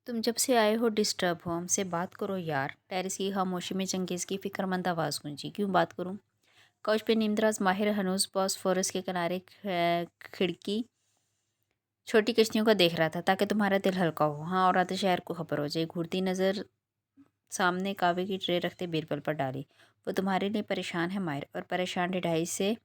तुम जब से आए हो डिस्टर्ब हो, हमसे बात करो यार। टेरेस की खामोशी में चंगेज़ की फिक्रमंद आवाज़ गूंजी। क्यों बात करूं? कौच पे नीमदराज माहिर हनूस बॉस्फोरस के किनारे खिड़की छोटी कश्तियों का देख रहा था ताकि तुम्हारा दिल हल्का हो। हाँ, और आधे शहर को खबर हो जाए। घूरती नज़र सामने कावे की ट्रे रखते बीरबल पर डाली। वो तुम्हारे लिए परेशान है माहिर। और परेशान ढिठाई से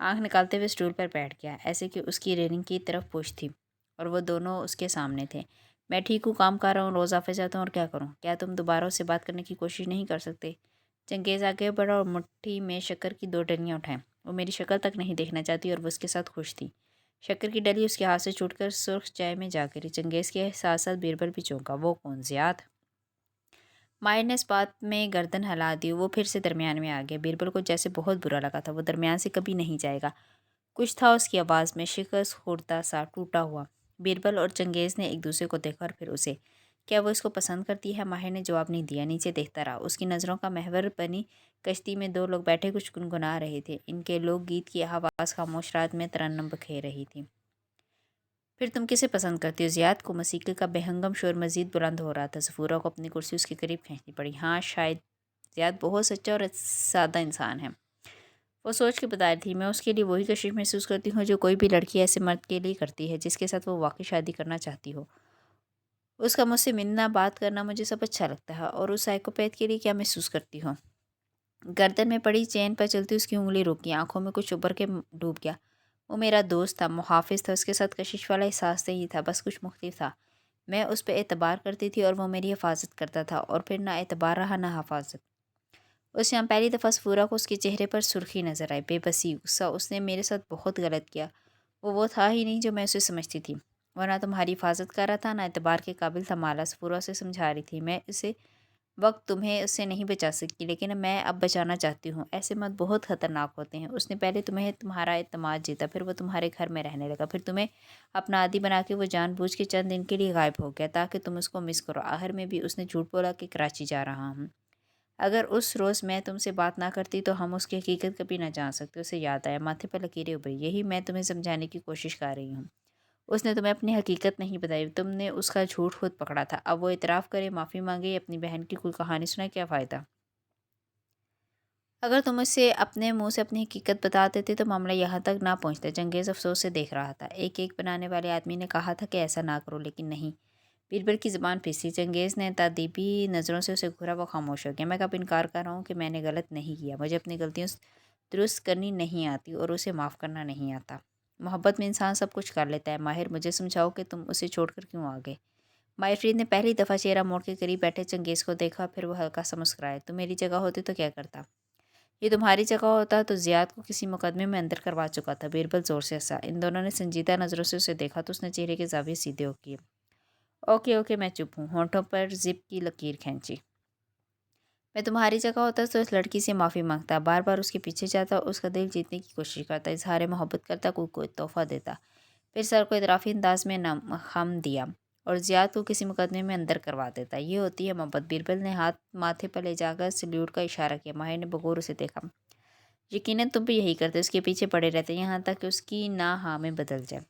आंख निकालते हुए स्टूल पर बैठ गया, ऐसे कि उसकी रेलिंग की तरफ पूछ थी और वो दोनों उसके सामने थे। मैं ठीक हूँ, काम कर रहा हूँ, रोज़ ऑफिस जाता हूँ, और क्या करूँ? क्या तुम दोबारा उससे बात करने की कोशिश नहीं कर सकते? चंगेज़ आगे बढ़ा और मुट्ठी में शक्कर की दो डलियाँ उठाएं। वो मेरी शक्ल तक नहीं देखना चाहती और वो उसके साथ खुश थी। शक्कर की डली उसके हाथ से छूटकर सुर्ख चाय में जा गिरी। चंगेज़ के साथ साथ बीरबल भी चौंका। वो कौन? ज़ियाद? माहिर ने इस बात में गर्दन हिला दी। वो फिर से दरमियान में आ गया। बीरबल को जैसे बहुत बुरा लगा था। वो दरमियान से कभी नहीं जाएगा। कुछ था उसकी आवाज़ में, शिकस्त खुर्दा सा टूटा हुआ। बीरबल और चंगेज़ ने एक दूसरे को देखा और फिर उसे। क्या वो इसको पसंद करती है? माहिर ने जवाब नहीं दिया, नीचे देखता रहा। उसकी नज़रों का महवर बनी कश्ती में दो लोग बैठे कुछ गुनगुना रहे थे। इनके लोकगीत की आवाज़ खामोश रात में तरन्नुम बखेर रही थी। फिर तुम किसे पसंद करती हो? ज़ियाद को? मौसीकी का बेहंगम शोर मजीद बुलंद हो रहा था। सफूरा को अपनी कुर्सी उसके करीब खींचनी पड़ी। हाँ, शायद। ज़ियाद बहुत सच्चा और सादा इंसान है। वो सोच के बता रही थी, मैं उसके लिए वही कशिश महसूस करती हूँ जो कोई भी लड़की ऐसे मर्द के लिए करती है जिसके साथ वो वाकई शादी करना चाहती हो। उसका मुझसे मिलना, बात करना, मुझे सब अच्छा लगता है। और उस साइकोपैथ के लिए क्या महसूस करती हो? गर्दन में पड़ी चेन पर चलती उसकी उंगली रुकी, आंखों में कुछ उभर के डूब गया। वो मेरा दोस्त था, मुहाफिज था, उसके साथ कशिश वाला एहसास नहीं था, बस कुछ मुख्तलिफ था। मैं उस पर एतबार करती थी और वो मेरी हिफाजत करता था, और फिर ना एतबार रहा ना हिफाजत। उस शाम पहली दफ़ा सफूरा को उसके चेहरे पर सुर्खी नजर आई, बेबसी, गुस्सा। उसने मेरे साथ बहुत गलत किया। वो था ही नहीं जो मैं उसे समझती थी। वह ना तुम्हारी हिफाजत कर रहा था, ना एतबार के काबिल था। माला सफूरा से समझा रही थी, मैं इसे वक्त तुम्हें उससे नहीं बचा सकती, लेकिन मैं अब बचाना चाहती हूँ। ऐसे मत बहुत ख़तरनाक होते हैं। उसने पहले तुम्हें तुम्हारा एतमाद जीता, फिर वो तुम्हारे घर में रहने लगा, फिर तुम्हें अपना आदी बना के वो जानबूझ के चंद दिन के लिए गायब हो गया ताकि तुम उसको मिस करो। आखिर में भी उसने झूठ बोला कि कराची जा रहा हूँ। अगर उस रोज़ मैं तुमसे बात ना करती तो हम उसकी हकीकत कभी ना जान सकते। उसे याद आया, माथे पर लकीरें उभरी। यही मैं तुम्हें समझाने की कोशिश कर रही हूँ। उसने तुम्हें अपनी हकीकत नहीं बताई, तुमने उसका झूठ खुद पकड़ा था। अब वो इतराफ़ करे, माफ़ी मांगे, अपनी बहन की कोई कहानी सुनाए, क्या फ़ायदा? अगर तुम उसे अपने मुंह से अपनी हकीकत बता देते तो मामला यहाँ तक ना पहुँचता। चंगेज़ अफसोस से देख रहा था। एक केक बनाने वाले आदमी ने कहा था कि ऐसा ना करो, लेकिन नहीं। बीरबल की ज़बान फिसी। चंगेज़ ने तादीबी नज़रों से उसे घूरा। वो खामोश हो गया। मैं कब इनकार कर रहा हूँ कि मैंने गलत नहीं किया। मुझे अपनी गलतियों दुरुस्त करनी नहीं आती और उसे माफ़ करना नहीं आता। मोहब्बत में इंसान सब कुछ कर लेता है। माहिर, मुझे समझाओ कि तुम उसे छोड़कर क्यों आ गए? माहिर ने पहली दफ़ा चेहरा मोड़ के करीब बैठे चंगेज़ को देखा, फिर वो हल्का सा मुस्कुराया। तुम मेरी जगह होती तो क्या करता? ये तुम्हारी जगह होता तो ज़ियाद को किसी मुकदमे में अंदर करवा चुका था। बीरबल ज़ोर से हंसा। इन दोनों ने संजीदा नज़रों से उसे देखा तो उसने चेहरे के ज़ाविये सीधे हो किए। ओके ओके, मैं चुप हूँ। होंठों पर जिप की लकीर खींची। मैं तुम्हारी जगह होता तो इस लड़की से माफ़ी मांगता, बार बार उसके पीछे जाता, उसका दिल जीतने की कोशिश करता, इजहार मोहब्बत करता, कोई तोहफा देता, फिर सर को इतराफ़ी अंदाज में नम खम दिया और ज़ियाद को किसी मुकदमे में अंदर करवा देता। ये होती है मोहब्बत। बीरबल ने हाथ माथे पर ले जाकर सल्यूट का इशारा किया। माहिर ने बगौर उसे देखा। यकीनन तुम भी यही करते, उसके पीछे पड़े रहते यहाँ तक कि उसकी ना हाँ में बदल जाए।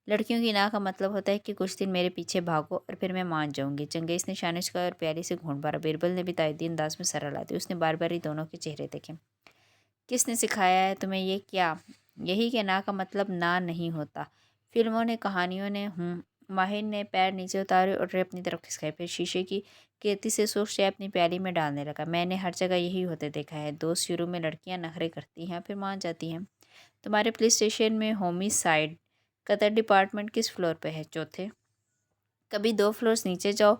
लड़कियों की ना का मतलब होता है कि कुछ दिन मेरे पीछे भागो और फिर मैं मान जाऊंगी। चंगेज़ ने शानिश का और प्याली से घूंट भरा। बीरबल ने भी तायदी अंदाज में सर हिला दी। उसने बार बार ही दोनों के चेहरे देखे। किसने सिखाया है तुम्हें ये? क्या यही कि ना का मतलब ना नहीं होता? फिल्मों ने, कहानियों ने? माहिर ने पैर नीचे उतारे और ट्रे अपनी तरफ खिसकाई, फिर शीशे की केतली से सूख चाय अपनी प्याली में डालने लगा। मैंने हर जगह यही होते देखा है। दोस्त शुरू में लड़कियां नखरे करती हैं, फिर मान जाती हैं। तुम्हारे पुलिस स्टेशन में होमिसाइड कतर डिपार्टमेंट किस फ्लोर पे है? चौथे। कभी 2 फ्लोर्स नीचे जाओ,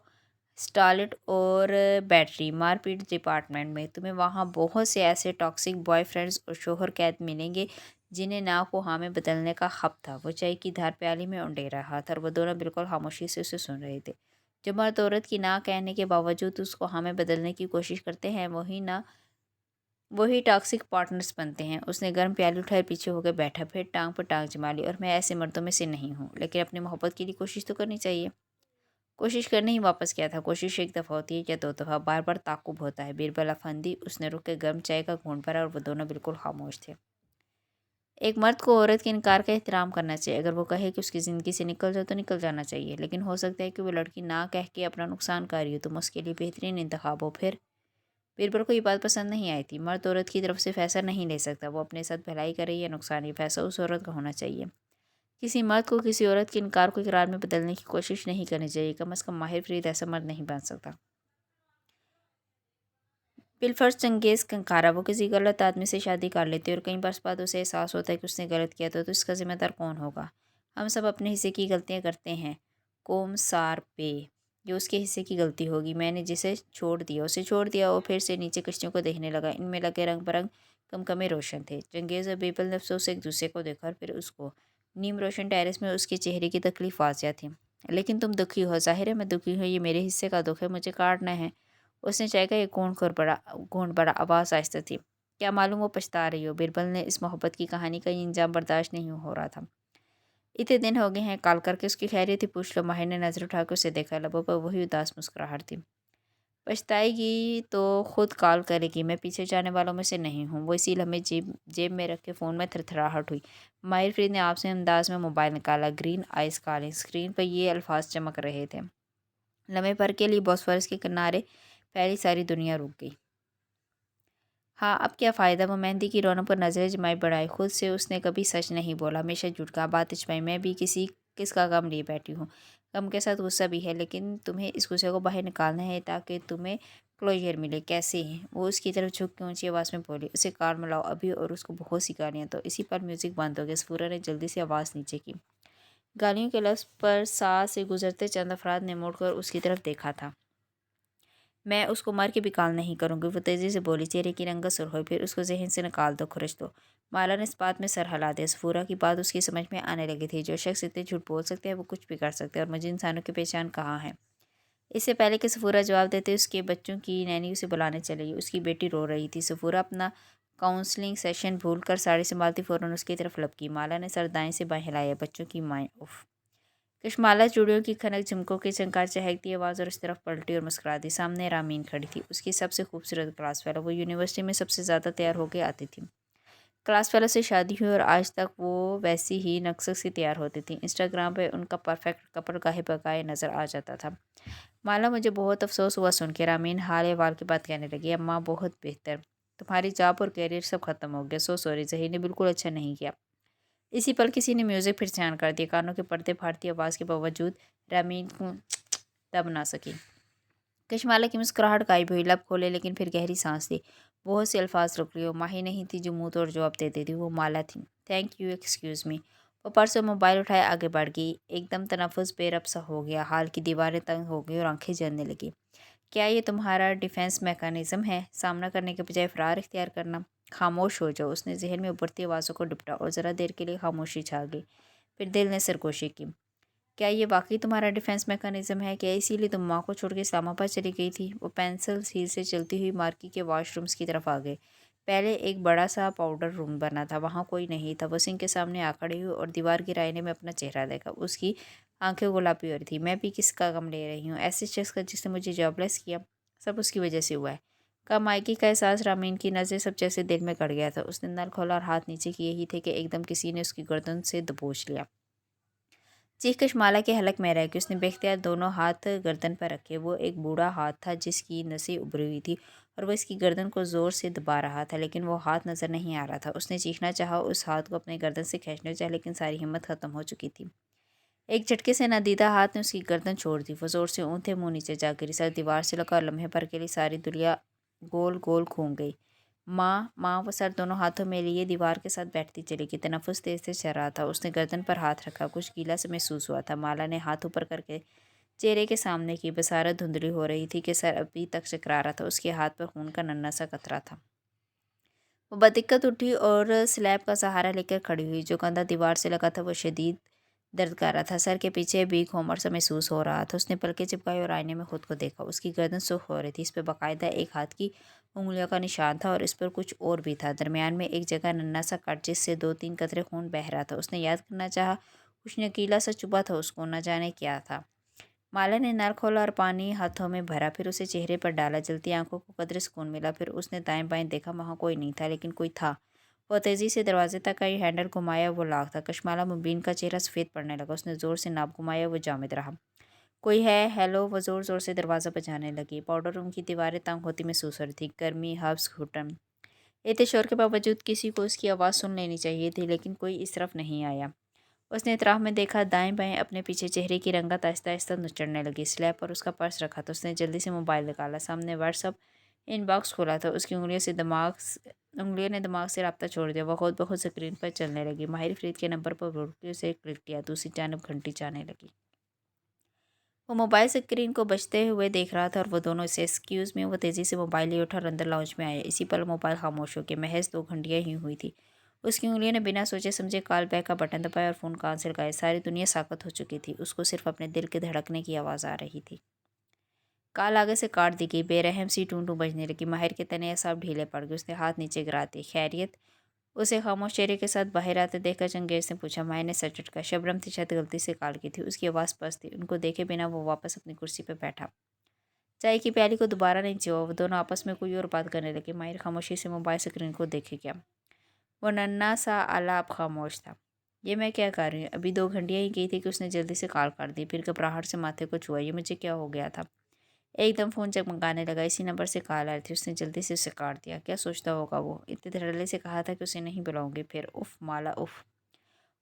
स्टालिट और बैटरी मारपीट डिपार्टमेंट में तुम्हें वहाँ बहुत से ऐसे टॉक्सिक बॉयफ्रेंड्स और शोहर कैद मिलेंगे जिन्हें ना को हाँ में बदलने का खप था। वो चाय की धार प्याली में उंडे रहा था और वो दोनों बिल्कुल खामोशी से उसे सुन रहे थे। जो मर्द औरत की ना कहने के बावजूद उसको हाँ में बदलने की कोशिश करते हैं, वही टॉक्सिक पार्टनर्स बनते हैं। उसने गर्म प्याली उठाए, पीछे होकर बैठा, फिर टांग पर टांग जमा ली। और मैं ऐसे मर्दों में से नहीं हूँ, लेकिन अपनी मोहब्बत के लिए कोशिश तो करनी चाहिए। कोशिश करने ही वापस किया था। कोशिश एक दफ़ा होती है या 2 दफ़ा, बार बार ताकुब होता है। बीरबल अफंदी। उसने रुक के गर्म चाय का घूंट भरा और वो दोनों बिल्कुल खामोश थे। ایک مرد کو عورت کے انکار کا احترام کرنا چاہیے. اگر وہ کہے کہ اس کی زندگی سے نکل جاؤ تو نکل جانا چاہیے، لیکن ہو سکتا ہے کہ وہ لڑکی نہ کہہ کے اپنا نقصان کر رہی ہو، تم اس کے لیے بہترین انتخاب ہو. پھر بیربل کو یہ بات پسند نہیں آئی تھی. مرد عورت کی طرف سے فیصلہ نہیں لے سکتا، وہ اپنے ساتھ بھلائی کرے یا نقصان، یہ فیصلہ اس عورت کا ہونا چاہیے. کسی مرد کو کسی عورت کے انکار کو اقرار میں بدلنے کی کوشش نہیں کرنی چاہیے، کم از کم ماہر فرید ایسا مرد نہیں بن سکتا. بالفرض چنگیز کنکارا وہ کسی غلط آدمی سے شادی کر لیتے اور کئی برس بعد اسے احساس ہوتا ہے کہ اس نے غلط کیا تو اس کا ذمہ دار کون ہوگا؟ ہم سب اپنے حصے کی غلطیاں کرتے ہیں. کوم سار پے یہ اس کے حصے کی غلطی ہوگی. میں نے جسے چھوڑ دیا اسے چھوڑ دیا. وہ پھر سے نیچے کشتیوں کو دیکھنے لگا. ان میں لگے رنگ برنگ کمکمے روشن تھے. چنگیز اور بیربل نے افسوس سے ایک دوسرے کو دیکھا اور پھر اس کو. نیم روشن ٹیرس میں اس کے چہرے کی تکلیف واضح تھی. لیکن تم دکھی ہو. ظاہر ہے میں دکھی ہوں. یہ میرے حصے کا دکھ ہے، مجھے کاٹنا ہے. اس نے چائے کا ایک گھونٹ بڑا. آواز آہستہ تھی. کیا معلوم وہ پچھتا رہی ہو. بیربل نے اس محبت کی کہانی کا یہ انجام برداشت نہیں ہو رہا تھا. اتنے دن ہو گئے ہیں، کال کر کے اس کی خیریت ہی پوچھ لو. ماہر نے نظر اٹھا کے اسے دیکھا. لبوں پر وہی اداس مسکراہٹ تھی. پچھتائے گی تو خود کال کرے گی، میں پیچھے جانے والوں میں سے نہیں ہوں. وہ اسی لمحے جیب میں رکھے فون میں تھرتھراہٹ ہوئی. ماہر فرید نے آپ سے انداز میں موبائل نکالا. Green eyes calling. اسکرین پر یہ الفاظ چمک رہے تھے. لمحے بھر کے لیے بوسفورس کے کنارے پھیلی ساری دنیا رک گئی. ہاں اب کیا فائدہ. وہ مہندی کی رونوں پر نظریں جمائے بڑھائی. خود سے اس نے کبھی سچ نہیں بولا، ہمیشہ جھوٹ کہا. بات اچھائی میں بھی کس کا غم لیے بیٹھی ہوں. غم کے ساتھ غصہ بھی ہے، لیکن تمہیں اس غصے کو باہر نکالنا ہے تاکہ تمہیں کلوجر ملے. کیسے ہیں؟ وہ اس کی طرف جھک کے اونچی آواز میں بولی. اسے کار میں لاؤ ابھی، اور اس کو بہت سی گالیاں دو. اسی پر میوزک بند ہو گیا. سفورہ نے جلدی سے آواز نیچے کی. گالیوں کے لفظ پر سا سے گزرتے چند افراد نے مڑ کر اس کی طرف دیکھا تھا. میں اس کو مار کے بھی کال نہیں کروں گی، وہ تیزی سے بولی. چہرے کی رنگت سرخ ہوئی. پھر اس کو ذہن سے نکال دو، کھرچ دو. مالا نے اس بات میں سر ہلا دیا. سفورہ کی بات اس کی سمجھ میں آنے لگی تھی. جو شخص اتنے جھوٹ بول سکتے ہیں وہ کچھ بھی کر سکتے ہیں، اور مجھے انسانوں کی پہچان کہاں ہے. اس سے پہلے کہ سفورہ جواب دیتے اس کے بچوں کی نینی اسے بلانے چلی گئی. اس کی بیٹی رو رہی تھی. سفورہ اپنا کاؤنسلنگ سیشن بھول کر ساڑی سنبھالتی فوراً اس کی طرف لپکی. مالا نے سر دائیں سے بائیں ہلایا. بچوں کی مائیں اف. کشمالہ چوڑیوں کی کھنک، جھمکوں کی چنکار، چہکتی آواز، اور اس طرف پلٹی اور مسکرا دی. سامنے رامین کھڑی تھی، اس کی سب سے خوبصورت کلاس فیلو. وہ یونیورسٹی میں سب سے زیادہ تیار ہو کے آتی تھی. کلاس فیلو سے شادی ہوئی اور آج تک وہ ویسی ہی نقص سی تیار ہوتی تھی. انسٹاگرام پہ ان کا پرفیکٹ کپل گاہے بگاہے نظر آ جاتا تھا. مالا مجھے بہت افسوس ہوا سن کے. رامین حال احوال کی بات کہنے لگی. اماں بہت بہتر. تمہاری جاب اور کیریئر سب ختم ہو گیا. سوری. ظہیر نے بالکل اچھا نہیں کیا. اسی پل کسی نے میوزک پھر سے آن کر دیا. کانوں کے پردے پھاڑتی آواز کے باوجود رامین کو دب نہ سکی. کشمالہ کی مسکراہٹ غائب ہوئی. لب کھولے لیکن پھر گہری سانس لی. بہت سے الفاظ رک لیے. وہ ماہی نہیں تھی جو منہ توڑ جواب دیتی تھی، وہ مالا تھی. Thank you, excuse me. وہ پرس اور موبائل اٹھائے آگے بڑھ گئی. ایک دم تنفس بے رب سا ہو گیا. حال کی دیواریں تنگ ہو گئی اور آنکھیں جلنے لگی. کیا یہ تمہارا ڈیفینس میکانزم ہے، سامنا کرنے کے بجائے فرار اختیار کرنا؟ خاموش ہو جاؤ. اس نے ذہن میں ابھرتی آوازوں کو ڈپٹا اور ذرا دیر کے لیے خاموشی چھا گئی. پھر دل نے سرگوشی کی. کیا یہ واقعی تمہارا ڈیفینس میکانزم ہے؟ کیا اسی لیے تم ماں کو چھوڑ کے اسلام آباد چلی گئی تھی؟ وہ پینسل ہیل سے چلتی ہوئی مارکی کے واش رومز کی طرف آ گئے. پہلے ایک بڑا سا پاؤڈر روم بنا تھا، وہاں کوئی نہیں تھا. وہ سنک کے سامنے آ کھڑی ہوئی اور دیوار کے آئینے میں اپنا چہرہ دیکھا. اس کی آنکھیں گلابی ہو رہی تھی. میں بھی کس کا غم لے رہی ہوں؟ ایسے شخص کا جس نے مجھے جاب لیس کیا. سب اس کی وجہ سے ہوا ہے. کم مائکی کا احساس. رامین کی نظریں سب جیسے دل میں کڑ گیا تھا. اس نے نل کھولا اور ہاتھ نیچے کیے ہی تھے کہ ایک دم کسی نے اس کی گردن سے دبوچ لیا. چیخ کشمالہ کے حلق میں رہ گئی. اس نے بے اختیار دونوں ہاتھ گردن پر رکھے. وہ ایک بوڑھا ہاتھ تھا جس کی نسیں ابھری ہوئی تھی اور وہ اس کی گردن کو زور سے دبا رہا تھا، لیکن وہ ہاتھ نظر نہیں آ رہا تھا. اس نے چیخنا چاہا، اس ہاتھ کو اپنے گردن سے کھینچنا چاہا، لیکن ساری ہمت ختم ہو چکی تھی. ایک جھٹکے سے نادیدہ ہاتھ نے اس کی گردن چھوڑ دی. وہ زور سے اونتے منہ نیچے جا گری. سر دیوار سے لگا اور لمحے بھر کے لیے ساری دنیا گول گول گھوم گئی. ماں. وہ سر دونوں ہاتھوں میں لیے دیوار کے ساتھ بیٹھتی چلی گئی. تنفس تیز تیز چل رہا تھا. اس نے گردن پر ہاتھ رکھا. کچھ گیلا سا محسوس ہوا تھا. مالا نے ہاتھ اوپر کر کے چہرے کے سامنے کی. بصارت دھندلی ہو رہی تھی کہ سر ابھی تک چکرا رہا تھا. اس کے ہاتھ پر خون کا ننھا سا قطرہ تھا. وہ بدقت اٹھی اور سلیب کا سہارا لے کر کھڑی ہوئی. جو کندھا دیوار سے لگا تھا وہ شدید درد کر رہا تھا. سر کے پیچھے بھی گھومر سا محسوس ہو رہا تھا. اس نے پلکیں چپکائی اور آئینے میں خود کو دیکھا. اس کی گردن سرخ ہو رہی تھی. اس پہ باقاعدہ ایک ہاتھ کی انگلیوں کا نشان تھا اور اس پر کچھ اور بھی تھا. درمیان میں ایک جگہ ننھا سا کٹ جس سے 2-3 قطرے خون بہہ رہا تھا. اس نے یاد کرنا چاہا. کچھ نکیلا سا چبھا تھا اس کو. نہ جانے کیا تھا. مالا نے نل کھولا اور پانی ہاتھوں میں بھرا. پھر اسے چہرے پر ڈالا. جلتی آنکھوں کو قدرے سکون ملا. پھر اس نے دائیں بائیں دیکھا. وہاں کوئی نہیں تھا، لیکن کوئی تھا. वो तेज़ी से दरवाजे तक आई, हैंडल घुमाया, वो लाख था। कशमाला मुबीन का चेहरा सफ़ेद पड़ने लगा। उसने ज़ोर से नाप घुमाया, वो जामिद रहा। कोई है? हेलो। वो ज़ोर ज़ोर से दरवाज़ा बजाने लगी। पाउडर रूम की दीवारें तंग होती महसूस हो रही थी। गर्मी, हब्स, घुटन। इतने शोर के बावजूद किसी को उसकी आवाज़ सुन लेनी चाहिए थी, लेकिन कोई इस तरफ नहीं आया। उसने इतराह में देखा, दाएं बाएं अपने पीछे चेहरे की रंगत आहिस्ता आहिस्ता नुचड़ने लगी। स्लैब पर उसका पर्स रखा था। उसने जल्दी से मोबाइल निकाला। सामने व्हाट्सअप इनबॉक्स खोला था। उसकी उंगलियों ने दिमाग से राब्ता छोड़ दिया। वह खुद ब खुद स्क्रीन पर चलने लगी। माहिर फरीद के नंबर पर रोक उसे क्लिक किया। दूसरी जानब घंटी जाने लगी। वो मोबाइल स्क्रीन को बजते हुए देख रहा था और वो दोनों इसे एक्सक्यूज़ में। वो तेज़ी से मोबाइल लिए उठा और अंदर लाउंज में आया। इसी पल मोबाइल खामोश हो गया। महज 2 घंटियाँ ही हुई थी। उसकी उंगलियों ने बिना सोचे समझे कॉल बैक का बटन दबाया और फ़ोन कान से लगाया। सारी दुनिया साकत हो चुकी थी। उसको सिर्फ अपने दिल के धड़कने की आवाज़ आ रही थी। कॉल आगे से काट दी गई। बेरहम सी टूं टूं बजने लगी। माहिर के तने असाब ढीले पड़ गए। उसने हाथ नीचे गिरा दिए। खैरियत? उसे खामोश चेहरे के साथ बाहर आते देखकर चंगेज़ ने पूछा। माहिर ने सर झटका। शबनम थी, शायद गलती से कॉल की थी। उसकी आवाज़ पस्त थी। उनको देखे बिना वो वापस अपनी कुर्सी पर बैठा। चाय की प्याली को दोबारा नहीं छुआ। वो दोनों आपस में कोई और बात करने लगे। माहिर खामोशी से मोबाइल स्क्रीन को देखे गया। वो नन्हा सा आला अब खामोश था। ये मैं क्या कर रही हूँ? अभी 2 घंटियाँ ही गई थी कि उसने जल्दी से कॉल कर दी। फिर घबराहट से माथे को छुआ। ये मुझे क्या हो गया था? एकदम फ़ोन जगमगाने लगा। इसी नंबर से कॉल आई थी। उसने जल्दी से उसे काट दिया। क्या सोचता होगा वो? इतने धड़ल्ले से कहा था कि उसे नहीं बुलाऊंगी। फिर उफ माला उफ।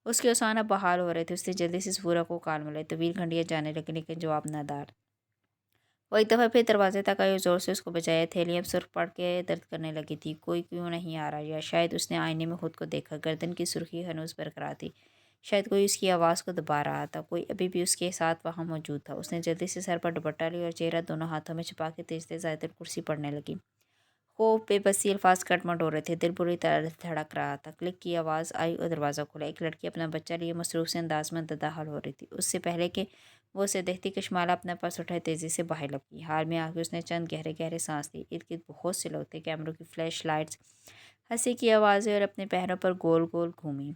उसके ओसान अब बहाल हो रहे थे। उसने जल्दी से सूरा को कॉल मिलाई। तवील घंटियाँ जाने लगी, लेकिन जवाब नादार। वो एक दफ़ा फिर दरवाजे तक आई और ज़ोर से उसको बजाया। थैलियाँ अब सुर्ख पड़ के दर्द करने लगी थी। कोई क्यों नहीं आ रहा? या शायद उसने आईने में खुद को देखा। गर्दन की सुर्खी हनूस बरकरार थी। शायद कोई उसकी आवाज़ को दबा रहा था। कोई अभी भी उसके साथ वहाँ मौजूद था। उसने जल्दी से सर पर दुपट्टा लिया और चेहरा दोनों हाथों में छुपा के तेज तेज आयतन कुर्सी पड़ने लगी। खौफ, बेबसी अल्फाज कटमट हो रहे थे। दिल बुरी तरह धड़क रहा था। क्लिक की आवाज़ आई और दरवाज़ा खुला। एक लड़की अपना बच्चा लिए मसरूफ़ से अंदाज में ददाहल हो रही थी। उससे पहले कि वो उसे देखती, कशमाला अपना पर्स उठाए तेज़ी से बाहर लपकी। हाल में आके उसने चंद गहरे गहरे सांस ली। इर्द गिर्द बहुत से लोग थे। कैमरों की फ्लैश लाइट्स, हंसी की आवाज़ें, और अपने पैरों पर गोल गोल घूमी।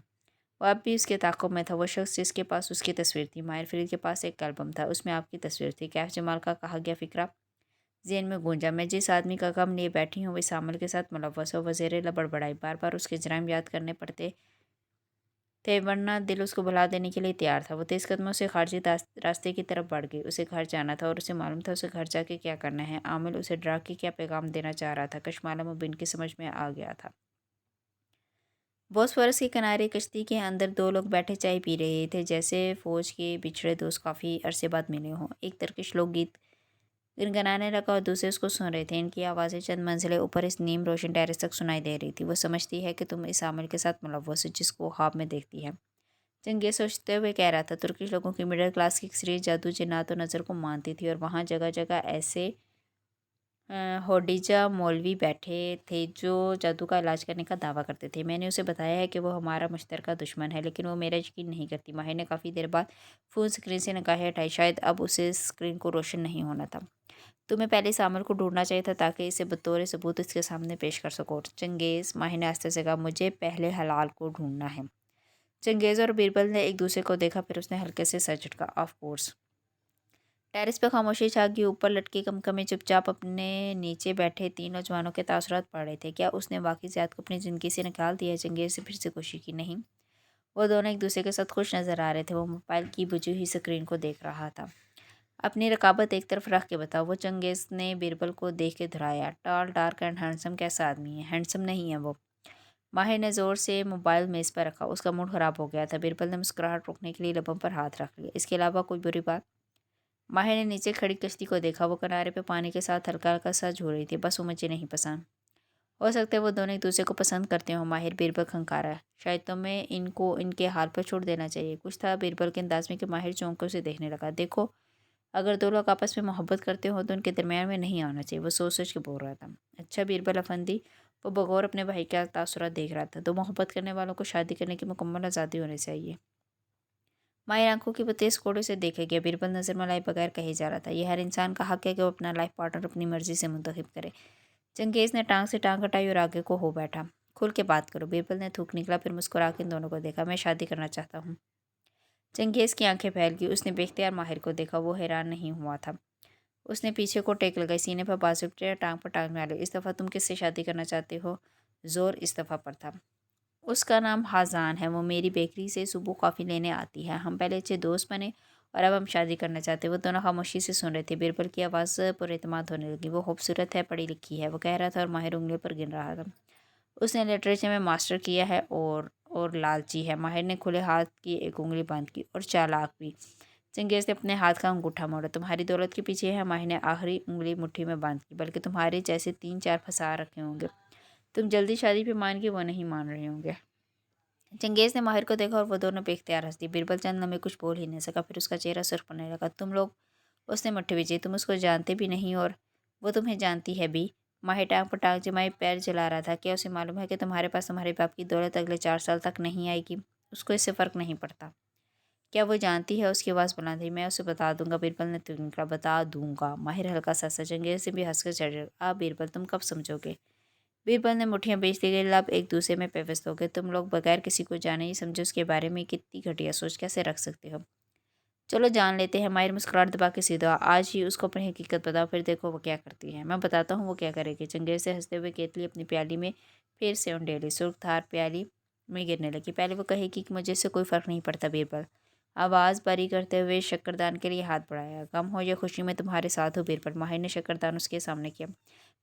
वो अब भी उसके ताक़ुब में था। वो शख्स जिसके पास उसकी तस्वीर थी। माहिर फरीद के पास एक एल्बम था। उसमें आपकी तस्वीर थी। कैफ जमाल का कहा गया फ़िक्रा ज़हन में गूंजा। मैं जिस आदमी का गम लिए बैठी हूँ, वो इस अमल के साथ मुलव्वस हो। वज़ेरे लबड़बड़ाई। बार बार उसके जराइम याद करने पड़ते थे, वरना दिल उसको भुला देने के लिए तैयार था। वो तेज़ कदमों से खारजी रास्ते की तरफ बढ़ गई। उसे घर जाना था और उसे मालूम था उसे घर जाके क्या करना है। आमिल उसे डरा के क्या पैगाम देना चाह रहा था, कशमाला मुबीन की समझ में आ गया था। बोस्फोरस के किनारे कश्ती के अंदर 2 लोग बैठे चाय पी रहे थे, जैसे फ़ौज के बिछड़े दोस्त काफ़ी अरसे बाद मिले हों। एक तरकिश लोकगीत गुनगुनाने लगा और दूसरे उसको सुन रहे थे। इनकी आवाज़ें चंद मंजिलें ऊपर इस नीम रोशन टेरेस तक सुनाई दे रही थी। वो समझती है कि तुम इस आमिल के साथ मुलव्वस हो, जिसको वो ख्वाब में देखती है। चंगे सोचते हुए कह रहा था, तुर्किश लोगों की मिडिल क्लास की एक्सरे जादू जिन्नात और नज़र को मानती थी, और वहाँ जगह जगह ऐसे होडिजा मौलवी बैठे थे जो जादू का इलाज करने का दावा करते थे। मैंने उसे बताया है कि वो हमारा मुश्तरका दुश्मन है, लेकिन वो मेरा यकीन नहीं करती। माहिर ने काफ़ी देर बाद फ़ोन स्क्रीन से निगाहें हटाई। शायद अब उसे स्क्रीन को रोशन नहीं होना था। तुम्हें पहले इस अमल को ढूंढना चाहिए था, ताकि इसे बतौर सबूत इसके सामने पेश कर सको। चंगेज़, माहिर ने आस्ते से कहा, मुझे पहले हलाल को ढूंढना है। चंगेज़ और बीरबल ने एक दूसरे को देखा, फिर उसने हल्के से सर झटका। Of course. टेरेस पर खामोशी छा गई। ऊपर लटकी कमकमे चुपचाप अपने नीचे बैठे 3 नौजवानों के तासुरात पढ़ रहे थे। क्या उसने वाकई ज़ियाद को अपनी ज़िंदगी से निकाल दिया? चंगेज़ से फिर से कोशिश की। नहीं। वो दोनों एक दूसरे के साथ खुश नज़र आ रहे थे। वो मोबाइल की बुझी हुई स्क्रीन को देख रहा था। अपनी रकाबत एक तरफ रख के बताओ। वो चंगेज़ ने बीरबल को देख के धुराया। टॉल, डार्क एंड हैंडसम कैसा आदमी है? हैंडसम नहीं है वो। माहिर ने ज़ोर से मोबाइल मेज़ पर रखा। उसका मूड ख़राब हो गया था। बीरबल ने मुस्कुराहट रोकने के लिए लबों पर हाथ रख लिया। इसके अलावा कोई बुरी बात? माहिर ने नीचे खड़ी कश्ती को देखा। वो किनारे पे पानी के साथ हल्का हल्का सा झूल रही थी। बस वो मुझे नहीं पसंद। हो सकता है वो दोनों एक दूसरे को पसंद करते हो। माहिर बीरबल खंकारा। शायद तुम्हें इनको इनके हाल पर छोड़ देना चाहिए। कुछ था बीरबल के अंदाज में कि माहिर चौंक से देखने लगा। देखो, अगर 2 लोग आपस में मोहब्बत करते हो तो उनके दरमियान में नहीं आना चाहिए। वो सोच सोच के बोल रहा था। अच्छा बीरबल अफंदी। वो बगौर अपने भाई का तासुरात देख रहा था। 2 मोहब्बत करने वालों को शादी करने की मुकम्मल आज़ादी होनी चाहिए। माहिर आंखों की तेज कोड़े से देखे गया। बीरबल नजर मलाई बगैर कहे जा रहा था, यह हर इंसान का हक है कि वो अपना लाइफ पार्टनर अपनी मर्जी से मुंतखब करे। चंगेज़ ने टांग से टांग हटाई और आगे को हो बैठा। खुल के बात करो। बीरबल ने थूक निकला, फिर मुस्कुरा के इन दोनों को देखा। मैं शादी करना चाहता हूँ। चंगेज़ की आंखें फैल गई। उसने बेख्तियार माहिर को देखा। वो हैरान नहीं हुआ था। उसने पीछे को टेक लगाई, सीने पर बाजू टांग पर टांग डाली। इस दफ़ा तुम किससे शादी करना चाहते हो? जोर इस दफ़ा पर था। اس کا نام حازان ہے، وہ میری بیکری سے صبح کافی لینے آتی ہے، ہم پہلے اچھے دوست بنے اور اب ہم شادی کرنا چاہتے ہیں۔ وہ دونوں خاموشی سے سن رہے تھے۔ بیربل کی آواز پر اعتماد ہونے لگی۔ وہ خوبصورت ہے، پڑھی لکھی ہے، وہ کہہ رہا تھا اور ماہر انگلیوں پر گن رہا تھا۔ اس نے لٹریچر میں ماسٹر کیا ہے اور لالچی ہے۔ ماہر نے کھلے ہاتھ کی ایک انگلی بند کی، اور چالاک بھی۔ چنگیز نے اپنے ہاتھ کا انگوٹھا موڑا۔ تمہاری دولت کے پیچھے ہے، ماہر نے آخری انگلی مٹھی میں باندھ کی، بلکہ تمہارے جیسے 3-4 پھنسا رکھے ہوں گے۔ تم جلدی شادی پہ مان کے وہ نہیں مان رہے ہوں گے۔ چنگیز نے ماہر کو دیکھا اور وہ دونوں بے اختیار ہنس دی۔ بیربل چند لمحے کچھ بول ہی نہیں سکا، پھر اس کا چہرہ سرخ ہونے لگا۔ تم لوگ، اس نے مٹھی بھیجی، تم اس کو جانتے بھی نہیں اور وہ تمہیں جانتی ہے بھی۔ ماہر ٹانگ پر ٹانگ جمائے پیر جلا رہا تھا۔ کیا اسے معلوم ہے کہ تمہارے پاس تمہارے باپ کی دولت اگلے 4 سال تک نہیں آئے گی؟ اس کو اس سے فرق نہیں پڑتا۔ کیا وہ جانتی ہے؟ اس کی آواز بلند تھی۔ میں اسے بتا دوں گا، بیربل نے تیز نکلا۔ بتا دوں گا؟ ماہر ہلکا سا ہنسا۔ چنگیز سے بھی ہنس کر چڑھ گیا۔ بیربل، تم کب سمجھو گے؟ بیربل نے مٹھیاں بیچتے گئے، لب ایک دوسرے میں پیوست ہو گئے۔ تم لوگ بغیر کسی کو جانے ہی سمجھو اس کے بارے میں کتنی گھٹیا سوچ کیسے رکھ سکتے ہو؟ چلو جان لیتے ہیں۔ ماہر مسکراہٹ دبا کے سیدھا ہوا۔ آج ہی اس کو اپنی حقیقت بتاؤ، پھر دیکھو وہ کیا کرتی ہے۔ میں بتاتا ہوں وہ کیا کرے گی۔ چنگیز سے ہنستے ہوئے کیتلی اپنی پیالی میں پھر سے انڈیلی سرخ دھار پیالی میں گرنے لگی۔ پہلے وہ کہے گی کہ مجھے اس سے کوئی فرق نہیں پڑتا۔ بیربل آواز باری کرتے ہوئے شکردان کے لیے ہاتھ بڑھایا۔ غم ہو یا خوشی میں تمہارے ساتھ ہو بیربل۔ ماہر نے شکردان اس کے سامنے کیا۔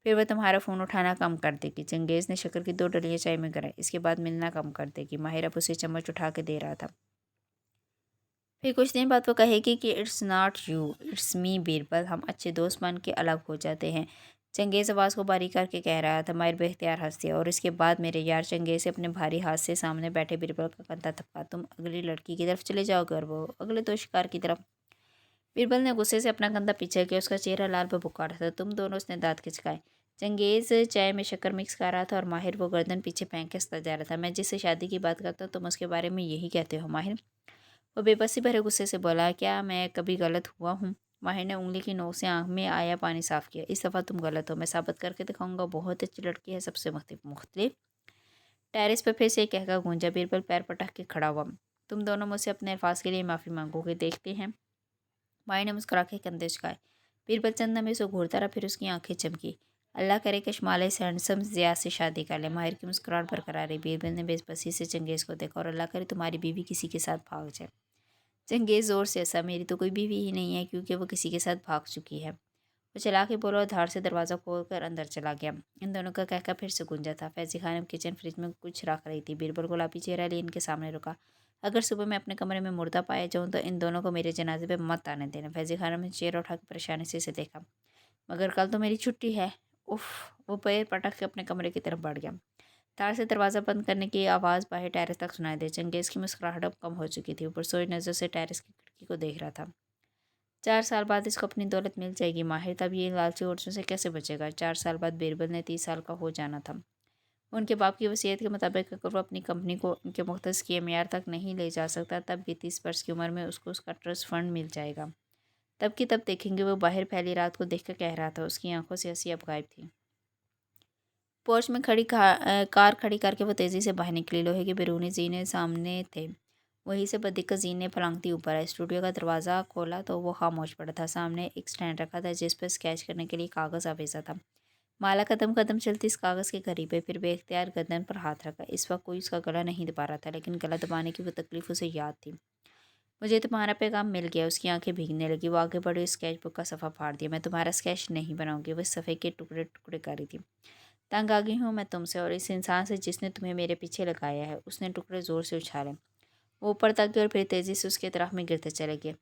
پھر وہ تمہارا فون اٹھانا کم کر دے گی۔ چنگیز نے شکر کی 2 ڈلیاں چائے میں گرائی۔ اس کے بعد ملنا کم کر دے گی۔ ماہر اب اسے چمچ اٹھا کے دے رہا تھا۔ پھر کچھ دن بعد وہ کہے گی کہ it's not you, it's me Birbal, ہم اچھے دوست بن کے الگ ہو جاتے ہیں۔ چنگیز آواز کو باریک کر کے کہہ رہا تھا۔ ماہر بے اختیار ہنس دیا۔ اور اس کے بعد میرے یار، چنگیز سے اپنے بھاری ہاتھ سے سامنے بیٹھے بیربل کا کندھا تھپکا، تم اگلی لڑکی کی طرف چلے جاؤ گے اور وہ اگلے تو شکار کی طرف۔ بیربل نے غصے سے اپنا کندھا پیچھے کیا، اس کا چہرہ لال بہ بکا رہا تھا۔ تم دونوں، اس نے دانت کھچکائے۔ چنگیز چائے میں شکر مکس کر رہا تھا اور ماہر وہ گردن پیچھے پھینک کے ہنستا جا رہا تھا۔ میں جس سے شادی کی بات کرتا ہوں تم اس کے بارے میں یہی کہتے ہو ماہر؟ وہ بے بسی بھرے غصے سے بولا۔ کیا میں کبھی غلط ہوا ہوں؟ ماہر نے انگلی کی نوک سے آنکھ میں آیا پانی صاف کیا۔ اس دفعہ تم غلط ہو، میں ثابت کر کے دکھاؤں گا۔ بہت اچھی لڑکی ہے، سب سے مختلف۔ ٹیرس پہ پھر سے ایک کہکا گونجا۔ بیربل پیر پٹک کے کھڑا ہوا۔ تم دونوں مجھ سے اپنے الفاظ کے لیے معافی مانگو گے، دیکھتے ہیں۔ ماہر نے مسکرا کے کندھے جھکائے۔ بیربل چند لمحے اسے گھورتا رہا، پھر اس کی آنکھیں چمکی۔ اللہ کرے کہ شمالی سے ہینڈسم ضیاء سے شادی کر لے۔ ماہر کی مسکراہٹ برقرار رہی۔ بیربل نے بے بسی سے چنگیز کو دیکھا۔ اور اللہ کرے تمہاری بیوی کسی کے ساتھ بھاگ جائے۔ چنگیز زور سے ہنسا۔ میری تو کوئی بیوی ہی نہیں ہے، کیونکہ وہ کسی کے ساتھ بھاگ چکی ہے۔ وہ چلا کے بولا اور دھاڑ سے دروازہ کھول کر اندر چلا گیا۔ ان دونوں کا کہکا پھر سے گونجا تھا۔ فیضی خانم کچن فریج میں کچھ رکھ رہی تھی۔ بیربل گلابی چہرہ لیے ان کے سامنے رکا۔ اگر صبح میں اپنے کمرے میں مردہ پایا جاؤں تو ان دونوں کو میرے جنازے پہ مت آنے دینا۔ فیضی خانم نے چہرہ اٹھا کے پریشانی سے اسے دیکھا۔ مگر کل تو میری چھٹی ہے۔ اف! وہ پیر پٹک کے اپنے کمرے کی طرف بڑھ گیا۔ تار سے دروازہ بند کرنے کی آواز باہر ٹیرس تک سنائی دی۔ چنگیز کی مسکراہٹ اب کم ہو چکی تھی۔ اوپر سوئی نظر سے ٹیرس کی کھڑکی کو دیکھ رہا تھا۔ 4 سال بعد اس کو اپنی دولت مل جائے گی۔ ماہر تب یہ لالچی عورتوں سے کیسے بچے گا؟ 4 سال بعد بیربل نے 30 سال کا ہو جانا تھا۔ ان کے باپ کی وصیت کے مطابق اگر وہ اپنی کمپنی کو ان کے مختص کیے معیار تک نہیں لے جا سکتا، تب بھی 30 برس کی عمر میں اس کو اس کا ٹرسٹ فنڈ مل جائے گا۔ تب کی تب دیکھیں گے۔ وہ باہر پھیلی رات کو دیکھ کر کہہ رہا تھا۔ اس کی آنکھوں سے ہنسی اب غائب تھی۔ پورچ میں کار کھڑی کر کے وہ تیزی سے باہر نکلی۔ لوہے کے بیرونی زینے سامنے تھے۔ وہیں سے بدقت زینے پھلانگتی اوپر آئی۔ اسٹوڈیو کا دروازہ کھولا تو وہ خاموش پڑا تھا۔ سامنے ایک سٹینڈ رکھا تھا جس پر اسکیچ کرنے کے لیے کاغذ آویزاں تھا۔ مالا قدم قدم چلتی اس کاغذ کے قریب ہے، پھر بے اختیار گردن پر ہاتھ رکھا۔ اس وقت کوئی اس کا گلا نہیں دبا رہا تھا، لیکن گلا دبانے کی وہ تکلیف اسے یاد تھی۔ مجھے تمہارا پیغام مل گیا۔ اس کی آنکھیں بھیگنے لگی۔ وہ آگے بڑھی، اسکیچ بک کا صفحہ پھاڑ دیا۔ میں تمہارا اسکیچ نہیں بناؤں گی۔ وہ اس صفحے کے ٹکڑے ٹکڑے کر رہی تھی۔ تنگ آ گئی ہوں میں تم سے اور اس انسان سے جس نے تمہیں میرے پیچھے لگایا ہے۔ اس نے ٹکڑے زور سے اچھالے۔ وہ اوپر تک گئے اور پھر تیزی سے اس کے طرف میں گرتے چلے گئے۔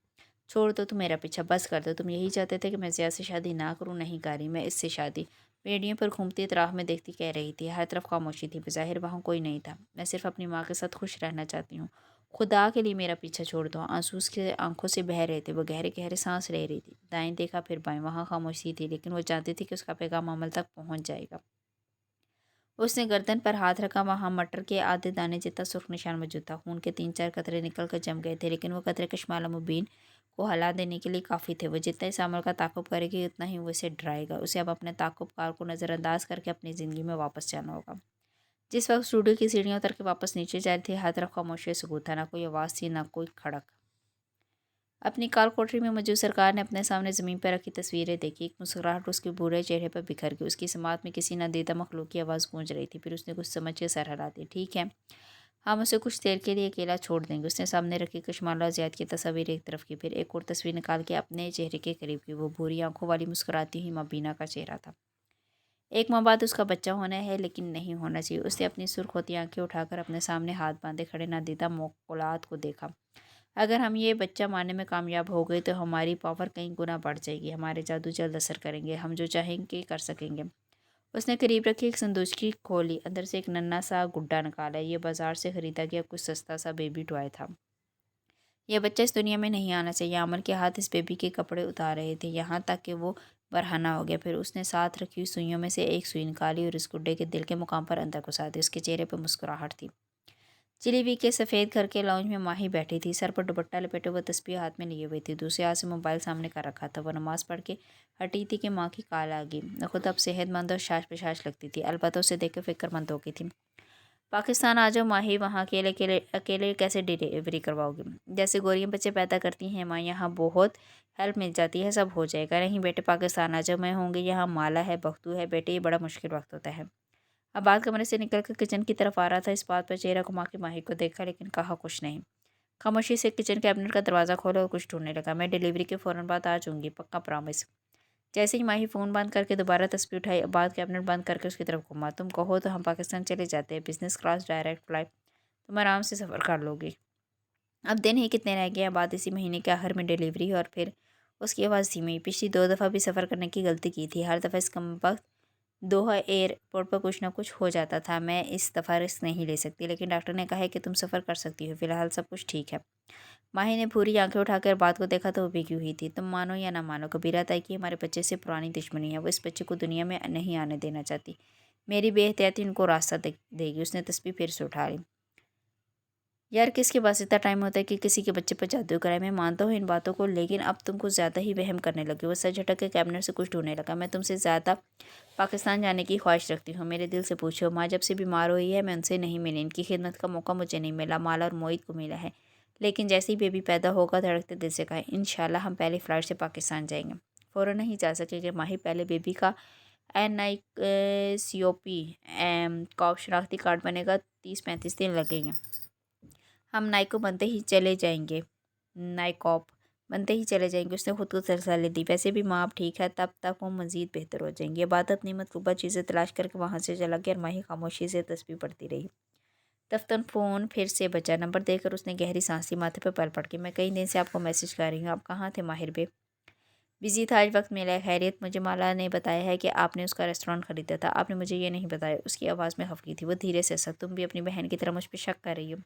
چھوڑ دو تم میرا پیچھا، بس کر دو۔ تم یہی چاہتے تھے کہ میں ضیاء سے شادی نہ کروں؟ نہیں کاری، میں اس سے شادی۔ بیڑیوں پر گھومتی اطراف میں دیکھتی کہہ رہی تھی۔ ہر طرف خاموشی تھی، بظاہر وہاں کوئی نہیں تھا۔ میں صرف اپنی ماں کے ساتھ خوش رہنا چاہتی ہوں۔ خدا کے لیے میرا پیچھا چھوڑ دو۔ آنسو اس کے آنکھوں سے بہہ رہے تھے۔ وہ گہرے گہرے سانس لے رہی تھی۔ دائیں دیکھا پھر بائیں، وہاں خاموشی تھی، لیکن وہ جانتی تھی کہ اس کا پیغام عمل تک پہنچ جائے گا۔ اس نے گردن پر ہاتھ رکھا۔ وہاں مٹر کے آدھے دانے جتنا سرخ نشان موجود تھا۔ خون کے 3-4 قطرے نکل کر جم گئے تھے، لیکن وہ قطرے کشمال مبین کو ہلا دینے کے لیے کافی تھے۔ وہ جتنا اس عمل کا تعاقب کرے گی اتنا ہی وہ اسے ڈرائے گا۔ اسے اب اپنے تعاقب کار کو نظر انداز کر کے اپنی زندگی میں واپس جانا ہوگا۔ جس وقت اسٹوڈیو کی سیڑھیاں اتر کے واپس نیچے جا رہی تھی، ہر طرف خاموشی و سکوت تھا۔ نہ کوئی آواز تھی، نہ کوئی کھڑک۔ اپنی کال کوٹری میں موجود سرکار نے اپنے سامنے زمین پر رکھی تصویریں دیکھی۔ ایک مسکراہٹ اس کے بوڑھے چہرے پر بکھر گئی۔ اس کی سماعت میں کسی نادیدہ مخلوق کی آواز گونج رہی تھی۔ پھر اس نے کچھ سمجھ کے سر ہلا دیا۔ ٹھیک ہے، हम उसे कुछ देर के लिए अकेला छोड़ देंगे। उसने सामने रखी कशमाला और ज़ियाद की तस्वीर एक तरफ की, फिर एक और तस्वीर निकाल के अपने चेहरे के करीब की। वो भूरी आंखों वाली मुस्कुराती हुई मबीना का चेहरा था। एक माह बाद उसका बच्चा होना है, लेकिन नहीं होना चाहिए। उसने अपनी सुर्ख होती आंखें उठाकर अपने सामने हाथ बांधे खड़े नादीदा औलाद को देखा। अगर हम ये बच्चा मारने में कामयाब हो गए तो हमारी पावर कई गुना बढ़ जाएगी। हमारे जादू जल्द असर करेंगे, हम जो चाहेंगे कर सकेंगे। उसने करीब रखी एक संदूक खोली, अंदर से एक नन्हा सा गुड्डा निकाला। ये बाजार से खरीदा गया कुछ सस्ता सा बेबी टॉय था। यह बच्चा इस दुनिया में नहीं आना चाहिए। अमर के हाथ इस बेबी के कपड़े उतार रहे थे, यहाँ तक कि वो बरहना हो गया। फिर उसने साथ रखी हुई सुइयों में से एक सुई निकाली और इस गुड्डे के दिल के मुकाम पर अंदर घुसा दी। उसके चेहरे पर मुस्कुराहट थी। चिलीवी के सफ़ेद घर के लाउंज में माही बैठी थी, सर पर दुपट्टा लपेटे हुए तस्बीह हाथ में लिए हुई थी। दूसरे हाथ से मोबाइल सामने कर रखा था। वह नमाज पढ़ के हटी थी कि माँ की कॉल आ गई। खुद अब सेहतमंद और शाश पेशाश लगती थी, अलबत्ता उसे देख कर फिक्रमंद हो गई थी। पाकिस्तान आ जाओ माही, वहाँ अकेले अकेले अकेले कैसे डिलीवरी करवाओगे? जैसे गोरियाँ बच्चे पैदा करती हैं माँ, यहाँ बहुत हेल्प मिल जाती है, सब हो जाएगा। नहीं बेटे, पाकिस्तान आ जाओ, मैं होंगी यहाँ। माला है, बख्तू है बेटे, ये बड़ा मुश्किल वक्त होता है। अब बात कमरे से निकलकर किचन की तरफ आ रहा था। इस बात पर चेहरा घुमा के माही को देखा, लेकिन कहा कुछ नहीं। खामोशी से किचन कैबिनेट का दरवाज़ा खोला और कुछ ढूंढने लगा। मैं डिलीवरी के फ़ौरन बाद आ जाऊँगी, पक्का प्रॉमिस। जैसे ही माही फ़ोन बंद करके दोबारा तस्वीर उठाई, अब बात कैबिनेट बंद करके उसकी तरफ घुमा। तुम कहो तो हम पाकिस्तान चले जाते हैं, बिजनेस क्लास डायरेक्ट फ्लाइट, तुम आराम से सफ़र कर लोगी। अब दिन ही कितने रह गए? बाद इसी महीने के आखिर में डिलीवरी। और फिर उसकी आवाज़ धीमी। पिछली 2 दफ़ा भी सफ़र करने की गलती की थी, हर दफ़ा इस कमबख्त दोहा एयरपोर्ट पर कुछ ना कुछ हो जाता था। मैं इस दफ़ा रिस्क नहीं ले सकती, लेकिन डॉक्टर ने कहा है कि तुम सफ़र कर सकती हो। फिलहाल सब कुछ ठीक है। माही ने भूरी आंखें उठाकर बात को देखा तो वो भीगी हुई थी। तुम मानो या ना मानो, कबीरा ताई की हमारे बच्चे से पुरानी दुश्मनी है। वो इस बच्चे को दुनिया में नहीं आने देना चाहती। मेरी बेहतियाती उनको रास्ता देगी। उसने तस्बीह फिर से उठा ली। यार, किसके पास इतना टाइम होता है कि किसी के बच्चे पर जादू कराए? मैं मानता हूँ इन बातों को, लेकिन अब तुम कुछ ज़्यादा ही वहम करने लगी। वो सर झटक के कैबिनेट से कुछ ढूंढने लगा। मैं तुमसे ज़्यादा पाकिस्तान जाने की ख्वाहिश रखती हूँ। मेरे दिल से पूछो, माँ जब से बीमार हुई है मैं उनसे नहीं मिली। इनकी खिदमत का मौका मुझे नहीं मिला, माला और मोहित को मिला है। लेकिन जैसे ही बेबी पैदा होगा, धड़कते दिल से कहा, इंशाल्लाह हम पहली फ़्लाइट से पाकिस्तान जाएंगे। फ़ौरन नहीं जा सकेंगे माही, पहले बेबी का NICOP कॉप शनाख्ती कार्ड बनेगा। 30-35 दिन लगेंगे। हम नाइको बनते ही चले जाएंगे, नाइकॉप बनते ही चले जाएंगे। उसने खुद को तसल्ली दी। वैसे भी माँ अब ठीक है, तब तक वो मज़ीद बेहतर हो जाएंगी। ये बात अपनी मतलूबा चीज़ें तलाश करके वहाँ से चला गया और माही खामोशी से तस्बीह पढ़ती रही। दफ्तर फ़ोन फिर से बचा। नंबर देकर उसने गहरी सांस ली, माथे पर पल पड़ के। मैं कई दिन से आपको मैसेज कर रही हूँ, आप कहाँ थे माहिर बे? बिजी था, आज वक्त मिला है। खैरियत? मुझे माला ने बताया है कि आपने उसका रेस्टोरेंट खरीदा था। आपने मुझे ये नहीं बताया। उसकी आवाज़ में खफगी थी। वो धीरे से हंसा। तुम भी अपनी बहन की तरह मुझ पर शक कर रही हो?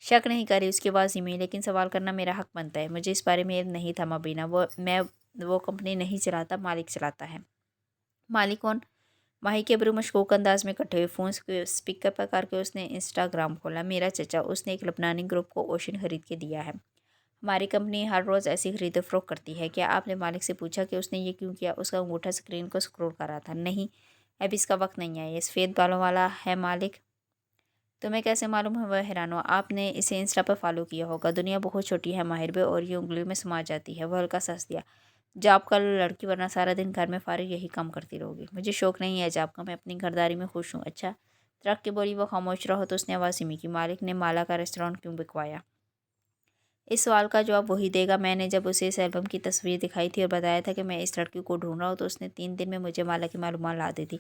शक नहीं करी, उसकी आवाज़ धीमी, लेकिन सवाल करना मेरा हक बनता है। मुझे इस बारे में इल्म नहीं था मबीना। वो कंपनी नहीं चलाता, मालिक चलाता है। मालिक कौन? माही के अब्रू मशकूक अंदाज में इकट्ठे हुए। फ़ोन स्पीकर पर करके उसने इंस्टाग्राम खोला। मेरा चचा, उसने एक लबनानी ग्रुप को ओशन खरीद के दिया है। हमारी कंपनी हर रोज़ ऐसी खरीदो फरोख्त करती है। क्या आपने मालिक से पूछा कि उसने ये क्यों किया? उसका अंगूठा स्क्रीन को स्क्रॉल कर रहा था। नहीं, अब इसका वक्त नहीं है। ये सफ़ेद बालों वाला है मालिक। तुम्हें कैसे मालूम है? वह हैरान हुआ। आपने इसे इंस्टा पर फॉलो किया होगा। दुनिया बहुत छोटी है माहिर बे, और ये उंगलियों में समा जाती है। वह हल्का सा हंस दिया। जॉब का लड़की, वरना सारा दिन घर में फारिग यही काम करती रहोगी। मुझे शौक नहीं है जॉब का, मैं अपनी घरदारी में खुश हूँ। अच्छा, तरक के बोली। वो खामोश रहो तो उसने आवाज़ सिमी की। मालिक ने माला का रेस्टोरेंट क्यों बिकवाया? इस सवाल का जवाब वही देगा। मैंने जब उसे इस एल्बम की तस्वीर दिखाई थी और बताया था कि मैं इस लड़की को ढूंढ रहा हूँ, तो उसने 3 दिन में मुझे माला की मालूमात ला दी थी।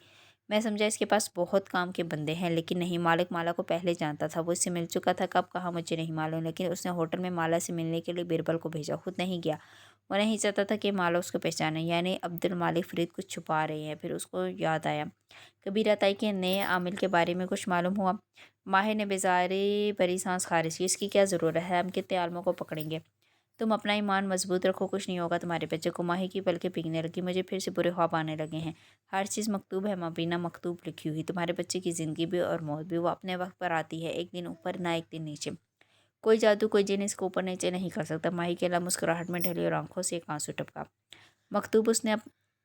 मैं समझा इसके पास बहुत काम के बंदे हैं, लेकिन नहीं, मालिक माला को पहले जानता था। वो इससे मिल चुका था, कब कहा मुझे नहीं मालूम, लेकिन उसने होटल में माला से मिलने के लिए बिरबल को भेजा, खुद नहीं गया। वो नहीं चाहता था कि माला उसको पहचाने, यानी अब्दुल मालिक फरीद कुछ छुपा रहे हैं। फिर उसको याद आया, कबीरा ताई के नए आमिल के बारे में कुछ मालूम हुआ। माहिर ने बेजारी भरी सांस खारिज की। इसकी क्या ज़रूरत है, हम कितने आलमों को पकड़ेंगे। तुम अपना ईमान मजबूत रखो, कुछ नहीं होगा तुम्हारे बच्चे को। माही की पलकें पिघलने लगी। मुझे फिर से बुरे ख्वाब आने लगे हैं। हर चीज़ मकतूब है मबीना, मकतूब लिखी हुई। तुम्हारे बच्चे की ज़िंदगी भी और मौत भी। वो अपने वक्त पर आती है, एक दिन ऊपर ना एक दिन नीचे। कोई जादू, कोई जिन इसको ऊपर नीचे नहीं कर सकता। माही के अला मुस्कुराहट में ढली और आंखों से एक आंसू टपका। मकतूब? उसने अब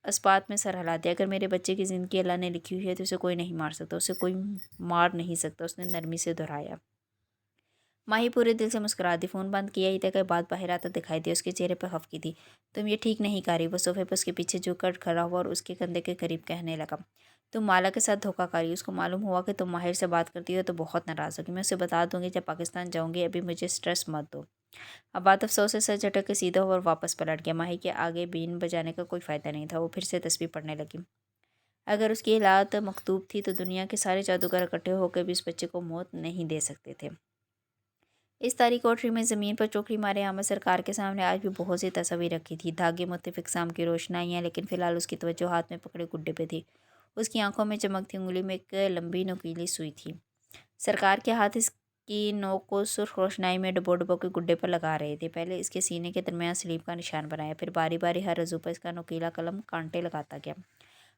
इस्पात में सर हिला दिया। अगर मेरे बच्चे की ज़िंदगी अल्लाह ने लिखी हुई है तो उसे कोई नहीं मार सकता, उसे कोई मार नहीं सकता। उसने नरमी से दोहराया। माही पूरे दिल से मुस्कुरा दी। फ़ोन बंद किया ही तक बात बाहर आता दिखाई दी। उसके चेहरे पर खफकी थी। तुम ये ठीक नहीं कर रही। वो सोफे पर उसके पीछे झुक कर खड़ा हुआ और उसके कंधे के करीब कहने लगा, तुम माला के साथ धोखा करी। उसको मालूम हुआ कि तुम माहिर से बात करती हो तो बहुत नाराज़ होगी। मैं उसे बता दूंगी जब पाकिस्तान जाऊंगी। अभी मुझे स्ट्रेस मत दो। अब बात अफसोस से सर झटक के सीधा हुआ और वापस पलट गया। माही के आगे बीन बजाने का कोई फ़ायदा नहीं था। वो फिर से तस्बीह पढ़ने लगी। अगर उसकी हालात मकतूब थी तो दुनिया के सारे जादूगर इकट्ठे होकर भी इस बच्चे को मौत नहीं दे सकते थे। इस तारीख कोठरी में ज़मीन पर चौकड़ी मारे अहमद सरकार के सामने आज भी बहुत सी तस्वीर रखी थी। धागे, मुत्तफिक शाम की रोशनाइयाँ, लेकिन फ़िलहाल उसकी तवज्जो हाथ में पकड़े गुड्डे पे थी। उसकी आंखों में चमकती उंगली में एक लंबी नुकीली सुई थी। सरकार के हाथ इसकी नोक को सुर्ख रोशनाई में डबो डबो के गुड्डे पर लगा रहे थे। पहले इसके सीने के दरमियान सलीब का निशान बनाया, फिर बारी बारी हर अज़ू पर इसका नुकीला कलम कांटे लगाता गया।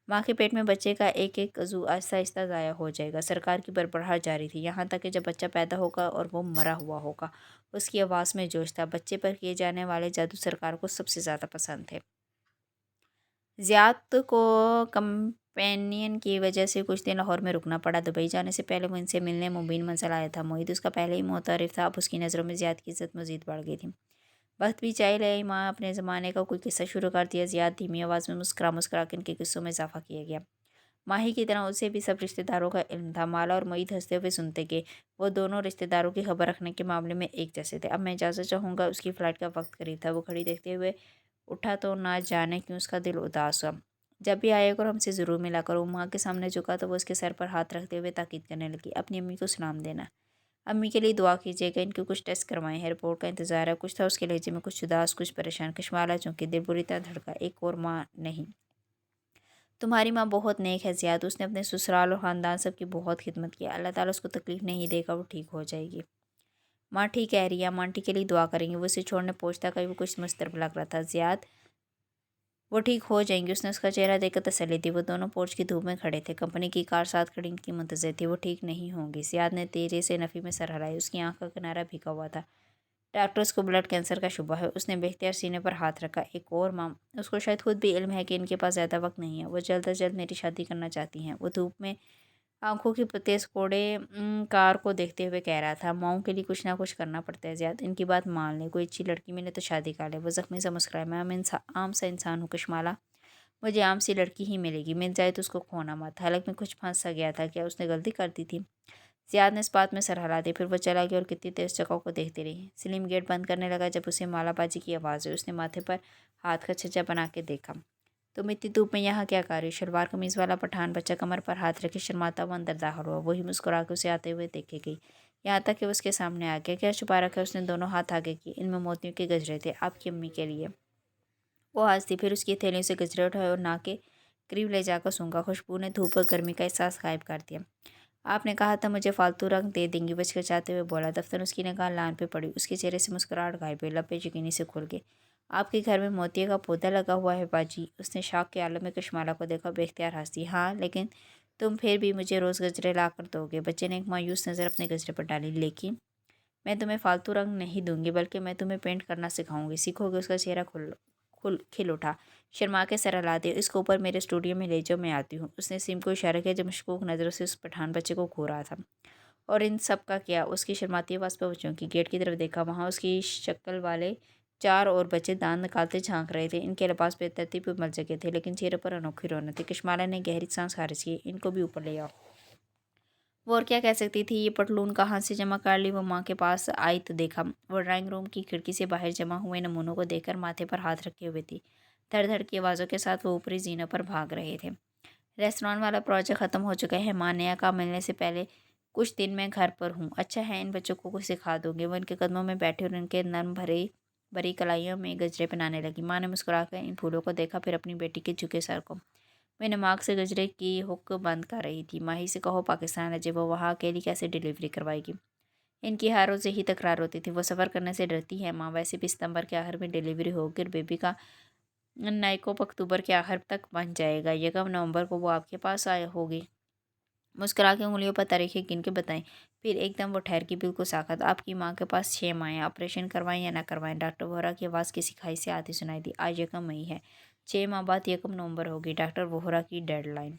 माँ के पेट में बच्चे का एक एक अज़ू आहिस्ता आहिस्ता ज़ाया हो जाएगा। सरकार की बड़बड़ाहट जारी थी, यहाँ तक कि जब बच्चा पैदा होगा और वो मरा हुआ होगा। उसकी आवाज़ में जोश था। बच्चे पर किए जाने वाले जादू सरकार को सबसे ज़्यादा पसंद थे। ज़ियाद को कंपेनियन की वजह से कुछ दिन लाहौर में रुकना पड़ा। दुबई जाने से पहले वो इनसे मिलने मुबीन मंजिल आया था। मोहित उसका पहले ही मुतअरिफ था। अब उसकी नज़रों में ज़ियाद की इज़्ज़त मज़ीद बढ़ गई थी। वक्त भी चाहे ले माँ अपने ज़माने का कोई किस्सा शुरू कर दिया। ज़ियाद धीमी आवाज़ में मुस्कुरा मुस्कुरा के इनके किस्सों में इजाफा किया गया। माही की तरह उसे भी सब रिश्तेदारों का इल्म था। माला और मोहित हंसते हुए सुनते कि वो दोनों रिश्तेदारों की खबर रखने के मामले में एक जैसे थे। अब मैं इजाज़त चाहूँगा। उसकी फ़्लाइट का वक्त करीब था। वो घड़ी देखते हुए उठा तो ना जाने क्यों उसका दिल उदास हुआ। जब भी आया करो हमसे ज़रूर मिला करो। माँ के सामने झुका तो वो उसके सर पर हाथ रखते हुए ताकीद करने लगी, अपनी अम्मी को सलाम देना। अम्मी के लिए दुआ कीजिएगा। इनके कुछ टेस्ट करवाए हैं, रिपोर्ट का इंतज़ार है। कुछ था उसके लहजे में, कुछ उदास, कुछ परेशान। कश्माला चौंकी, दिल बुरी तरह धड़का। एक और माँ नहीं, तुम्हारी माँ बहुत नेक है ज़ियाद। उसने अपने ससुराल और ख़ानदान सब की बहुत खिदमत की। अल्लाह ताला उसको तकलीफ़ नहीं देगा, वो ठीक हो जाएगी। माँ ठीक कह रही है, हम आंटी के लिए दुआ करेंगे। वो उसे छोड़ने पहुँचता कहीं वो कुछ मुस्तरब लग रहा था। ज़ियाद, वो ठीक हो जाएंगी। उसने उसका चेहरा देखकर तसल्ली दी। वो दोनों पोर्च की धूप में खड़े थे। कंपनी की कार साथ खड़ी इनकी मुंतज़िर थी। वो ठीक नहीं होंगी। ज़ियाद ने तेज़ी से नफ़ी में सर हिलाया। उसकी आँख का किनारा भीगा हुआ था। डॉक्टर्स को ब्लड कैंसर का शुबा है। उसने बेख्तियार सीने पर हाथ रखा। एक और माँ, उसको शायद खुद भी इल्म है कि इनके पास ज़्यादा वक्त नहीं है। वो जल्द अज जल्द मेरी शादी करना चाहती हैं। वो धूप में आंखों की तेज कोड़े कार को देखते हुए कह रहा था। माओं के लिए कुछ ना कुछ करना पड़ता है ज़्यादा। इनकी बात मान ले, कोई अच्छी लड़की मिले तो शादी कर ले। वो ज़ख्मी सा मुस्कुराया। मैं आम सा इंसान हूँ कश्माला, मुझे आम सी लड़की ही मिलेगी। मिल जाए तो उसको खोना मत। हालांकि मैं कुछ फंस सा गया था। क्या उसने गलती कर दी थी? ज़ियाद ने इस बात में सर हिला दी। फिर वो चला गया और कितनी तेज़ जगह को देखती रही। सलीम गेट बंद करने लगा जब उसे मालाबाजी की आवाज़ हुई। उसने माथे पर हाथ का छज्जा बना के देखा। तुम इतनी धूप में यहाँ क्या कर रही हो? शलवार कमीज़ वाला पठान बच्चा कमर पर हाथ रखे शर्माता हुआ अंदर दाखिल हुआ। वही मुस्कुरा के उसे आते हुए देखे गई, यहाँ तक कि वो उसके सामने आ गया। क्या छुपा रखा है? उसने दोनों हाथ आगे किए। इनमें मोतियों के गजरे थे, आपकी अम्मी के लिए। वो हंसती, फिर उसकी थैलियों से गजरे उठाए और नाक के करीब ले जाकर सूंघा। खुशबू ने धूप और गर्मी का एहसास गायब कर दिया। आपने कहा था मुझे फालतू रंग दे देंगी, बचकचाते हुए बोला। दफ्तर उसकी निगाह लान पे पड़ी। उसके चेहरे से मुस्कुराहट गायब हुई, लबे यकीनी से खुल गए। आपके घर में मोतिये का पौधा लगा हुआ है बाजी? उसने शाख के आलम में कश्माला को देखा, बेख्तियार हंसी। हाँ, लेकिन तुम फिर भी मुझे रोज़ गजरे ला कर दोगे? बच्चे ने एक मायूस नज़र अपने गजरे पर डाली। लेकिन मैं तुम्हें फालतू रंग नहीं दूंगी, बल्कि मैं तुम्हें पेंट करना सिखाऊंगी। सीखोगे? उसका चेहरा खुल खुल खिल उठा। शर्मा के सर हिला दिया। इसको ऊपर मेरे स्टूडियो में ले जाओ, मैं आती हूँ। उसने सिम को इशारा किया जो मशकूक नज़रों से उस पठान बच्चे को घूर रहा था। और इन सब का क्या? उसकी शर्माती आवाज़ पर बच्चों की गेट की तरफ देखा। वहाँ उसकी शक्ल वाले चार और बच्चे दांत निकालते झांक रहे थे। इनके लिबास बेतरतीब पे मल जगह थे, लेकिन चेहरे पर अनोखी रौनक थी। कश्माला ने गहरी सांस खारिज की। इनको भी ऊपर ले आओ। वो और क्या कह सकती थी? ये पटलून कहाँ से जमा कर ली? वो माँ के पास आई तो देखा वो ड्राइंग रूम की खिड़की से बाहर जमा हुए नमूनों को देखकर माथे पर हाथ रखे हुए थी। धड़ धड़ की आवाज़ों के साथ वो ऊपरी जीनों पर भाग रहे थे। रेस्टोरेंट वाला प्रोजेक्ट ख़त्म हो चुका है माँ। नया काम मिलने से पहले कुछ दिन मैं घर पर हूँ। अच्छा है, इन बच्चों को कुछ सिखा दूंगी। वो इनके कदमों में बैठी और इनके नर्म भरे भरी कलाइयों में गजरे पहनाने लगी। माँ ने मुस्कुराकर इन फूलों को देखा, फिर अपनी बेटी के झुके सर को। मैं नमाक से गजरे की हुक बंद कर रही थी। माही से कहो पाकिस्तान अजय, वो वहाँ अकेली कैसे डिलीवरी करवाएगी? इनकी हर रोज़ यही तकरार होती थी। वो सफ़र करने से डरती है माँ। वैसे भी सितंबर के आखिर में डिलीवरी होगी और बेबी का नाइकोप अक्टूबर के आखिर तक बन जाएगा। 1 नवंबर को वो आपके पास आए होगी। मुस्कुरा के उंगलियों पर तारीखें गिन के बताएं। फिर एकदम वो ठहर की, बिल्कुल साखत। आपकी माँ के पास 6 माह, ऑपरेशन करवाएं या ना करवाएं? डॉक्टर वोहरा की आवाज़ किसी खाई से आती सुनाई दी। आज 1 मई है, 6 माह बाद 1 नवंबर होगी। डॉक्टर वोहरा की डेडलाइन।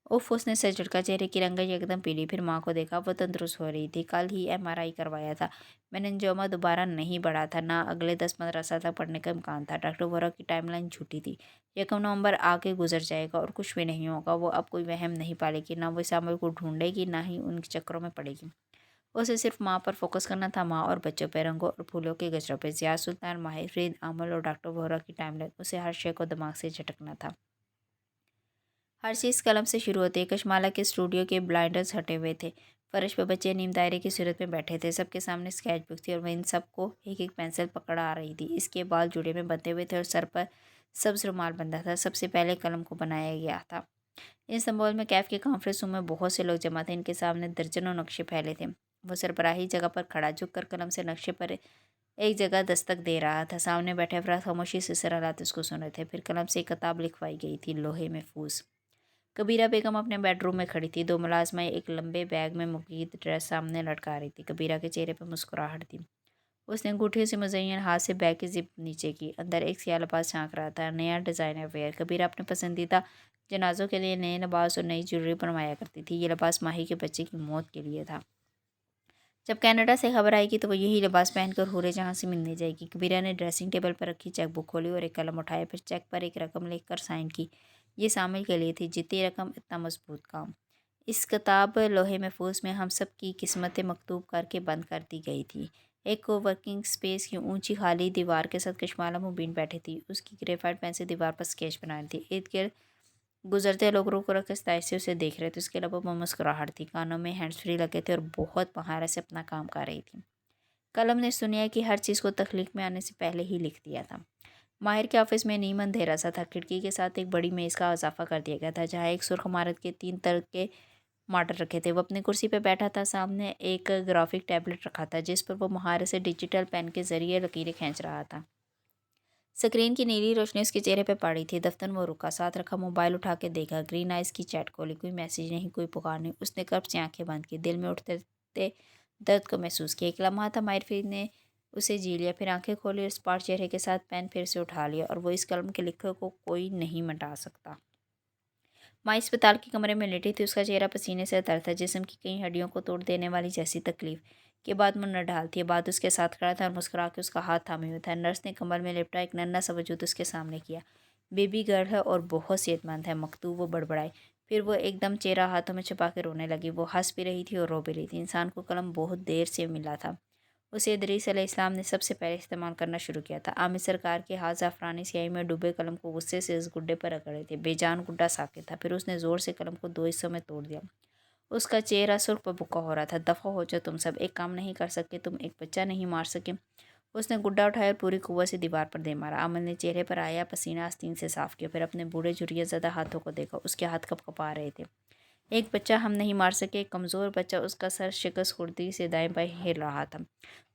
उफ, उसने सर झटका। चेहरे की रंगत एकदम पीली। फिर माँ को देखा, वो तंदुरुस्त हो रही थी। कल ही MRI करवाया था। मेनिंजोमा दोबारा नहीं बढ़ा था, ना अगले 10-15 साल तक बढ़ने का इम्कान था। डॉक्टर वोरा की टाइमलाइन झूठी थी। 1 नवंबर आके गुजर जाएगा और कुछ भी नहीं होगा। वो अब कोई वहम नहीं पालेगी, ना वो सामर को ढूंढेगी, ना ही उनके चक्करों में पड़ेगी। उसे सिर्फ माँ पर फोकस करना था, माँ और बच्चों पे, रंगों और फूलों के गजरों पे, जिया सुल्तान, माहिर फरीद, अमल और डॉक्टर वोहरा की टाइमलाइन। उसे हर शय को दिमाग से झटकना था। हर चीज़ कलम से शुरू होती है। कशमाला के स्टूडियो के ब्लाइंडर्स हटे हुए थे। फर्श पर बच्चे नीम दायरे की सूरत में बैठे थे। सबके सामने स्केच बुक थी और वह इन सबको एक एक पेंसिल पकड़ आ रही थी। इसके बाल जुड़े में बंधे हुए थे और सर पर सब्ज रुमाल बंधा था। सबसे पहले कलम को बनाया गया था। इस संबोल में कैफ के कॉन्फ्रेंस रूम में बहुत से लोग जमा थे। इनके सामने दर्जनों नक्शे फैले थे। वो सरबराही जगह पर खड़ा झुक कर कलम से नक्शे पर एक जगह दस्तक दे रहा था। सामने बैठे अफराद खामोशी से सर हिलाते उसको सुन रहे थे। फिर कलम से एक किताब लिखवाई गई थी, लोहे महफूज। कबीरा बेगम अपने बेडरूम में खड़ी थी। 2 मुलाजमाएं एक लंबे बैग में मुकीद ड्रेस सामने लटका रही थी। कबीरा के चेहरे पर मुस्कुराहट थी। उसने अंगूठे से मुज़य्यन हाथ से बैग की जिप नीचे की। अंदर एक सियाह लिबास झांक रहा था, नया डिज़ाइनर वेयर। कबीरा अपने पसंदीदा जनाजों के लिए नए लिबास और नई ज्वेलरी बनवाया करती थी। ये लिबास माही के बच्चे की मौत के लिए था। जब कनाडा से खबर आएगी तो वो यही लिबास पहनकर हूरे जहाँ से मिलने जाएगी। कबीरा ने ड्रेसिंग टेबल पर रखी चेकबुक खोली और एक कलम उठाया। फिर चेक पर एक रकम लिखकर साइन की। ये शामिल के लिए थी। जितनी रकम इतना मजबूत काम। इस किताब लोहे महफूज में हम सब की किस्मतें मकतूब करके बंद कर दी गई थी। एक को वर्किंग स्पेस की ऊंची खाली दीवार के साथ कशमाला मुबीन बैठी थी। उसकी ग्रेफाइट पेन से दीवार पर स्केच बना रही थी। इर्द गिर्द गुजरते लोग रुक रुक के से उसे देख रहे थे। उसके लबों पर मुस्कुराहट थी, कानों में हैंड्स फ्री लगे थे और बहुत महारत से अपना काम कर रही थी। कलम ने इस दुनिया की हर चीज़ को तख्लीक में आने से पहले ही लिख दिया था। माहिर के ऑफिस में नीम अंधेरा सा था। खिड़की के साथ एक बड़ी मेज़ का इजाफा कर दिया गया था, जहाँ एक सुर्ख इमारत के 3 तरह के मॉडल रखे थे। वो अपनी कुर्सी पर बैठा था। सामने एक ग्राफिक टैबलेट रखा था, जिस पर वो महारत से डिजिटल पेन के जरिए लकीरें खींच रहा था। स्क्रीन की नीली रोशनी उसके चेहरे पे पड़ी थी। दफ्तर में रुका, साथ रखा मोबाइल उठा के देखा। ग्रीन आइज की चैट खोली। कोई मैसेज नहीं, कोई पुकार नहीं। उसने कर्ब से आंखें बंद की। दिल में उठते उठते दर्द को महसूस किया। एक लम्हा था, माहिर फरीद ने उसे जी लिया। फिर आंखें खोली और स्पॉट चेहरे के साथ पेन फिर से उठा लिया। और वो इस कलम के लिखे को कोई नहीं मिटा सकता। माँ अस्पताल के कमरे में लेटी थी। उसका चेहरा पसीने से तर था। जिस्म की कई हड्डियों को तोड़ देने वाली जैसी तकलीफ के बाद मुन्ना ढालती है। बाद उसके साथ खड़ा था और मुस्कुरा के उसका हाथ थामे हुआ था। नर्स ने कमर में लिपटा एक नन्हा सा वजूद उसके सामने किया। बेबी गर्ल है और बहुत सेहतमंद है मकतूब, वो बड़बड़ाई। फिर वो एकदम चेहरा हाथों में छुपा के रोने लगी। वो हंस भी रही थी और रो भी रही थी। इंसान को कलम बहुत देर से मिला था। उसे इदरीस अलैहिस्सलाम ने सबसे पहले इस्तेमाल करना शुरू किया था। आमिर सरकार के हाथ ज़ाफ़रानी स्याही में डूबे कलम को गुस्से से उस गुड्डे पर रगड़े थे। बेजान गुड्डा साकित था। फिर उसने ज़ोर से कलम को 2 हिस्सों में तोड़ दिया। उसका चेहरा सुर्ख पर बुका हो रहा था। दफ़ा हो जाओ तुम सब, एक काम नहीं कर सके तुम, एक बच्चा नहीं मार सके। उसने गुड्डा उठाया और पूरी कुव्वत से दीवार पर दे मारा। अमन ने चेहरे पर आया पसीना आस्तीन से साफ किया। फिर अपने बूढ़े झुर्रिया ज़दा हाथों को देखा। उसके हाथ कँपा रहे थे। एक बच्चा हम नहीं मार सके, एक कमज़ोर बच्चा। उसका सर शिकस्त खुर्दी से दाएं बाएं हिल रहा था।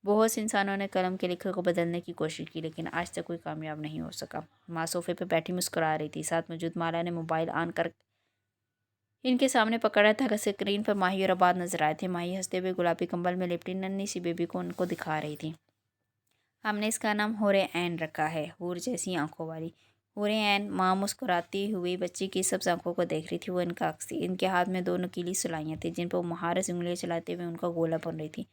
बहुत से इंसानों ने कलम के लिखे को बदलने की कोशिश की, लेकिन आज तक कोई कामयाब नहीं हो सका। माँ सोफे पर बैठी मुस्कुरा रही थी। साथ मौजूद माला ने मोबाइल ऑन कर इनके सामने पकड़ा था। स्क्रीन पर माही और आबाद नजर आए थे। माही हंसते हुए गुलाबी कंबल में लिपटी नन्ही सी बेबी को उनको दिखा रही थी। हमने इसका नाम हूर ऐन रखा है, हूर जैसी आंखों वाली। हूर ऐन। माँ मुस्कुराती हुई बच्ची की सब आंखों को देख रही थी। वो इनका अक्स थी। इनके हाथ में 2 नुकीली सुलाइयाँ थी, जिन पर वो महारत से उंगलियाँ चलाते हुए उनका गोला बुन रही थी।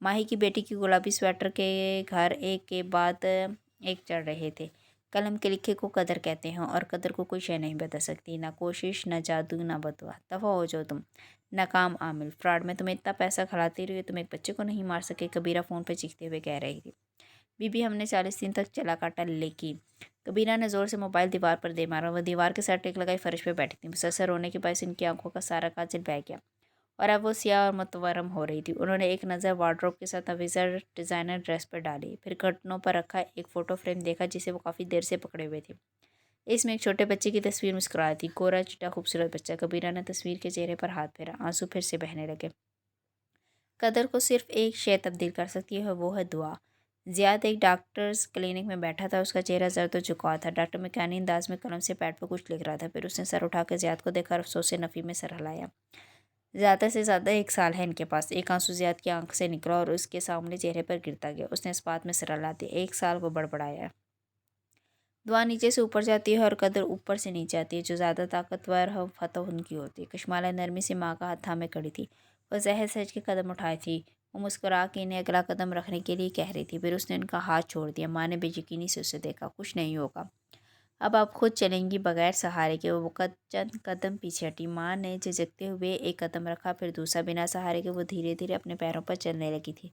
माही की बेटी की गुलाबी स्वेटर के घर एक के बाद एक चढ़ रहे थे। कलम के लिखे को कदर कहते हैं और कदर को कोई शय नहीं बदल सकती। ना कोशिश, ना जादू, ना बदवा। दफ़ा हो जाओ तुम नाकाम आमिल, फ्रॉड में तुम्हें इतना पैसा खिलाती रही हो, तुम एक बच्चे को नहीं मार सके। कबीरा फ़ोन पर चीखते हुए कह रही थी। बीबी हमने 40 दिन तक चला काटा, लेकिन कबीरा ने जोर से मोबाइल दीवार पर दे मारा। वह दीवार के साथ टेक लगाई फर्श पे बैठी थी। मुसलसल रोने के बायस इनकी आंखों का सारा काजल बह गया और अब वो सियाह और मुतवरम हो रही थी। उन्होंने एक नज़र वार्डरोब के साथ अविज़र डिज़ाइनर ड्रेस पर डाली। फिर घुटनों पर रखा एक फ़ोटो फ्रेम देखा, जिसे वो काफ़ी देर से पकड़े हुए थे। इसमें एक छोटे बच्चे की तस्वीर मुस्कुरा रही थी। गोरा चिट्टा खूबसूरत बच्चा। कबीरा ने तस्वीर के चेहरे पर हाथ फेरा। आंसू फिर से बहने लगे। कदर को सिर्फ एक शय तब्दील कर सकती है, वो है दुआ। ज़ियाद एक डॉक्टर्स क्लिनिक में बैठा था। उसका चेहरा जर्द हो चुका था। डॉक्टर मैकेनी अंदाज में कलम से पैड पर कुछ लिख रहा था। फिर उसने सर उठाकर ज़ियाद को देखा और अफसोस से नफ़ी में सर हिलाया। ज़्यादा से ज़्यादा 1 साल है इनके पास। एक आंसू ज़ियाद की आंख से निकला और उसके सामने चेहरे पर गिरता गया। उसने इस बात में सर हिला दिया। 1 साल, वो बड़बड़ाया। दुआ नीचे से ऊपर जाती है और कदर ऊपर से नीचे आती है। जो ज़्यादा ताकतवर हो फतह उनकी होती है। कश्माला नरमी से माँ का हाथ थामे खड़ी थी। वह जहर सच के कदम उठाई थी। वो मुस्कुरा के इन्हें अगला कदम रखने के लिए कह रही थी। फिर उसने उनका हाथ छोड़ दिया। माँ ने बेयकीनी से उसे देखा। कुछ नहीं होगा, अब आप खुद चलेंगी बगैर सहारे के। वो चंद कदम पीछे हटी। माँ ने झिझकते हुए एक कदम रखा, फिर दूसरा। बिना सहारे के वो धीरे धीरे अपने पैरों पर चलने लगी थी।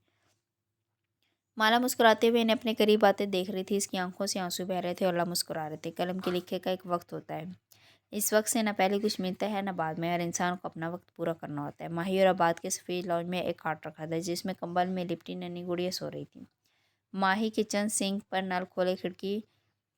माला मुस्कुराते हुए इन्हें अपने करीब आते देख रही थी। इसकी आंखों से आंसू बह रहे थे और अल्लाह मुस्कुरा रहे थे। कलम के लिखे का एक वक्त होता है। इस वक्त से न पहले कुछ मिलता है न बाद में। हर इंसान को अपना वक्त पूरा करना होता है। माही और आबाद के सफ़ेद लॉन्ज में एक खाट रखा था, जिसमें कंबल में लिपटी नन्ही गुड़िया सो रही थी। माही किचन सिंक पर नल खोले खिड़की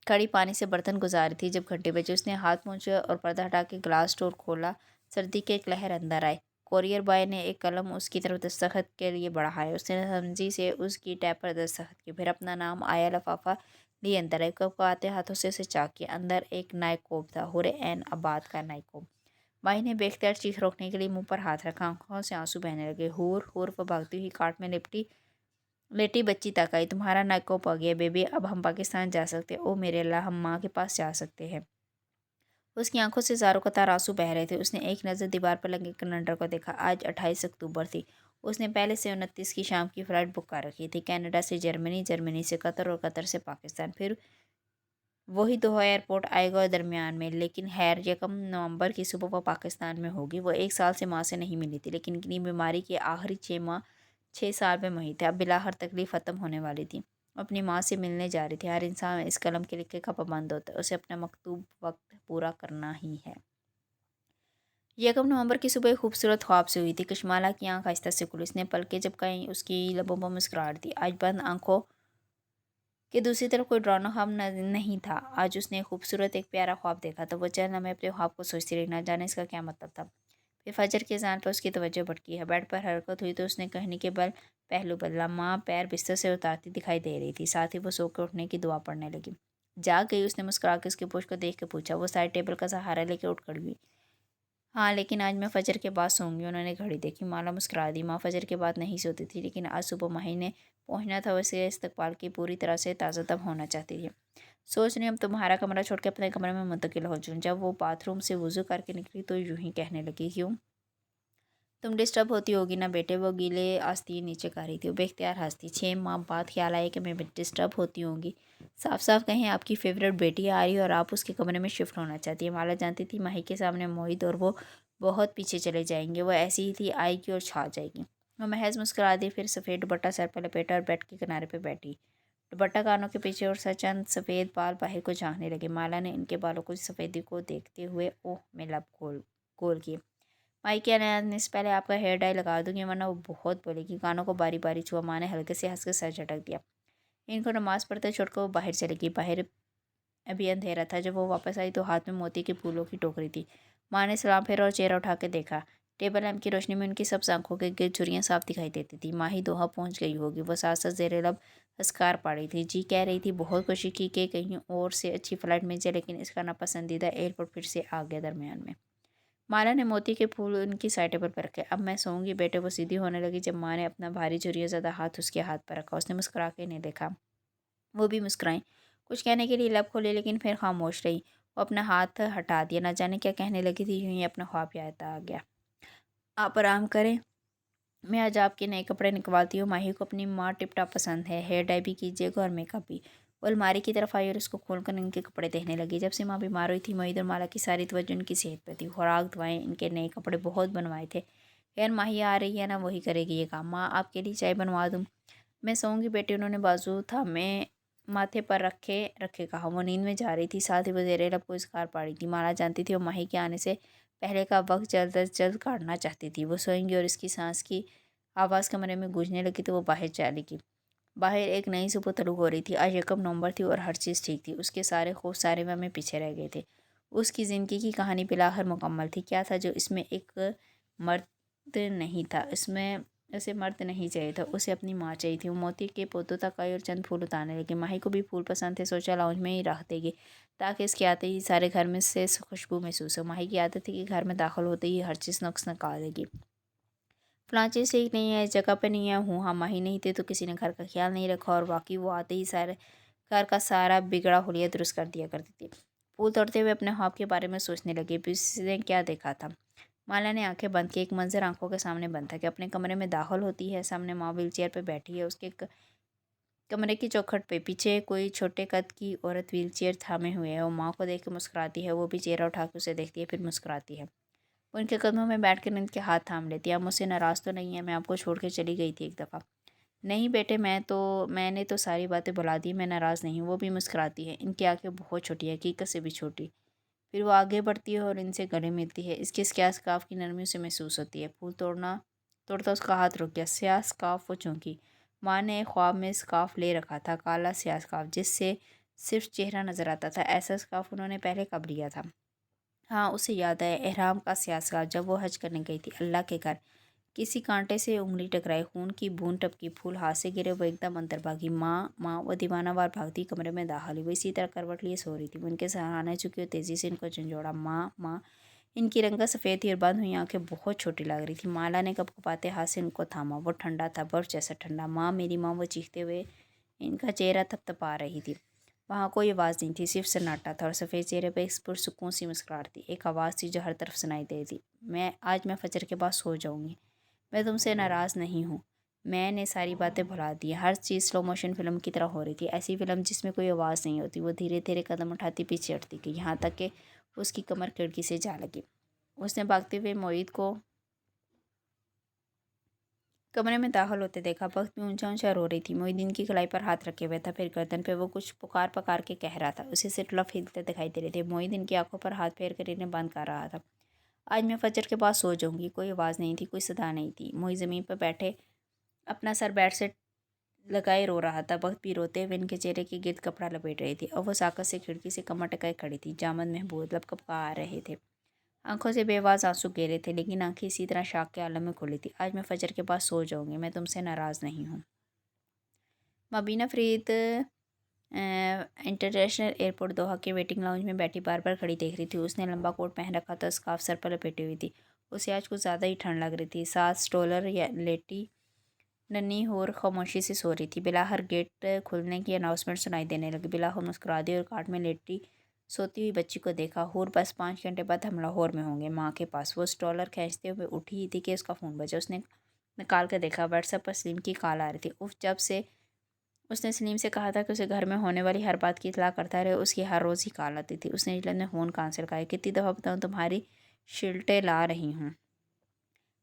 कड़ी पानी से बर्तन गुजार रही थी। जब घंटे बजे उसने हाथ पहुँचे और पर्दा हटा के ग्लास डोर खोला। सर्दी के एक लहर अंदर आए। कोरियर बॉय ने एक कलम उसकी तरफ दस्तखत के लिए बढ़ाया। उसने समझी से उसकी टैब पर दस्तखत की, फिर अपना नाम आया लफाफा लिए अंदर आए। कब आते हाथों से उसे चाक किया। अंदर एक नायकोब था, हुरे एन आबाद का नायकोब। माही ने बेख्तियार चीख रोकने के लिए मुंह पर हाथ रखा। आंखों से आंसू बहने लगे। हूर हूर वो भागती हुई काट में लिपटी लेटी बच्ची तक आई। तुम्हारा नायकोब आ गया बेबी, अब हम पाकिस्तान जा सकते। ओ मेरे अल्लाह, हम माँ के पास जा सकते हैं। उसकी आंखों से ज़ारों कतार आंसू बह रहे थे। उसने एक नज़र दीवार पर लगे कैलेंडर को देखा। आज 28 अक्टूबर थी। उसने पहले से 29 की शाम की फ़्लाइट बुक कर रखी थी। कनाडा से जर्मनी, जर्मनी से कतर और कतर से पाकिस्तान। फिर वही दोहा एयरपोर्ट आएगा और दरमियान में। लेकिन खैर, 1 नवंबर की सुबह वो पाकिस्तान में होगी। वो 1 साल से माँ से नहीं मिली थी, लेकिन इतनी बीमारी के आखिरी 6 साल में वही थे। अब बिलाहर तकलीफ ख़त्म होने वाली थी। अपनी माँ से मिलने जा रही थी। हर इंसान इस कलम के लिखे का पाबंद होता है। उसे अपना मकतूब वक्त पूरा करना ही है। 1 नवंबर की सुबह खूबसूरत ख्वाब से हुई थी। कश्माला की आंख आहिस्ता से खुली। उसने पलकें झपकाई। उसकी लबों पर मुस्कुराहट थी। आज बंद आंखों कि दूसरी तरफ कोई डरावना ख्वाब नहीं था। आज उसने खूबसूरत एक प्यारा ख्वाब देखा था। वो चंद लम्हे अपने ख्वाब को सोचती रही, ना जाने इसका क्या मतलब था। फिर फजर के अज़ान पर उसकी तवज्जो भटकी है। बेड पर हरकत हुई तो उसने कहनी के बल पहलू बदला। माँ पैर बिस्तर से उतारती दिखाई दे रही थी। साथ ही वो सो के उठने की दुआ पड़ने लगी। जाग गई, उसने मुस्कुरा के उसके पोश को देख के पूछा। वो साइड टेबल का सहारा लेके उठ खड़ी हुई। हाँ, लेकिन आज मैं फ़जर के बाद सोऊंगी। उन्होंने घड़ी देखी। माला मुस्कुरा दी। माँ फ़जर के बाद नहीं सोती थी, लेकिन आज सुबह माही ने पहुँचना था। वैसे इस्तकबाल की पूरी तरह से ताज़ा तब होना चाहती थी। सोच रही, अब तुम्हारा कमरा छोड़ के अपने कमरे में मुंतकिल हो जाऊँ। जब वो बाथरूम से वज़ू करके निकली तो यूं ही कहने लगी, क्यों तुम डिस्टर्ब होती होगी ना बेटे। वो गीले आस्तीन नीचे कर रही थी। वो बेख्तियार हंसती। 6 माह बाद ख्याल आया कि मैं डिस्टर्ब होती होंगी। साफ साफ कहें, आपकी फेवरेट बेटी आ रही है और आप उसके कमरे में शिफ्ट होना चाहती है। माला जानती थी माही के सामने मोहित और वो बहुत पीछे चले जाएंगे। वो ऐसी ही थी, आएगी और छा जाएगी। वो महज मुस्कुरा दी, फिर सफ़ेद दुपट्टा सर पर लपेटा और बेड के किनारे पर बैठी। दुपट्टा कानों के पीछे और चंद सफ़ेद बाल बाहर को झांकने लगे। माला ने इनके बालों को सफ़ेदी को देखते हुए ओह में लब गोल गोल किए। माई के आने से पहले आपका हेयर डाई लगा दूंगी, वरना वो बहुत बोलेगी। कानों को बारी बारी छुआ। माँ ने हल्के से हंस के सर झटक दिया। इनको नमाज पढ़ते छोड़कर वो बाहर चली गई। बाहर अभी अंधेरा था। जब वो वापस आई तो हाथ में मोती के फूलों की टोकरी थी। माँ ने सलाम फेरा और चेहरा उठा के देखा। टेबल लैम्प की रोशनी में उनकी सब आंखों के गिर्द झुर्रियाँ साफ दिखाई देती थी। माही दोहा पहुँच गई होगी। वो साथ साथ ज़ेरे लब हंसकार पाड़ी थी। जी कह रही थी, बहुत कोशिश की कि कहीं और से अच्छी फ़्लाइट मिल जाए, लेकिन इसका नापसंदीदा एयरपोर्ट फिर से आ गया दरमियान में। माला ने मोती के फूल उनकी साइड टेबल पर रखे। अब मैं सोऊंगी बेटे। वो सीधी होने लगी जब माँ ने अपना भारी झुर्रियों ज़्यादा हाथ उसके हाथ पर रखा। उसने मुस्कुरा के इन्हें देखा। वो भी मुस्कुराई। कुछ कहने के लिए लब खोले, लेकिन फिर खामोश रही। वो अपना हाथ हटा दिया। ना जाने क्या कहने लगी थी। यूं ही अपना ख्वाब याद आ गया। आप आराम करें, मैं आज आपके नए कपड़े निकलवाती हूँ। माही को अपनी माँ टिप टॉप पसंद है। हेयर डाई भी कीजिएगा और मेकअप भी। वो अलमारी की तरफ आई और उसको खोलकर इनके कपड़े देखने लगी। जब से माँ बीमार हुई थी, मोहित और माला की सारी तवज्जो उनकी सेहत पर थी। खुराक, दवाएं, इनके नए कपड़े बहुत बनवाए थे। खैर, माही आ रही है ना, वही करेगी ये काम। माँ, आपके लिए चाय बनवा दूँ? मैं सोऊंगी बेटी। उन्होंने बाजू था मैं माथे पर रखे रखे कहा। वो नींद में जा रही थी। साथ ही वो ज़ेरे लब को इसकार पाड़ी थी। माला जानती थी वो माही के आने से पहले का वक्त जल्द अज जल्द काटना चाहती थी। वो सोएंगी और इसकी सांस की आवाज़ कमरे में गूंजने लगी तो वो बाहर चली गई। बाहर एक नई सुबह तलु हो रही थी। आज 1 नवंबर थी और हर चीज़ ठीक थी। उसके सारे खौफ, सारे वहम पीछे रह गए थे। उसकी ज़िंदगी की कहानी बिलाखिर मुकम्मल थी। क्या था जो इसमें एक मर्द नहीं था। इसमें उसे मर्द नहीं चाहिए था, उसे अपनी माँ चाहिए थी। वो मोती के पौधों तक आई और चंद फूल उतारने लगी। माही को भी फूल पसंद थे। सोचा लाउंज में ही रख देगी, ताकि इसके आते ही सारे घर में से खुशबू महसूस हो। माही की आदत थी कि घर में दाखिल होते ही हर चीज़ नुक्स निकाल देगी। फलां चीज़ ठीक नहीं है, इस जगह पे नहीं है। हूँ हाँ, माही नहीं थे तो किसी ने घर का ख्याल नहीं रखा, और बाकी वो आते ही सारे घर का सारा बिगड़ा हुलिया दुरुस्त कर दिया करती थी। फूल तोड़ते हुए अपने ख्वाब के बारे में सोचने लगी भी उसने क्या देखा था। माला ने आंखें बंद की। एक मंजर आंखों के सामने बंद था कि अपने कमरे में दाखिल होती है। सामने माँ व्हील चेयर पर बैठी है। उसके कमरे की चौखट पे पीछे कोई छोटे कद की औरत व्हील चेयर थामे हुए है। वो माँ को देख के मुस्कुराती है। वो भी चेहरा उठा के उसे देखती है, फिर मुस्कुराती है। वो उनके कदमों में बैठ कर नींद के हाथ थाम लेती है। आप मुझसे नाराज़ तो नहीं है? मैं आपको छोड़ के चली गई थी एक दफ़ा। नहीं बेटे, मैंने तो सारी बातें भुला दी। मैं नाराज़ नहीं हूँ। वो भी मुस्कुराती है। इनकी आंखें बहुत छोटी है, हकीकत से भी छोटी। फिर वो आगे बढ़ती है और इनसे गले मिलती है। इसके स्याह स्कार्फ की नरमी उसे महसूस होती है। फूल तोड़ता उसका हाथ रुक गया। स्याह स्कार्फ वो चौंकी। माँ ने ख्वाब में स्कार्फ ले रखा था, काला स्याह स्कार्फ जिससे सिर्फ चेहरा नजर आता था। ऐसा स्कार्फ उन्होंने पहले कब लिया था? हाँ, उसे याद आया, एहराम का स्याह स्कार्फ, जब वो हज करने गई थी अल्लाह के घर। किसी कांटे से उंगली टकराई, खून की बूंद टपकी, फूल हाथ से गिरे। वो एकदम अंदर भागी। माँ माँ वो दीवानावार भागती कमरे में दाखिल हुई। वो इसी तरह करवट लिए सो रही थी। वो उनके सराहने चुकी और तेज़ी से इनको झंझोड़ा। माँ माँ। इनकी रंगत सफ़ेद थी और बंद हुई आंखें बहुत छोटी लग रही थी। माला ने कपकपाते हाथ से इनको थामा। वो ठंडा था, बर्फ़ जैसा ठंडा। माँ, मेरी माँ, वो चीखते हुए इनका चेहरा थपथपा रही थी। वहाँ कोई आवाज़ नहीं थी, सिर्फ सन्नाटा था और सफ़ेद चेहरे पर एक पुरसुकून सी मुस्कुराहट थी। एक आवाज़ थी जो हर तरफ सुनाई दे थी। मैं फजर के बाद सो जाऊँगी। मैं तुमसे नाराज़ नहीं हूँ। मैंने सारी बातें भुला दी। हर चीज़ स्लो मोशन फिल्म की तरह हो रही थी। ऐसी फिल्म जिसमें कोई आवाज़ नहीं होती। वो धीरे धीरे कदम उठाती पीछे हटती गई, यहाँ तक कि उसकी कमर खिड़की से जा लगी। उसने भागते हुए मोहित को कमरे में दाखिल होते देखा। वक्त भी ऊंचा ऊंचा रो रही थी। मोहिदीन की कलाई पर हाथ रखे हुए था, फिर गर्दन पे। वो कुछ पुकार पकार के कह रहा था। उसे सिर्फ लफ हिलते दिखाई दे रहे थे। मोहिदीन की आंखों पर हाथ फेर कर इन्हें बंद कर रहा था। आज मैं फजर के बाद सो जाऊंगी। कोई आवाज़ नहीं थी, कोई सदा नहीं थी। मोहित ज़मीन पर बैठे अपना सर बेड से लगाए रो रहा था। वक्त भी रोते हुए इनके चेहरे के गिर्द कपड़ा लपेट रही थी। और वो साकत से खिड़की से कमर टकाए खड़ी थी। जामद महबूब लपकपा आ रहे थे। आंखों से बेआवाज़ आंसू गिरे थे, लेकिन आंखें इसी तरह शाख के आलम में खुली थी। आज मैं फजर के बाद सो जाऊंगी। मैं तुमसे नाराज़ नहीं हूँ। मबीना फ़रीद इंटरनेशनल एयरपोर्ट दोहा के वेटिंग लाउंज में बैठी बार बार खड़ी देख रही थी। उसने लंबा कोट पहन रखा था, स्कार्फ सर पर लपेटी हुई थी। उसे आज कुछ ज़्यादा ही ठंड लग रही थी। साथ स्टोलर या लेटी नन्ही होर खामोशी से सो रही थी। बिलाहर गेट खुलने की अनाउंसमेंट सुनाई देने लगी। बिलाहर मुस्कुरा दी और काट में लेटी सोती हुई बच्ची को देखा। हूर बस 5 घंटे बाद हम लाहौर में होंगे, माँ के पास। वो स्टॉलर खींचते हुए उठी ही थी कि उसका फ़ोन बजा। उसने निकाल कर देखा। व्हाट्सएप पर सलीम की कॉल आ रही थी। उफ, जब से उसने सलीम से कहा था कि उसे घर में होने वाली हर बात की इतला करता रहे, उसकी हर रोज़ ही कॉल आती थी। उसने इजलत में फ़ोन कैंसिल किया। कितनी दफ़ा बताऊँ तुम्हारी शिल्टें ला रही हूँ।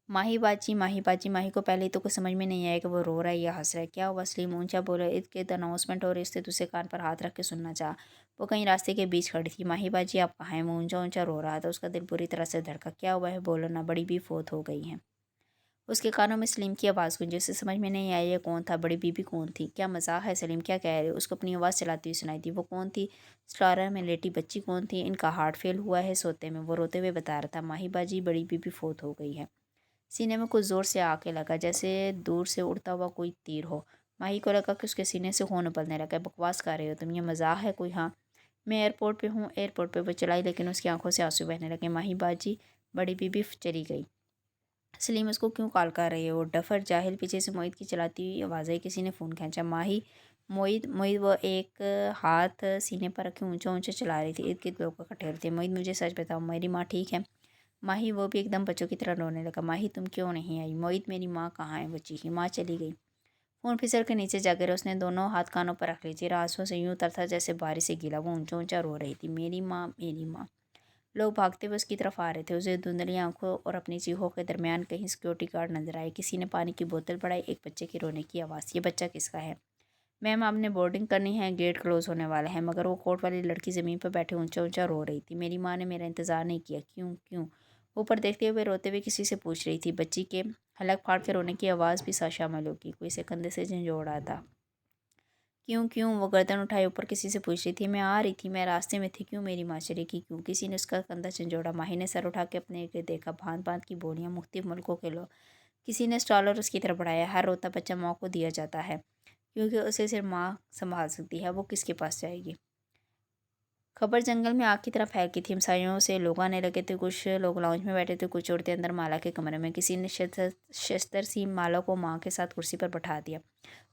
माही बाजी। माही को पहले तो कुछ समझ में नहीं आया कि वो रो रहा है या हंस रहा है। क्या हुआ? सलीम ऊंचा बोला। इसके अनाउंसमेंट हो रही, इससे दूसरे कान पर हाथ रख के सुनना चाहा। वो कहीं रास्ते के बीच खड़ी थी। माही बाजी आप कहाँ हैं? वो ऊंचा ऊंचा रो रहा था। उसका दिल बुरी तरह से धड़का। क्या हुआ है? बोलो ना, बड़ी भी फोत हो गई है। उसके कानों में सलीम की आवाज़ गूंजी। उसे समझ में नहीं आया ये कौन था, बड़ी बीबी कौन थी? क्या मजाक है? सलीम क्या कह रहे? उसको अपनी आवाज़ चलाती हुई सुनाई दी। वो कौन थी? स्टारा में लेटी बच्ची कौन थी? इनका हार्ट फेल हुआ है सोते में, वो रोते हुए बता रहा था। माही बाजी, बड़ी बीबी फोत हो गई है। सीने में कुछ ज़ोर से आके लगा, जैसे दूर से उड़ता हुआ कोई तीर हो। माही को लगा कि उसके सीने से खून उबलने लगा। बकवास कर रहे हो तुम, ये मजाक है कोई? हाँ, मैं एयरपोर्ट पे हूँ। एयरपोर्ट पे वो चलाई, लेकिन उसकी आंखों से आंसू बहने लगे। माही बाजी, बड़ी बीबी चली गई। सलीम उसको क्यों कॉल कर रही है? वो डफर जाहिल। पीछे से मोहित की चलाती हुई आवाज़ आई। किसी ने फ़ोन खींचा। माही, मोहित मोहित। वो एक हाथ सीने पर रखे ऊंचा ऊंचा चला रही थी। इर्द गिर्द लोग इकट्ठे थे। मोहित, मुझे सच बताओ, मेरी माँ ठीक है? माही, वो भी एकदम बच्चों की तरह रोने लगा। माही, तुम क्यों नहीं आई? मोहित, मेरी माँ कहाँ है? वो चीखी। माँ चली गई। फ़ोन फिसल के नीचे जा गिरा। उसने दोनों हाथ कानों पर रख ली। चेहरा आंसुओं से यूं तर था जैसे बारिश से गीला। वो ऊंचा ऊंचा रो रही थी, मेरी माँ, मेरी माँ। लोग भागते हुए उसकी तरफ आ रहे थे। उसे धुंधली आंखों और अपनी चीखों के दरमियान कहीं सिक्योरिटी गार्ड नजर आए। किसी ने पानी की बोतल बढ़ाई। एक बच्चे की रोने की आवाज़। ये बच्चा किसका है? मैम, आपने बोर्डिंग करनी है, गेट क्लोज होने वाला है। मगर वो कोट वाली लड़की ज़मीन पर बैठे ऊंचा ऊंचा रो रही थी। मेरी माँ ने मेरा इंतज़ार नहीं किया। क्यों क्यों? ऊपर देखते हुए रोते हुए किसी से पूछ रही थी। बच्ची के हलक फाड़ के रोने की आवाज़ भी शामिल होगी। कोई से कंधे से झंझोड़ा था। क्यों क्यों? वो गर्दन उठाए ऊपर किसी से पूछ रही थी। मैं आ रही थी, मैं रास्ते में थी। क्यों मेरी माँ चलेगी? क्यों? किसी ने उसका कंधा झंझोड़ा। माही ने सर उठा के अपने इर्द देखा। भांत भांत की बोलियाँ, मुख्तलिफ मुल्कों के लोग। किसी ने स्टॉलर उसकी तरफ बढ़ाया। हर रोता बच्चा माँ को दिया जाता है, क्योंकि उसे सिर्फ माँ संभाल सकती है। वो किसके पास जाएगी? खबर जंगल में आग की तरह फैल गई थी। हमसायों से लोग आने लगे थे। कुछ लोग लाउंज में बैठे थे, कुछ औरतें अंदर माला के कमरे में। किसी ने शस्त्र सी माला को माँ के साथ कुर्सी पर बैठा दिया।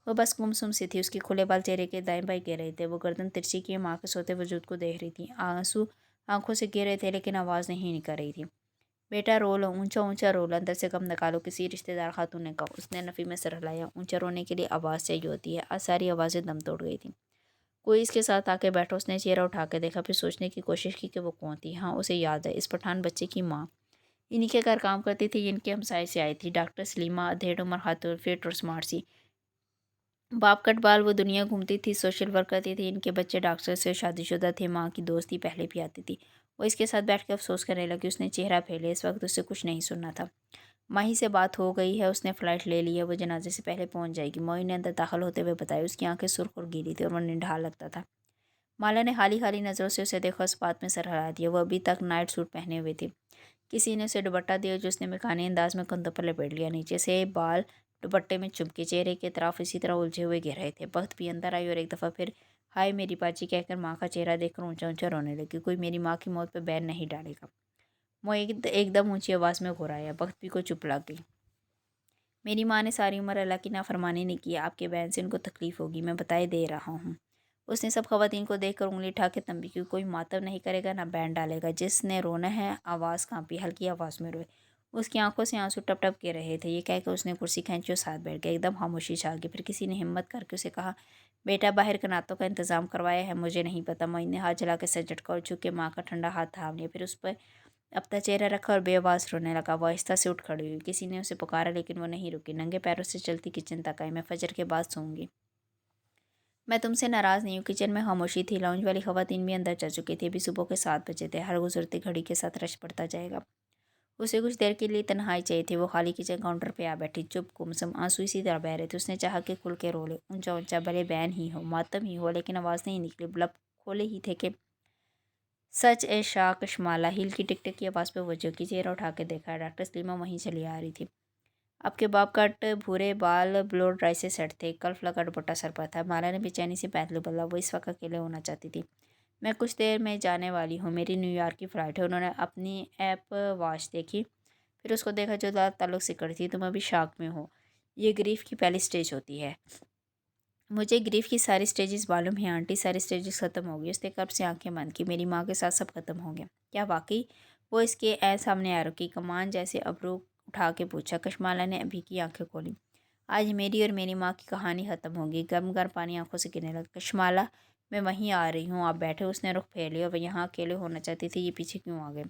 वो बस गुमसुम सी थी। उसके खुले बाल चेहरे के दाएं बाएं गिर रहे थे। वो गर्दन तिरछी किए माँ के सोते वजूद को देख रही थी। आंसू आंखों से गिर रहे थे, लेकिन आवाज़ नहीं निकल रही थी। बेटा रो लो, ऊंचा ऊंचा रो लो, अंदर से गम निकालो, किसी रिश्तेदार खातून ने कहा। उसने नफ़ी में सर हिलाया। ऊंचा रोने के लिए आवाज़ चाहिए होती है। आज सारी आवाज़ें दम तोड़ गई थी। कोई इसके साथ आके बैठा। उसने चेहरा उठा के देखा, फिर सोचने की कोशिश की कि वो कौन थी। हाँ, उसे याद है, इस पठान बच्चे की माँ। इन्हीं के घर काम करती थी, इनके हमसाए से आई थी। डॉक्टर सलीमा, अधेड़ उम्र खातून, फिट और स्मार्ट सी। बाप कट बाल। वो दुनिया घूमती थी, सोशल वर्क करती थी। इनके बच्चे डॉक्टर से शादीशुदा थे। माँ की दोस्ती पहले भी आती थी। वो इसके साथ बैठ के अफसोस करने लगी। उसने चेहरा फेर इस वक्त उससे कुछ नहीं सुनना था। माही से बात हो गई है, उसने फ़्लाइट ले ली है, वो जनाजे से पहले पहुंच जाएगी। मोइन ने अंदर दाखिल होते हुए बताया। उसकी आंखें सुर्ख और गीली थी और वह निढाल लगता था। माला ने हाली हाली नज़रों से उसे देखा। उस बात में सर हिला दिया। वो अभी तक नाइट सूट पहने हुए थी। किसी ने उसे दुपट्टा दिया जो उसने मेखानी अंदाज में कंधों पर लपेट लिया। नीचे से बाल दुपट्टे में चुपके चेहरे के तरफ इसी तरह उलझे हुए गिर रहे थे। बख्त भी अंदर आई और एक दफ़ा फिर हाय मेरी पाची कहकर माँ का चेहरा देखकर ऊंचा ऊंचा रोने लगी। कोई मेरी माँ की मौत पर बैन नहीं डालेगा। वो एकदम ऊंची आवाज़ में घुराया। बख्त भी को चुप लग गई। मेरी माँ ने सारी उम्र अल्लाह की नाफरमानी नहीं की। आपके बहन से उनको तकलीफ़ होगी, मैं बताए दे रहा हूँ। उसने सब खवातीन को देखकर उंगली उठा के तंबी की। कोई मातम नहीं करेगा, ना बैंड डालेगा। जिसने रोना है आवाज़ कांपी, हल्की आवाज़ में रोए। उसकी आंखों से आंसू टप टप के रहे थे। ये कहकर उसने कुर्सी खींची और साथ बैठ गया। एकदम खामोशी छा गई। फिर किसी ने हिम्मत करके उसे कहा, बेटा बाहर कनातों का इंतज़ाम करवाया है? मुझे नहीं पता। मोइन ने हाथ जला के सर झटका और झुक के माँ का ठंडा हाथ थाम लिया। फिर उस पर अपना चेहरा रखा और बेआवाज़ रोने लगा। वो आहिस्ता से उठ खड़ी हुई। किसी ने उसे पुकारा, लेकिन वो नहीं रुकी। नंगे पैरों से चलती किचन तक आई। मैं फजर के बाद सोऊंगी। मैं तुमसे नाराज़ नहीं हूँ। किचन में खामोशी थी। लाउंज वाली खवातीन भी अंदर जा चुकी थी। अभी सुबह के 7 बजे थे। हर गुजरती घड़ी के साथ रश पड़ता जाएगा। उसे कुछ देर के लिए तन्हाई चाहिए थी। वो खाली किचन काउंटर पे आ बैठी, चुप गुमसुम। आंसू इसी तरह बह रहे थे। उसने चाहा कि खुल के रो ले, ऊंचा ऊंचा, भले बैन ही हो, मातम ही हो, लेकिन आवाज़ नहीं निकली। लब खोले ही थे कि सच ए शाह कशमाला। हिल की टिक टिक की आवाज़ पे वजह की। चेहरा उठा के देखा। डॉक्टर सलीमा वहीं चली आ रही थी। आपके बाप कट भूरे बाल ब्लो ड्राई से सेट थे। कल्फ लगा दुपट्टा सर पर था। माला ने बेचैनी से पैदल बदला। वो इस वक्त अकेले होना चाहती थी। मैं कुछ देर में जाने वाली हूँ, मेरी न्यूयॉर्क की फ़्लाइट है। उन्होंने अपनी ऐप वॉच देखी, फिर उसको देखा जो ताल्लुक से करी थी। तुम अभी शॉक में हो। ये ग्रीफ की पहली स्टेज होती है। मुझे ग्रीफ की सारी स्टेजेस मालूम है आंटी, सारी स्टेजेस ख़त्म हो गई। उसने कब से आंखें बंद की। मेरी माँ के साथ सब खत्म हो गया। क्या वाकई? वो इसके सामने आ रुकी, कमान जैसे अबरू उठा के पूछा। कशमाला ने अभी की आंखें खोली। आज मेरी और मेरी माँ की कहानी ख़त्म होगी। गर्म गर्म पानी आंखों से गिरने लगा। कशमाला, मैं वहीं आ रही हूँ, आप बैठे। उसने रुख फेर लिया। वह यहाँ अकेले होना चाहती थी, ये पीछे क्यों आ गए?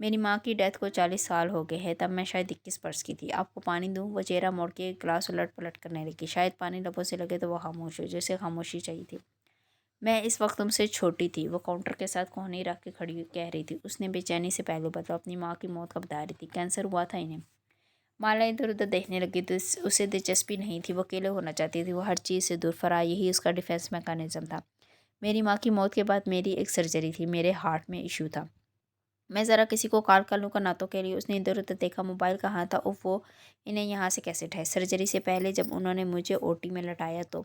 मेरी माँ की डेथ को 40 साल हो गए हैं। तब मैं शायद 21 वर्ष की थी। आपको पानी दूँ? वो चेहरा मोड़ के गिलास उलट पलट करने लगी। शायद पानी लबों से लगे तो वो खामोश हो, जैसे खामोशी चाहिए थी। मैं इस वक्त तुमसे छोटी थी। वो काउंटर के साथ कोहनी रख के खड़ी कह रही थी। उसने बेचैनी से पहलू बदला। अपनी माँ की मौत का बता रही थी। कैंसर हुआ था इन्हें। माला इधर उधर देखने लगी तो उसे दिलचस्पी नहीं थी। वो अकेले होना चाहती थी। वो हर चीज़ से दूर फरार, यही उसका डिफेंस मैकेनिज्म था। मेरी माँ की मौत के बाद मेरी एक सर्जरी थी। मेरे हार्ट में इशू था। मैं ज़रा किसी को कॉल कर लूँ कनातों के लिए। उसने इधर उधर देखा। मोबाइल कहाँ था? उफ, वो इन्हें यहाँ से कैसे उठाए? सर्जरी से पहले जब उन्होंने मुझे ओटी में लटाया तो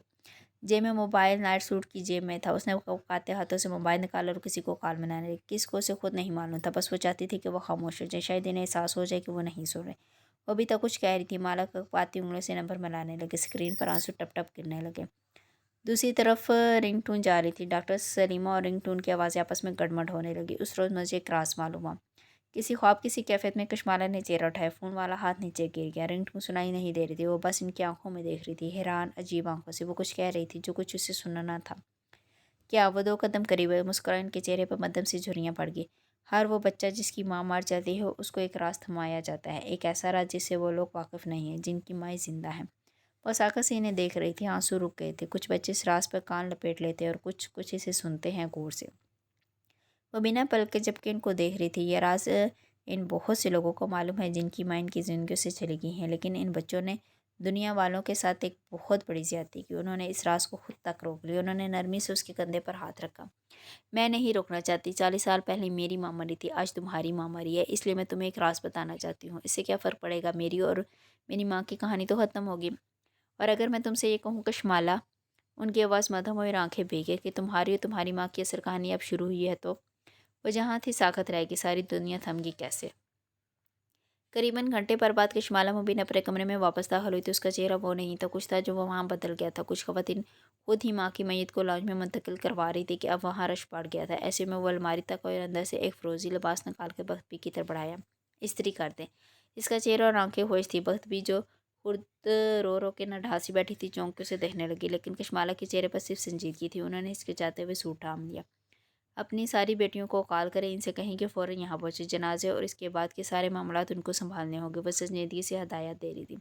जेब में मोबाइल नाइट सूट की जेब में था। उसने काते हाथों से मोबाइल निकाला और किसी को कॉल मिलाने लगी। किसको उसे खुद नहीं मालूम था। बस वो चाहती थी कि वो खामोश हो जाए, शायद इन्हें एहसास हो जाए कि वो नहीं सो रहे। वो अभी तक कुछ कह रही थी। माला कपाती उंगलियों से नंबर मिलाने लगे। स्क्रीन पर आंसू टप टप गिरने लगे। दूसरी तरफ रिंगटोन जा रही थी। डॉक्टर सलीमा और रिंगटोन की आवाज़ें आपस में गड़मड़ होने लगी। उस रोज़ मुझे एक राज मालूम हुआ। किसी ख्वाब किसी कैफियत में कशमाला ने चेहरा उठाया। फ़ोन वाला हाथ नीचे गिर गया। रिंगटोन सुनाई नहीं दे रही थी। वो बस इनकी आंखों में देख रही थी, हैरान अजीब आंखों से। वो कुछ कह रही थी जो कुछ उसे सुनना था। क्या? वो 2 कदम करीब है। मुस्कुराए। उनके चेहरे पर मध्यम सी झुर्रियाँ पड़ गई। हर वो बच्चा जिसकी माँ मर जाती है उसको एक राज थमाया जाता है, एक ऐसा राज जिससे वो लोग वाकिफ़ नहीं हैं, जिनकी माएँ जिंदा हैं। वो साकत से इन्हें देख रही थी। आंसू रुक गए थे। कुछ बच्चे इस राज पर कान लपेट लेते और कुछ कुछ इसे सुनते हैं गौर से। वो बिना पलक के झपके इनको देख रही थी। यह राज इन बहुत से लोगों को मालूम है जिनकी माँ इनकी ज़िंदगियों से चली गई हैं, लेकिन इन बच्चों ने दुनिया वालों के साथ एक बहुत बड़ी ज़्यादती की। उन्होंने इस राज को खुद तक रोक लिया। उन्होंने नरमी से उसके कंधे पर हाथ रखा। मैं नहीं रोकना चाहती। 40 साल पहले मेरी माँ मरी थी, आज तुम्हारी माँ मरी है, इसलिए मैं तुम्हें एक राज बताना चाहती हूँ। इससे क्या फ़र्क पड़ेगा? मेरी और मेरी माँ की कहानी तो ख़त्म होगी। और अगर मैं तुमसे ये कहूँ कशमाला, ان کی آواز مدھم اور آنکھیں بھیگے کہ تمہاری اور تمہاری ماں کی اصل کہانی اب شروع ہوئی ہے تو وہ جہاں تھی ساکت رہ گئی، ساری دنیا تھم گئی کیسے۔ قریباً گھنٹے پر بعد کشمالہ مبین اپنے کمرے میں واپس داخل ہوئی تو اس کا چہرہ وہ نہیں تھا، کچھ تھا جو وہ وہاں بدل گیا تھا۔ کچھ خواتین خود ہی ماں کی میت کو لاؤنج میں منتقل کروا رہی تھی کہ اب وہاں رش پڑ گیا تھا۔ ایسے میں وہ الماری تک اور اندر سے ایک فروزی لباس نکال کے بخت بی کی طرف بڑھایا۔ استری کر دیں۔ اس کا چہرہ اور آنکھیں ہوش تھی۔ بخت بی جو خود رو رو کے نہ ڈھاسی بیٹھی تھی چونک کے اسے دیکھنے لگی، لیکن کشمالہ کے چہرے پر صرف سنجیدگی تھی۔ انہوں نے ہچکچاتے ہوئے سوٹ تھام لیا۔ اپنی ساری بیٹیوں کو کال کریں، ان سے کہیں کہ فوراً یہاں پہنچے، جنازے اور اس کے بعد کے سارے معاملات ان کو سنبھالنے ہوں گے۔ وہ سنجیدگی سے ہدایات دے رہی تھی۔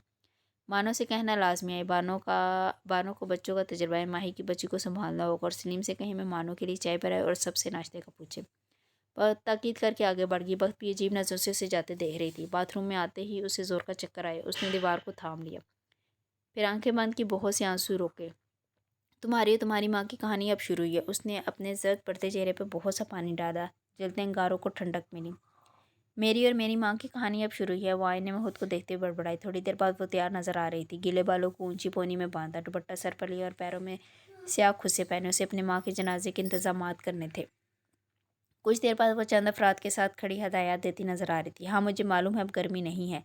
بانو سے کہنا لازمی ہے، بانو کو بچوں کا تجربہ ہے، ماہی کی بچی کو سنبھالنا ہوگا، اور سلیم سے کہیں میں مانو کے لیے چائے پر آئے اور سب سے ناشتے کا پوچھے۔ بہت تاکید کر کے آگے بڑھ گئی۔ بخت بھی عجیب نظروں سے اسے جاتے دیکھ رہی تھی۔ باتھ روم میں آتے ہی اسے زور کا چکر آئے۔ اس نے دیوار کو تھام لیا، پھر آنکھیں بند کی، بہت سے آنسو روکے۔ تمہاری اور تمہاری ماں کی کہانی اب شروع ہوئی ہے۔ اس نے اپنے زرد پڑتے چہرے پہ بہت سا پانی ڈالا، جلتے انگاروں کو ٹھنڈک ملی۔ میری اور میری ماں کی کہانی اب شروع ہوئی ہے، وہ آئینے میں خود کو دیکھتے ہوئے بڑبڑائی۔ تھوڑی دیر بعد وہ تیار نظر آ رہی تھی، گیلے بالوں کو اونچی پونی میں باندھا، دوپٹہ سر پر لیا اور پیروں میں سیاہ خصے پہنے اسے اپنے ماں کے جنازے کے انتظامات کرنے تھے۔ کچھ دیر بعد وہ چند افراد کے ساتھ کھڑی ہدایات دیتی نظر آ رہی تھی۔ ہاں مجھے معلوم ہے اب گرمی نہیں ہے،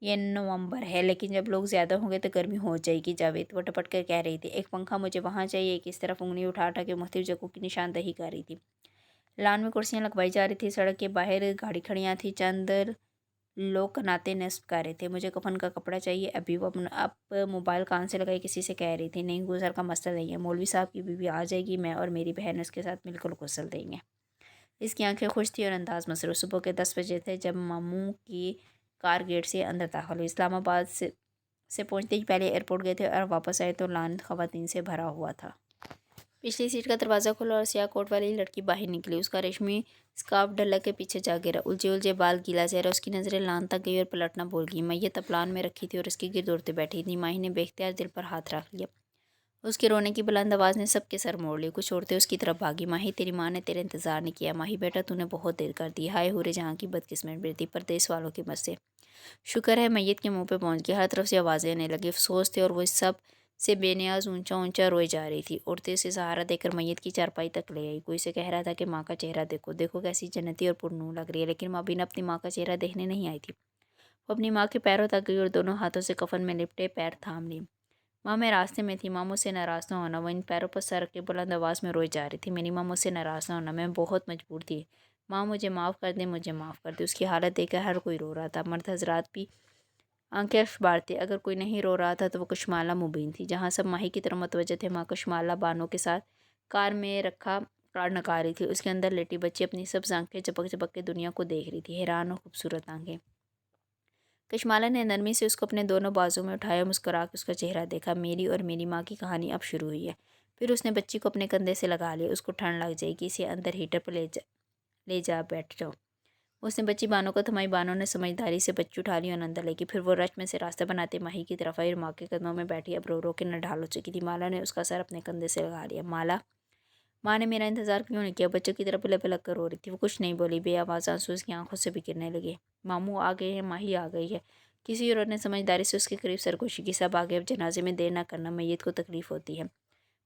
یہ نومبر ہے، لیکن جب لوگ زیادہ ہوں گے تو گرمی ہو جائے گی جاوید، وہ ٹپٹ کر کہہ رہی تھی۔ ایک پنکھا مجھے وہاں چاہیے، ایک اس طرف انگلی اٹھا اٹھا کے مختلف جگہوں کی نشاندہی کر رہی تھی۔ لان میں کرسیاں لگوائی جا رہی تھی، سڑک کے باہر گاڑی کھڑیاں تھیں، چند لوگ کناتے نصب کر رہے تھے۔ مجھے کفن کا کپڑا چاہیے ابھی، وہ اب موبائل کان سے لگائی کسی سے کہہ رہی تھی۔ نہیں گزر کا مسئلہ نہیں ہے، مولوی صاحب کی بیوی آ جائے گی، میں اور میری بہن اس کے ساتھ مل کر غسل دیں گے۔ اس کی آنکھیں خوش تھیں اور انداز مسرور۔ صبح کے 10 بجے تھے جب ماموں کی کار گیٹ سے اندر داخل ہوئی۔ اسلام آباد سے پہنچتے ہی پہلے ایئرپورٹ گئے تھے اور واپس آئے تو لان خواتین سے بھرا ہوا تھا۔ پچھلی سیٹ کا دروازہ کھلا اور سیاہ کوٹ والی لڑکی باہر نکلی۔ اس کا ریشمی اسکارف ڈلک کے پیچھے جا گرا، الجھے الجھے بال، گیلا چہرہ۔ اس کی نظریں لان تک گئی اور پلٹنا بھول گئی۔ میت اب لان میں رکھی تھی اور اس کے گرد عورتیں بیٹھی تھیں۔ ماہی نے بے اختیار دل پر ہاتھ رکھ لیا۔ اس کے رونے کی بلند آواز نے سب کے سر موڑ لیے۔ کچھ عورتیں اس کی طرف بھاگی۔ ماہی تیری ماں نے تیرا انتظار نہیں کیا، ماہی بیٹا تو نے بہت دیر کر دی، ہائے ہورے جہاں کی بدقسمت بیٹی، پردیس والوں کی مت سے شکر ہے میت کے منہ پہ پہنچ گیا۔ ہر طرف سے آوازیں آنے لگی، افسوس تھے اور وہ اس سب سے بے نیاز اونچا اونچا روئے جا رہی تھی۔ عورتیں اسے سہارا دے کر میت کی چارپائی تک لے آئی۔ کوئی اسے کہہ رہا تھا کہ ماں کا چہرہ دیکھو، دیکھو کیسی جنتی اور پرنور لگ رہی ہے، لیکن مابینہ اپنی ماں کا چہرہ دیکھنے نہیں آئی تھی۔ وہ اپنی ماں کے پیروں تک گئی اور دونوں ہاتھوں سے کفن میں لپٹے پیر تھام لیے۔ ماں میں راستے میں تھی، ماں مجھ سے ناراض نہ ہونا، وہ ان پیروں پر سر رکھ کے بلند آواز میں روئے جا رہی تھی۔ میری ماں مجھ سے ناراض نہ ہونا، میں بہت مجبور تھی، ماں مجھے معاف کر دے، مجھے معاف کر دے۔ اس کی حالت دیکھ کر ہر کوئی رو رہا تھا، مرد حضرات بھی آنکھیں اشبار تھے۔ اگر کوئی نہیں رو رہا تھا تو وہ کشمالہ مبین تھی۔ جہاں سب ماہی کی طرف متوجہ تھے، ماں کشمالہ بانو کے ساتھ کار میں رکھا کارڈ نکال رہی تھی۔ اس کے اندر لیٹی بچی اپنی سبز آنکھیں چپک چپک کے دنیا کو دیکھ رہی تھی، حیران اور خوبصورت آنکھیں۔ کشمالہ نے نرمی سے اس کو اپنے دونوں بازو میں اٹھایا اور مسکرا کے اس کا چہرہ دیکھا۔ میری اور میری ماں کی کہانی اب شروع ہوئی ہے۔ پھر اس نے بچی کو اپنے کندھے سے لگا لیا۔ اس کو ٹھنڈ لگ جائے گی، اسے اندر ہیٹر پر لے جا بیٹھ جاؤ۔ اس نے بچی بانو کو تھمائی، بانو نے سمجھداری سے بچی اٹھا لی اور اندر لے گئی۔ پھر وہ رش میں سے راستہ بناتے ماہی کی طرف آئی اور ماں کے قدموں میں بیٹھی، اب رو رو کے نڈھال ہو چکی تھی۔ مالا نے اس کا سر اپنے کندھے سے لگا لیا۔ مالا، ماں نے میرا انتظار کیوں نہیں کیا؟ بچوں کی طرف پلک پلک کر رو رہی تھی۔ وہ کچھ نہیں بولی، بے آواز آنسو اس کی آنکھوں سے بھی گرنے لگے۔ ماموں آ گئے ہیں، ماہی آ گئی ہے۔ کسی عورت نے سمجھداری سے اس کے قریب سرگوشی کی۔ سب آگے، اب جنازے میں دیر نہ کرنا، میت کو تکلیف ہوتی ہے۔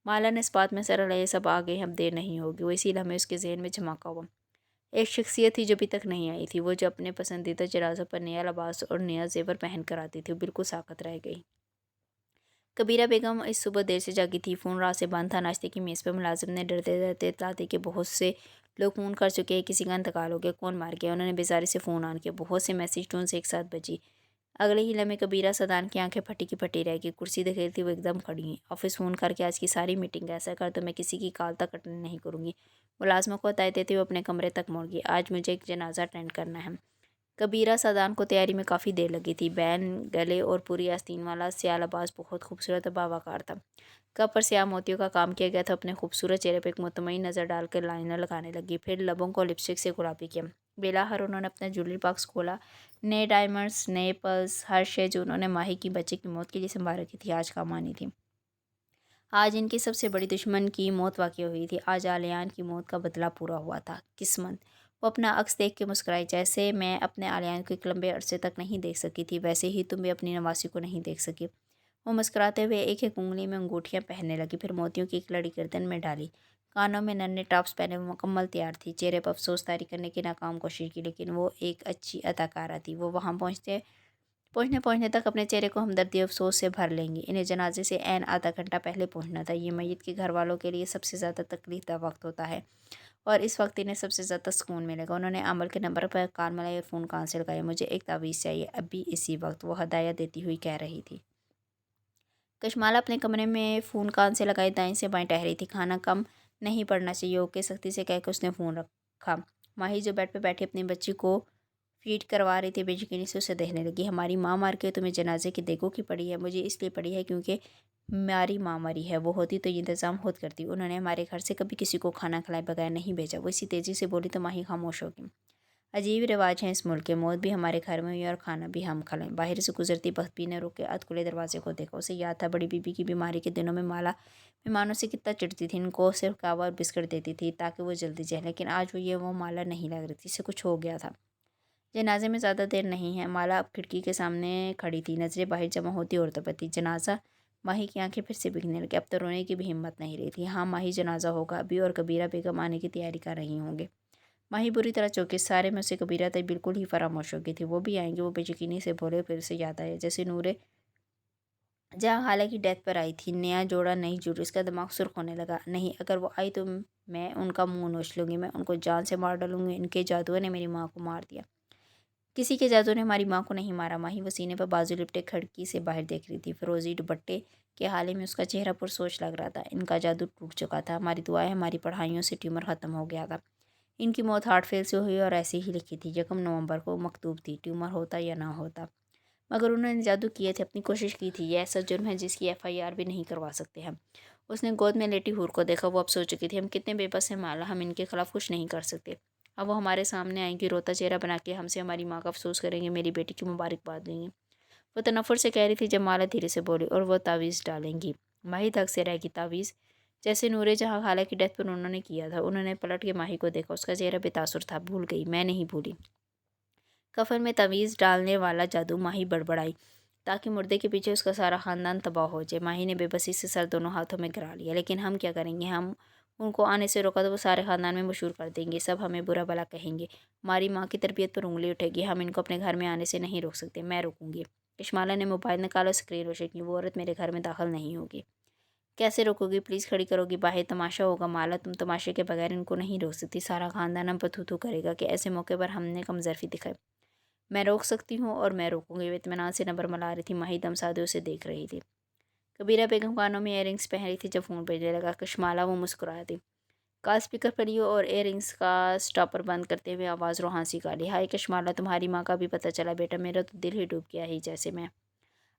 مالا نے اس بات میں سر ہلایا، سب آ گئے ہیں، اب دیر نہیں ہوگی۔ وہ اسی لمحے اس کے ذہن میں جھمکا ہوا ایک شخصیت تھی جو ابھی تک نہیں آئی تھی، وہ جو اپنے پسندیدہ جنازوں پر نیا لباس اور نیا زیور پہن کر آتی تھی۔ وہ بالکل ساکت رہ گئی۔ کبیرہ بیگم اس صبح دیر سے جاگی تھی، فون رات سے بند تھا۔ ناشتے کی میز پر ملازم نے ڈرتے ڈرتے اطلاع دی کہ بہت سے لوگ فون کر چکے ہیں، کسی کا انتقال ہو گیا، کون مار گیا۔ انہوں نے بیزاری سے فون آن کیا، بہت سے میسیج ٹون سے ایک ساتھ بجی۔ اگلے ہی لمحے کبیرہ سدان کی آنکھیں پھٹی کی پھٹی رہ گئی، کرسی دھکیلتی وہ ایک دم کھڑی ہوئی۔ آفس فون کر کے آج کی ساری میٹنگ ایسا کر تو میں کسی کی کال تک اٹینڈ نہیں کروں گی۔ ملازموں کو ہدایت دیتے ہوئے اپنے کمرے تک موڑ گئی۔ آج مجھے ایک جنازہ اٹینڈ کرنا ہے۔ کبیرہ سادان کو تیاری میں کافی دیر لگی تھی۔ بین، گلے اور پوری آستین والا سیاہ لباس بہت خوبصورت اور باوقار تھا۔ کپ پر سیاہ موتیوں کا کام کیا گیا تھا۔ اپنے خوبصورت چہرے پر ایک مطمئن نظر ڈال کر لائنر لگانے لگی، پھر لبوں کو لپسٹک سے گلابی کیا۔ بلاخر انہوں نے اپنا جویلری باکس کھولا۔ نئے ڈائمنڈز، نئے پرلز، ہر شے جو انہوں نے ماہی کی بچے کی موت کے لیے سنبھال رکھی تھی، آج کام آنی تھی۔ آج ان کی سب سے بڑی دشمن کی موت واقع ہوئی تھی، آج آلیان کی موت کا بدلہ پورا ہوا تھا۔ قسمت، وہ اپنا عکس دیکھ کے مسکرائی، جیسے میں اپنے آلیان کو ایک لمبے عرصے تک نہیں دیکھ سکی تھی، ویسے ہی تم بھی اپنی نواسی کو نہیں دیکھ سکی۔ वो मुस्कुराते हुए एक एक उंगली में अंगूठियां पहनने लगी, फिर मोतियों की एक लड़ी गर्दन में डाली। कानों में नन्हे टॉप्स पहने वो मुकम्मल तैयार थी। चेहरे पर अफसोस तारी करने की नाकाम कोशिश की, लेकिन वो एक अच्छी अदाकारा थी। वो वहाँ पहुँचने पहुँचने तक अपने चेहरे को हमदर्दी और अफसोस से भर लेंगी। इन्हें जनाजे से ऐन आधा घंटा पहले पहुँचना था। ये मैयत के घर वालों के लिए सबसे ज़्यादा तकलीफ का वक्त होता है, और इस वक्त इन्हें सबसे ज़्यादा सुकून मिलेगा। उन्होंने अमल के नंबर पर कान मिलाई और फ़ोन कान से लगाया। मुझे एक तावीज़ चाहिए, अभी इसी वक्त, वो हदायत देती हुई कह रही थी। कशमाला अपने कमरे में फ़ोन कान से लगाए दाएं से बाएं टहरी थी। खाना कम नहीं पड़ना चाहिए, ओके सख्ती से कहकर उसने फ़ोन रखा। माही जो बेड पे बैठी अपनी बच्ची को फीड करवा रही थी, बेयकीनी से उसे देखने लगी। हमारी माँ मार के तुम्हें जनाजे की देखो की पड़ी है। मुझे इसलिए पड़ी है क्योंकि हमारी माँ मरी है। वो होती तो ये इंतज़ाम खुद करती। उन्होंने हमारे घर से कभी किसी को खाना खिलाए बगैर नहीं भेजा। वो इसी तेज़ी से बोली तो माही खामोश हो गई। अजीब रिवाज है इस मुल्क के, मौत भी हमारे घर में हुई और खाना भी हम खिलाएं। बाहर से गुजरती बख्ती ने रुक के अधखुले दरवाजे को देखा। उसे याद था बड़ी बीबी की बीमारी के दिनों में माला मेहमानों से कितना चिढ़ती थी। इनको सिर्फ कहवा और बिस्किट देती थी ताकि वो जल्दी जाए, लेकिन आज वो माला नहीं लग रही थी। इसे कुछ हो गया था। जनाजे में ज़्यादा देर नहीं है। माला अब खिड़की के सामने खड़ी थी, नज़रें बाहर जमा होती औरतों पर थी। जनाजा, माही की आंखें फिर से बिगने लगी। अब तो रोने की भी हिम्मत नहीं रही थी। हाँ, माही जनाजा होगा अभी, और कबीरा बेगम आने की तैयारी कर रही होंगे। माही बुरी तरह चौंकी। सारे में उसे कबीरा तक बिल्कुल ही फरामोश हो गई थी। वो भी आएंगे, वो बेयकीनी से बोले। फिर से याद आया जैसे नूरे जहाँ हालांकि डेथ पर आई थी, नया जोड़ा नई जुड़ी। उसका दिमाग सुर्ख होने लगा। नहीं, अगर वो आई तो मैं उनका मुंह नोच लूँगी, मैं उनको जान से मार डालूंगी। इनके जादू ने मेरी माँ को मार दिया। किसी के जादू ने हमारी माँ को नहीं मारा। माही वो सीने पर बाजू लिपटे खिड़की से बाहर देख रही थी। फिरोजी दुपट्टे के हाले में उसका चेहरा पुरसोच लग रहा था। इनका जादू टूट चुका था। हमारी दुआएं, हमारी पढ़ाइयों से ट्यूमर ख़त्म हो गया था। इनकी मौत हार्ट फेल से हुई और ऐसे ही लिखी थी। 1 नवंबर को मकतूब थी, ट्यूमर होता या ना होता। मगर उन्होंने जादू किए थे, अपनी कोशिश की थी। यह ऐसा जुर्म है जिसकी एफआईआर भी नहीं करवा सकते हम। उसने गोद में लेटी हूर को देखा। वो अब सो चुकी थी। हम कितने बेबस हैं माला, हम इनके खिलाफ कुछ नहीं कर सकते। अब वो हमारे सामने आएंगी, रोता चेहरा बना के हमसे हमारी माँ का अफसोस करेंगे, मेरी बेटी की मुबारकबाद देंगी। वो तनफुर से कह रही थी जब माला धीरे से बोली, और वो तावीज़ डालेंगी। माही धक से रहेगी। तावीज़ जैसे नूरे जहाँ खाला की डेथ पर उन्होंने किया था। उन्होंने पलट के माही को देखा। उसका चेहरा बेतासुर था। भूल गई? मैं नहीं भूली। कफन में तवीज़ डालने वाला जादू। माही बड़बड़ाई ताकि मुर्दे के पीछे उसका सारा खानदान तबाह हो जाए। माही ने बेबसी से सर दोनों हाथों में गिरा लिया। लेकिन हम क्या करेंगे? हम उनको आने से रोका तो वो सारे खानदान में मशहूर कर देंगे। सब हमें बुरा भला कहेंगे। हमारी माँ की तरबियत पर उंगली उठेगी। हम इनको अपने घर में आने से नहीं रोक सकते। मैं रोकूंगी। कशमाला ने मोबाइल निकाला, स्क्रीन रोशन की। वो औरत मेरे घर में दाखिल नहीं होगी। कैसे रोकोगी? प्लीज़ खड़ी करोगी? बाहर तमाशा होगा माला, तुम तमाशे के बगैर इनको नहीं रोक सकती। सारा खानदान हम पर थू थू करेगा कि ऐसे मौके पर हमने कमजरफी दिखाई। मैं रोक सकती हूँ और मैं रोकूंगी। वे इत्मीनान से नंबर मिला रही थी। माही दम साधे उसे देख रही थी। कबीरा बेगम कानों में इयररिंग्स पहन रही थी जब फ़ोन बजने लगा। कशमाला वो मुस्कुरा दी। कॉल स्पीकर पर लियो और इयररिंग्स का स्टॉपर बंद करते हुए आवाज़ रूहान सी काली। हाय कशमाला, तुम्हारी माँ का भी पता चला बेटा। मेरा तो दिल ही डूब गया ही जैसे मैं।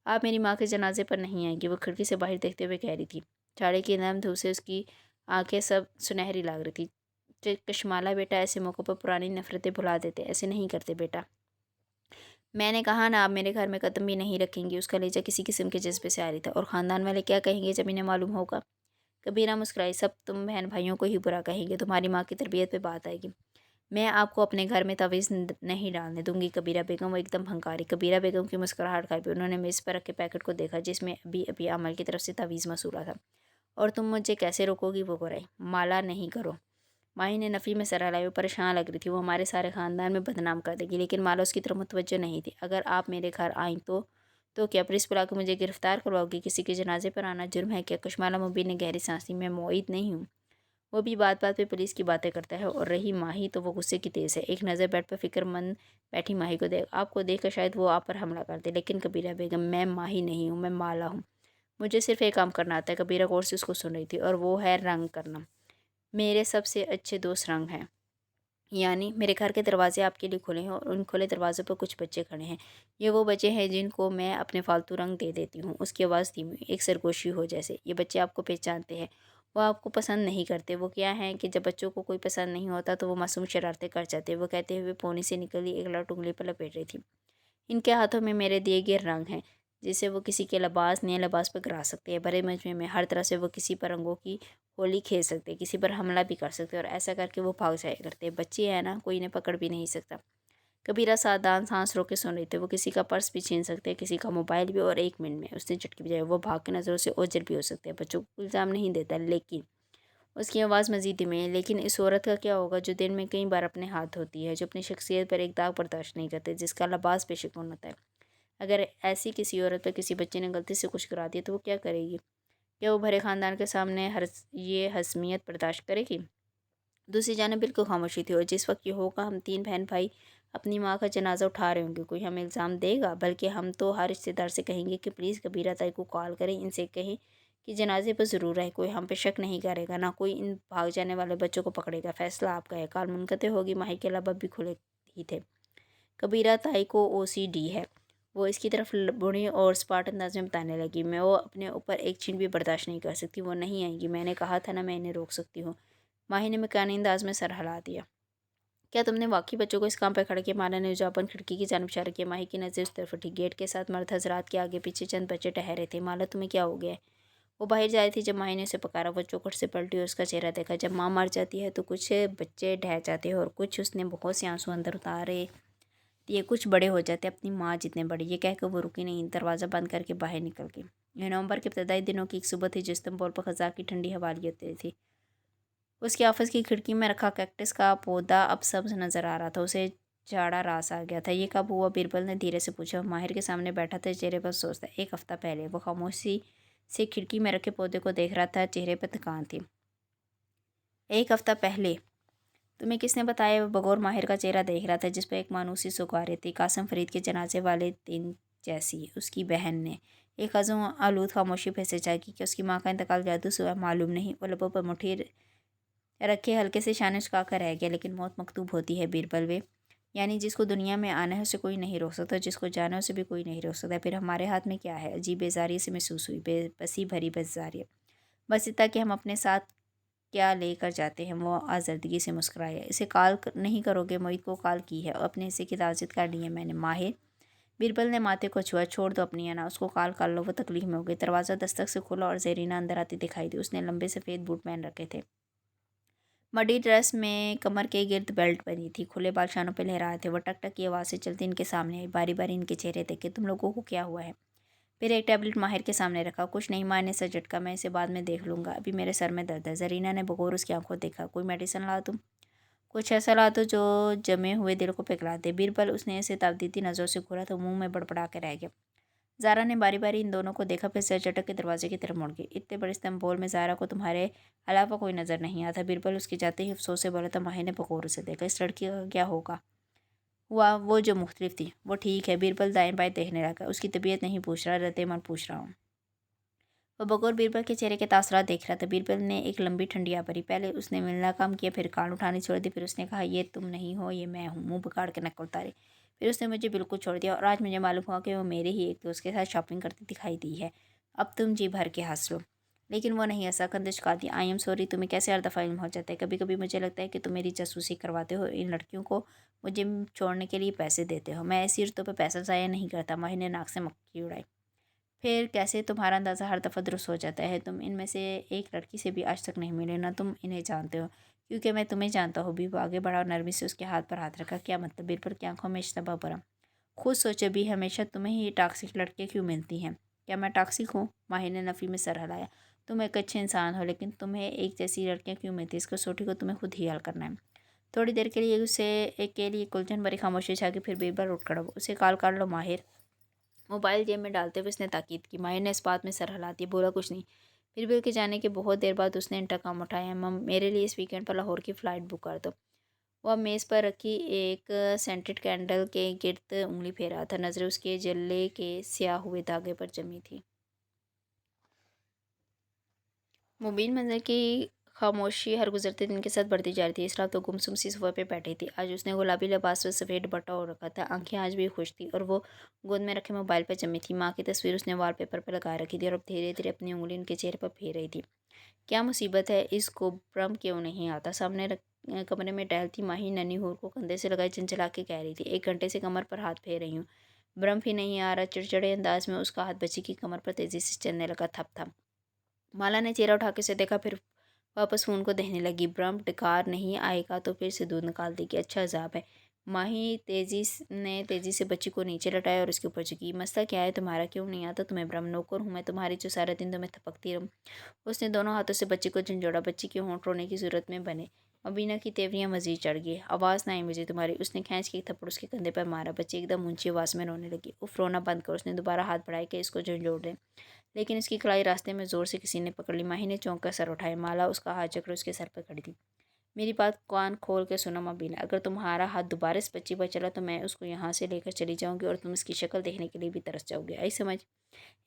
आप मेरी माँ के जनाजे पर नहीं आएंगी, वो खिड़की से बाहर देखते हुए कह रही थी। झाड़ी की नरम धूप से उसकी आंखें सब सुनहरी लग रही थी। कशमाला बेटा, ऐसे मौक़ों पर पुरानी नफ़रतें भुला देते, ऐसे नहीं करते बेटा। मैंने कहा ना, आप मेरे घर में कदम भी नहीं रखेंगी। उसका लहजा किसी किस्म के जज्बे से आ रही था। और ख़ानदान वाले क्या कहेंगे जब इन्हें मालूम होगा? कबीरा मुस्कुराई। सब तुम बहन भाइयों को ही बुरा कहेंगे। तुम्हारी माँ की तरबियत पे बात आएगी। मैं आपको अपने घर में तवीज़ नहीं डालने दूंगी कबीरा बेगम। वो एकदम हंकारी। कबीरा बेगम की मुस्कुराहट खाई। उन्होंने मेज़ पर रखे पैकेट को देखा जिसमें अभी अभी अमल की तरफ से तवीज़ मसूला था। और तुम मुझे कैसे रोकोगी? वो बुराई। माला नहीं करो। माही ने नफ़ी में सर हिलाई। वो परेशान लग रही थी। वो हमारे सारे ख़ानदान में बदनाम कर देगी। लेकिन माला उसकी तरफ मुतवज्जो नहीं थी। अगर आप मेरे घर आई तो क्या पुलिस बुला के मुझे गिरफ्तार करवाओगी? किसी के जनाजे पर आना जुर्म है क्या? कशमाला मुबीन ने गहरी सांस ली। मैं मोईद नहीं हूँ। वो भी बात बात पे पुलिस की बातें करता है। और रही माही तो वो गुस्से की तेज़ है। एक नज़र बेड पर फिक्रमंद बैठी माही को आपको देख कर शायद वो आप पर हमला कर दे। लेकिन कबीरा बेगम, मैं माही नहीं हूँ, मैं माला हूँ। मुझे सिर्फ एक काम करना आता है। कबीरा गौर से उसको सुन रही थी। और वो है रंग करना। मेरे सबसे अच्छे दोस्त रंग हैं। यानी मेरे घर के दरवाजे आपके लिए खुले हैं और उन खुले दरवाज़ों पर कुछ बच्चे खड़े हैं। ये वो बच्चे हैं जिनको मैं अपने फालतू रंग दे देती हूँ। उसकी आवाज़ धीमी, एक सरगोशी हो जैसे। ये बच्चे आपको पहचानते हैं। वो आपको पसंद नहीं करते। वो क्या है कि जब बच्चों को कोई पसंद नहीं होता तो वो मासूम शरारतें कर जाते। वो कहते हुए पोनी से निकली एक लौट उंगली पर लपेट रही थी। इनके हाथों में मेरे दिए गए रंग हैं जिससे वो किसी के लिबास नए लिबास पर गिरा सकते हैं। बड़े मजमे में हर तरह से वो किसी पर रंगों की होली खेल सकते, किसी पर हमला भी कर सकते और ऐसा करके वो भाग जाया करते। बच्चे हैं ना, कोई इन्हें पकड़ भी नहीं सकता। کبیرہ سادان سانس روک کے سن رہے تھے۔ وہ کسی کا پرس بھی چھین سکتے ہیں، کسی کا موبائل بھی، اور 1 منٹ میں اس نے چٹکی بجائی وہ بھاگ کے نظروں سے اوجھل بھی ہو سکتے ہیں۔ بچوں کو الزام نہیں دیتا، لیکن اس کی آواز مزید دھیمی ہے، لیکن اس عورت کا کیا ہوگا جو دن میں کئی بار اپنے ہاتھ دھوتی ہے، جو اپنی شخصیت پر ایک داغ برداشت نہیں کرتے، جس کا لباس بے شکون ہوتا ہے؟ اگر ایسی کسی عورت پر کسی بچے نے غلطی سے کچھ کرا دیا تو وہ کیا کرے گی؟ کیا وہ بھرے خاندان کے سامنے یہ حسمیت برداشت کرے گی؟ دوسری جانب بالکل خاموشی تھی، اور جس وقت یہ ہوگا ہم 3 بہن بھائی اپنی ماں کا جنازہ اٹھا رہے ہوں گے، کوئی ہمیں الزام دے گا؟ بلکہ ہم تو ہر رشتے دار سے کہیں گے کہ پلیز کبیرہ تائی کو کال کریں، ان سے کہیں کہ جنازے پر ضرور آئے، کوئی ہم پہ شک نہیں کرے گا، نہ کوئی ان بھاگ جانے والے بچوں کو پکڑے گا۔ فیصلہ آپ کا ہے۔ کال منقطع ہوگی۔ ماہی کے لب اب بھی کھلے ہی تھے۔ کبیرہ تائی کو OCD ہے، وہ اس کی طرف بڑھی اور سپاٹ انداز میں بتانے لگی، میں وہ اپنے اوپر ایک چھین بھی برداشت نہیں کر سکتی، وہ نہیں آئیں گی، میں نے کہا تھا نا میں انہیں روک سکتی ہوں۔ ماہی نے مکانی انداز میں سر ہلا دیا۔ کیا تم نے واقعی بچوں کو اس کام پہ کھڑا کیا؟ مالا نے جواباً کھڑکی کی جانب اشارہ کیا۔ ماہی کی نظر اس طرف اٹھی۔ گیٹ کے ساتھ مرد حضرات کے آگے پیچھے چند بچے ٹہرے تھے۔ مالا تمہیں کیا ہو گیا ہے؟ وہ باہر جا رہی تھی جب ماہی نے اسے پکارا۔ وہ چوکھٹ سے پلٹی اور اس کا چہرہ دیکھا۔ جب ماں مر جاتی ہے تو کچھ بچے ڈھہ جاتے ہیں اور کچھ، اس نے بہت سے آنسو اندر اتارے دیے، کچھ بڑے ہو جاتے ہیں اپنی ماں جتنے بڑے۔ یہ کہہ کر وہ رکی نہیں، دروازہ بند کر کے باہر نکل گئی۔ یہ نومبر کے ابتدائی دنوں کی ایک صبح تھی جو استنبول پر خزاں کی ٹھنڈی ہوا لیے ہوتی تھی۔ اس کے آفس کی کھڑکی میں رکھا کیکٹس کا پودا اب سبز نظر آ رہا تھا۔ اسے جاڑا راس آ گیا تھا۔ یہ کب ہوا؟ بیربل نے دھیرے سے پوچھا۔ ماہر کے سامنے بیٹھا تھا، چہرے پر افسوس تھا۔ 1 ہفتہ پہلے۔ وہ خاموشی سے کھڑکی میں رکھے پودے کو دیکھ رہا تھا، چہرے پر تھکان تھی۔ 1 ہفتہ پہلے؟ تمہیں کس نے بتایا؟ وہ بغور ماہر کا چہرہ دیکھ رہا تھا جس پہ ایک مانوسی سکھوارے تھی، قاسم فرید کے جنازے والے دن جیسی۔ اس کی بہن نے۔ ایک عزم آلود خاموشی پھر سے چھائی۔ کیا اس کی ماں کا انتقال جادو سے ہوا؟ معلوم نہیں۔ وہ لبوں پر مٹھی رکھے ہلکے سے شانے جھکا کر رہ گیا۔ لیکن موت مکتوب ہوتی ہے بیربل، وہ یعنی جس کو دنیا میں آنا ہے اسے کوئی نہیں روک سکتا، جس کو جانا ہے اسے بھی کوئی نہیں روک سکتا۔ پھر ہمارے ہاتھ میں کیا ہے؟ عجیب بیزاری سے محسوس ہوئی، بے بسی بھری بیزاری۔ بس اتنا کہ ہم اپنے ساتھ کیا لے کر جاتے ہیں۔ وہ آزردگی سے مسکرایا۔ اسے کال نہیں کرو گے؟ معید کو کال کی ہے، اپنے حصے کی تعزیت کر لی ہے میں نے۔ ماہر؟ بیربل نے ماتھے کو چھوا۔ چھوڑ دو اپنی انا، اس کو کال کر لو، وہ تکلیف میں ہوگی۔ دروازہ دستک سے کھلا اور زرینہ اندر آتی دکھائی دی۔ اس نے لمبے سفید بوٹ پہن رکھے تھے، مڈی ڈریس میں کمر کے گرد بیلٹ بنی تھی، کھلے بال شانوں پہ لہرا رہے تھے۔ وہ ٹک ٹک کی آواز سے چلتی ان کے سامنے آئی، باری باری ان کے چہرے دیکھے۔ تم لوگوں کو کیا ہوا ہے؟ پھر ایک ٹیبلٹ ماہر کے سامنے رکھا۔ کچھ نہیں، ماں نے سر جھٹکا، میں اسے بعد میں دیکھ لوں گا، ابھی میرے سر میں درد ہے۔ زرینہ نے بغور اس کی آنکھوں دیکھا۔ کوئی میڈیسن لا دوں؟ کچھ ایسا لا دو جو جمے ہوئے دل کو پگھلا دے۔ بیربل؟ اس نے اسے تابدیدی نظروں سے گھورا تو منہ میں بڑبڑا کے رہ گیا۔ زارا نے باری باری ان دونوں کو دیکھا، پھر سر جھٹک کے دروازے کی طرف مڑ گئی۔ اتنے بڑے استنبول میں زارا کو تمہارے علاوہ کوئی نظر نہیں آتا؟ بیربل اس کے جاتے ہی افسوس سے بولا تو ماہر نے بغور اسے دیکھا۔ اس لڑکی کا کیا ہوگا؟ ہوا وہ جو مختلف تھی؟ وہ ٹھیک ہے۔ بیربل دائیں بائیں دیکھنے لگا۔ اس کی طبیعت نہیں پوچھ رہا، رد عمل پوچھ رہا ہوں۔ وہ بغور بیربل کے چہرے کے تاثرات دیکھ رہا تھا۔ بیربل نے ایک لمبی ٹھنڈی آ بھری۔ پہلے اس نے ملنا کم کیا، پھر کان اٹھانی چھوڑ دی، پھر اس نے کہا یہ تم نہیں ہو، یہ میں ہوں۔ منہ بگاڑ کے نقل اتاری۔ پھر اس نے مجھے بالکل چھوڑ دیا، اور آج مجھے معلوم ہوا کہ وہ میرے ہی ایک دوست کے ساتھ شاپنگ کرتی دکھائی دی ہے۔ اب تم جی بھر کے ہنس لو، لیکن وہ نہیں ہنسا، کندھے جھکا دی۔ I am sorry. تمہیں کیسے ہر دفعہ علم ہو جاتا ہے؟ کبھی کبھی مجھے لگتا ہے کہ تم میری جاسوسی کرواتے ہو، ان لڑکیوں کو مجھے چھوڑنے کے لیے پیسے دیتے ہو۔ میں ایسی عورتوں پہ پیسہ ضائع نہیں کرتا۔ ماہر نے ناک سے مکھی اڑائی۔ پھر کیسے تمہارا اندازہ ہر دفعہ درست ہو جاتا ہے؟ تم ان میں سے ایک لڑکی سے بھی آج تک نہیں ملے، نہ تم انہیں جانتے ہو۔ کیونکہ میں تمہیں جانتا ہوں بھی۔ وہ آگے بڑھا اور نرمی سے اس کے ہاتھ پر ہاتھ رکھا۔ کیا مطلب؟ بیربل کی آنکھوں میں اشتباہ بھرا۔ خود سوچو بھی، ہمیشہ تمہیں ہی ٹاکسک لڑکیاں کیوں ملتی ہیں؟ کیا میں ٹاکسک ہوں؟ ماہر نے نفی میں سر ہلایا۔ تم ایک اچھے انسان ہو، لیکن تمہیں ایک جیسی لڑکیاں کیوں ملتی ہیں؟ اس کسوٹی کو تمہیں خود ہی حل کرنا ہے۔ تھوڑی دیر کے لیے اسے ایک الجھن بھری خاموشی چھا گئی، پھر بیربل اٹھ کھڑا ہوا۔ اسے کال کر لو ماہر۔ موبائل جیب میں ڈالتے ہوئے اس نے تاکید کی۔ ماہر نے اس بات میں سر ہلا دیا، بولا کچھ نہیں۔ بیربل کے جانے کے بہت دیر بعد اس نے انٹرکام اٹھایا۔ میرے لیے اس ویکینڈ پر لاہور کی فلائٹ بک کر دو۔ وہ اب میز پر رکھی ایک سینٹڈ کینڈل کے گرد انگلی پھیر رہا تھا، نظریں اس کے جلے کے سیاہ ہوئے دھاگے پر جمی تھی۔ مبین منظر کی خاموشی ہر گزرتے دن کے ساتھ بڑھتی جا رہی تھی۔ اس رات وہ گمسم سی صفحے پہ بیٹھی تھی۔ آج اس نے گلابی لباس پر سفید دوپٹہ اوڑھ رکھا تھا، آنکھیں آج بھی خوش تھیں، اور وہ گود میں رکھے موبائل پر جمی تھی۔ ماں کی تصویر اس نے وال پیپر پہ لگا رکھی تھی، اور اب دھیرے دھیرے اپنی انگلی ان کے چہرے پر پھیر رہی تھی۔ کیا مصیبت ہے؟ اس کو برم کیوں نہیں آتا؟ سامنے کمرے میں ٹہلتی ماہی ننھی حور کو کندھے سے لگائے چنچلا کے کہہ رہی تھی، 1 گھنٹے سے کمر پر ہاتھ پھیر رہی ہوں، برم بھی نہیں آ رہا۔ چڑچڑے انداز میں اس کا ہاتھ بچی کی کمر پر تیزی سے چلنے لگا، تھپ تھپ۔ مالا نے چہرہ اٹھا کے اسے دیکھا، پھر واپس فون کو دیکھنے لگی۔ برم ڈکار نہیں آئے گا تو پھر سے دودھ نکال دے گی، اچھا عذاب ہے۔ ने तेज़ी से बच्ची को नीचे लटाया और उसके ऊपर झुकी। मसला क्या है तुम्हारा, क्यों नहीं आता तुम्हें भ्रम? नौकर हूँ मैं तुम्हारी जो सारा दिन तुम्हें थपकती रहूँ। उसने दोनों हाथों से बच्ची को झंझोड़ा। बच्ची के होंठ रोने की जरूरत में बने। अबीना की तेवरियां मजीद चढ़ गई। आवाज़ ना आई मुझे तुम्हारी। उसने खींच के एक थप्पड़ उसके कंधे पर मारा। बच्ची एकदम ऊंची आवाज़ में रोने लगी। उफ, रोना बंद कर। उसने दोबारा हाथ बढ़ाया कि इसको झंझोड़ दे, लेकिन इसकी कलाई रास्ते में जोर से किसी ने पकड़ ली। माही ने चौंक कर सर उठाया। माला उसका हाथ जकड़ उसके सर पर खड़ी थी। मेरी बात कान खोल के सुनो मबीना, अगर तुम्हारा हाथ दोबारा इस बच्ची पर चला तो मैं उसको यहाँ से लेकर चली जाऊंगी और तुम इसकी शक्ल देखने के लिए भी तरस जाओगे। आई समझ?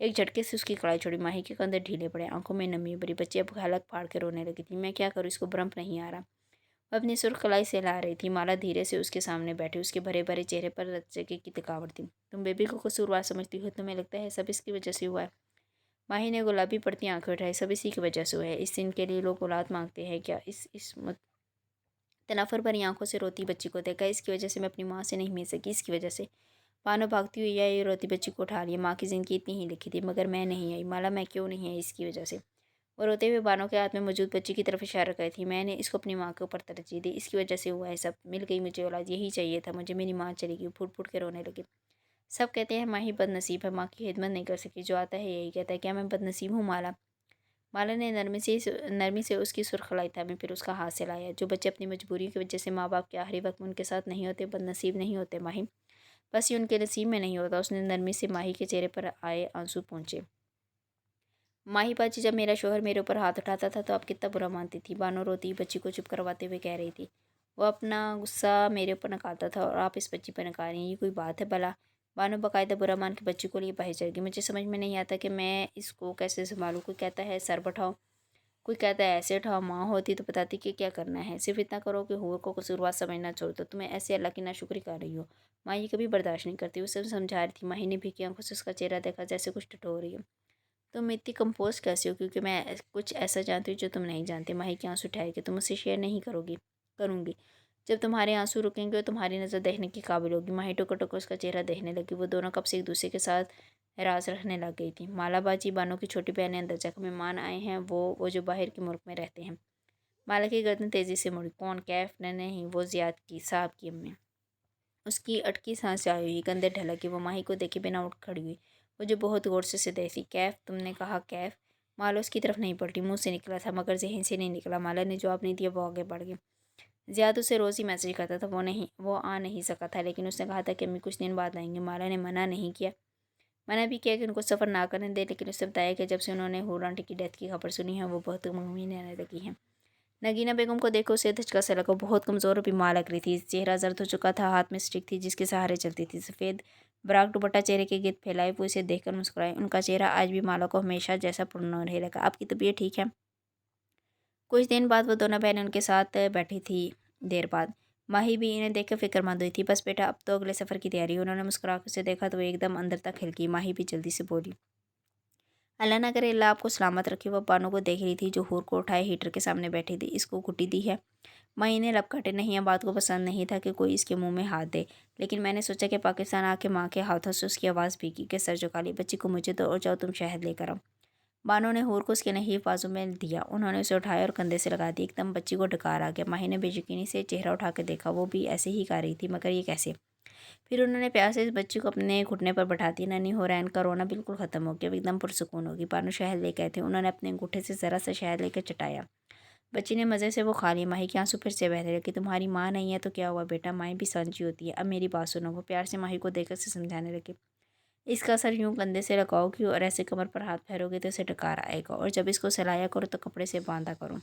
एक झटके से उसकी कड़ाई छोड़ी। माही के कंधे ढीले पड़े, आंखों में नमी भरी। बच्ची अब हलक फाड़ के रोने लगी थी। मैं क्या करूँ, इसको भ्रम नहीं आ रहा। वह अपनी सुर्ख कलाई से ला रही थी। माला धीरे से उसके सामने बैठी। उसके भरे भरे चेहरे पर रज्जके की थकावट थी। तुम बेबी को कसूरवार समझती हो? तुम्हें लगता है सब इसकी वजह से हुआ है? माही ने गुलाबी पड़ती आंखें उठाई। सब इसी की वजह से हुआ है। इस दिन के लिए लोग औलाद मांगते हैं क्या? इस तनाफर भरी आंखों से रोती बच्ची को देखा। इसकी वजह से मैं अपनी माँ से नहीं मिल सकी, इसकी वजह से। पानो भागती हुई या ये रोती बच्ची को उठा लिया। माँ की ज़िंदगी इतनी ही लिखी थी, मगर मैं नहीं आई। माला, मैं क्यों नहीं आई? इसकी वजह से। वो रोते हुए बानो के हाथ में मौजूद बच्ची की तरफ इशारा कर थी। मैंने इसको अपनी माँ के ऊपर तरजीह दी। इसकी वजह से हुआ है सब। मिल गई मुझे औलाद, यही चाहिए था मुझे। मेरी माँ चली गई। फूट फूट के रोने लगी। सब कहते हैं माँ ही बदनसीब है, माँ की खिदमत नहीं कर सकी। जो आता है यही कहता है। क्या मैं बदनसीब हूँ माला? माला ने नरमी से उसकी सुर्खलाई थामी, फिर उसका हाथ से लाया। जो बच्चे अपनी मजबूरी की वजह से माँ बाप के आखिरी वक्त में उनके साथ नहीं होते, बदनसीब नहीं होते माही। बस ये उनके नसीब में नहीं होता। उसने नरमी से माही के चेहरे पर आए आंसू पहुँचे। माही बाजी, जब मेरा शोहर मेरे ऊपर हाथ उठाता था तो आप कितना बुरा मानती थी? बानो रोती बच्ची को चुप करवाते हुए कह रही थी। वो अपना गुस्सा मेरे ऊपर निकालता था और आप इस बच्ची पर निकाल रही हैं, ये कोई बात है भला? बानो बाकायदा बुरा मान के बच्ची को लिए बाहर चल गई। मुझे समझ में नहीं आता कि मैं इसको कैसे संभालूं। कोई कहता है सर बैठाओ, कोई कहता है ऐसे उठाओ। माँ होती तो बताती कि क्या करना है। सिर्फ इतना करो कि हूर को कसूरवार समझना छोड़ दो। तुम्हें ऐसे अल्लाह की नाशुक्री कर रही हो। माँ ये कभी बर्दाश्त नहीं करती। उसे समझा रही थी। माही ने भी की आंखों से उसका चेहरा देखा, जैसे कुछ टटो रही है। तुम इतनी कंपोज कैसे हो? क्योंकि मैं कुछ ऐसा जानती हूँ जो तुम नहीं जानते। माही के आंसू ठहर के। तुम मुझसे शेयर नहीं करोगी? करूँगी। जब तुम्हारे आंसू रुकेंगे और तुम्हारी नज़र देखने की काबिल होगी। माही टुक टुक उसका चेहरा देखने लगी। वो दोनों कब से एक दूसरे के साथ राज रखने लग गई थी। मालाबाजी बानो की छोटी बहन ने अंदर जाकर मेहमान आए हैं, वो जो बाहर के मुल्क में रहते हैं। माला की गर्दन तेजी से मुड़ी। कौन? कैफ ने? नहीं, वो जियाद की साहब की अम्मी। उसकी अटकी सांस जारी हुई, कंधे ढलके। वो माही को देखे बिना उठ खड़ी हुई। वो जो बहुत गौर से देखी। कैफ? तुमने कहा कैफ? माला उसकी तरफ नहीं पलटी। मुंह से निकला था मगर जहन से नहीं निकला। माला ने जवाब नहीं दिया। वो आगे बढ़ गई। ज़ियाद उसे रोज़ ही मैसेज करता था। वो आ नहीं सका था, लेकिन उसने कहा था कि अम्मी कुछ दिन बाद आएंगे। माला ने मना नहीं किया। मना भी किया कि उनको सफ़र ना करने दे, लेकिन उसने बताया कि जब से उन्होंने हूर आंटी की डेथ की खबर सुनी है वो बहुत गमगीन रहने लगी हैं। नगीना बेगम को देखो उसे धचका सा लगा। बहुत कमज़ोर और बीमार लग रही थी। चेहरा जर्द हो चुका था। हाथ में स्टिक थी जिसके सहारे चलती थी। सफ़ेद ब्राक दुपट्टा चेहरे के गिर्द फैलाए। वो इसे देखकर मुस्कुराए। उनका चेहरा आज भी माला को हमेशा जैसा पुरनूर लगा। आपकी तबीयत ठीक है? कुछ दिन बाद वो दोनों बहनें उनके साथ बैठी थी। देर बाद माही भी इन्हें देखकर फिक्रमंद हुई थी। बस बेटा, अब तो अगले सफ़र की तैयारी। उन्होंने मुस्कुरा कर उसे देखा तो वो एकदम अंदर तक खिल गई। माही भी जल्दी से बोली, अल्लाह ना करे, अल्लाह आपको सलामत रखे। वह बानों को देख रही थी जो हूर को उठाए हीटर के सामने बैठी थी। इसको घुट्टी दी है? माही ने लब काटे। नहीं, है बात को पसंद नहीं था कि कोई इसके मुंह में हाथ दे, लेकिन मैंने सोचा कि पाकिस्तान आके माँ के हाथों से उसकी आवाज़ भीगी के सर झुका ली। बच्ची को मुझे दो और जाओ तुम शहद लेकर आओ। बानो ने हूर को उसके नहीफ बाजू में दिया। उन्होंने उसे उठाया और कंधे से लगा दी। एकदम बच्ची को डकार आ गया। माही ने बेयकीनी से चेहरा उठा के देखा। वो भी ऐसे ही कर रही थी, मगर ये कैसे? फिर उन्होंने प्यार से इस बच्ची को अपने घुटने पर बैठा दिया। नन्ही हो रैन का रोना बिल्कुल ख़त्म हो गया। वो एकदम पुरसुकून होगी। बानो शहद लेकर आए थे। उन्होंने अपने अंगूठे से ज़रा सा शहद लेकर चटाया। बच्ची ने मज़े से वो खा लिया। माही के आंसू फिर से बहने लगे। तुम्हारी माँ नहीं है तो क्या हुआ बेटा? माँ भी सांझी होती है। अब मेरी बात सुनो। वो प्यार से माही को देखकर से समझाने लगे। इसका असर यूँ कंधे से लगाओगी और ऐसे कमर पर हाथ फेरोगे तो इसे डकार आएगा, और जब इसको सहलाया करो तो कपड़े से बांधा करो।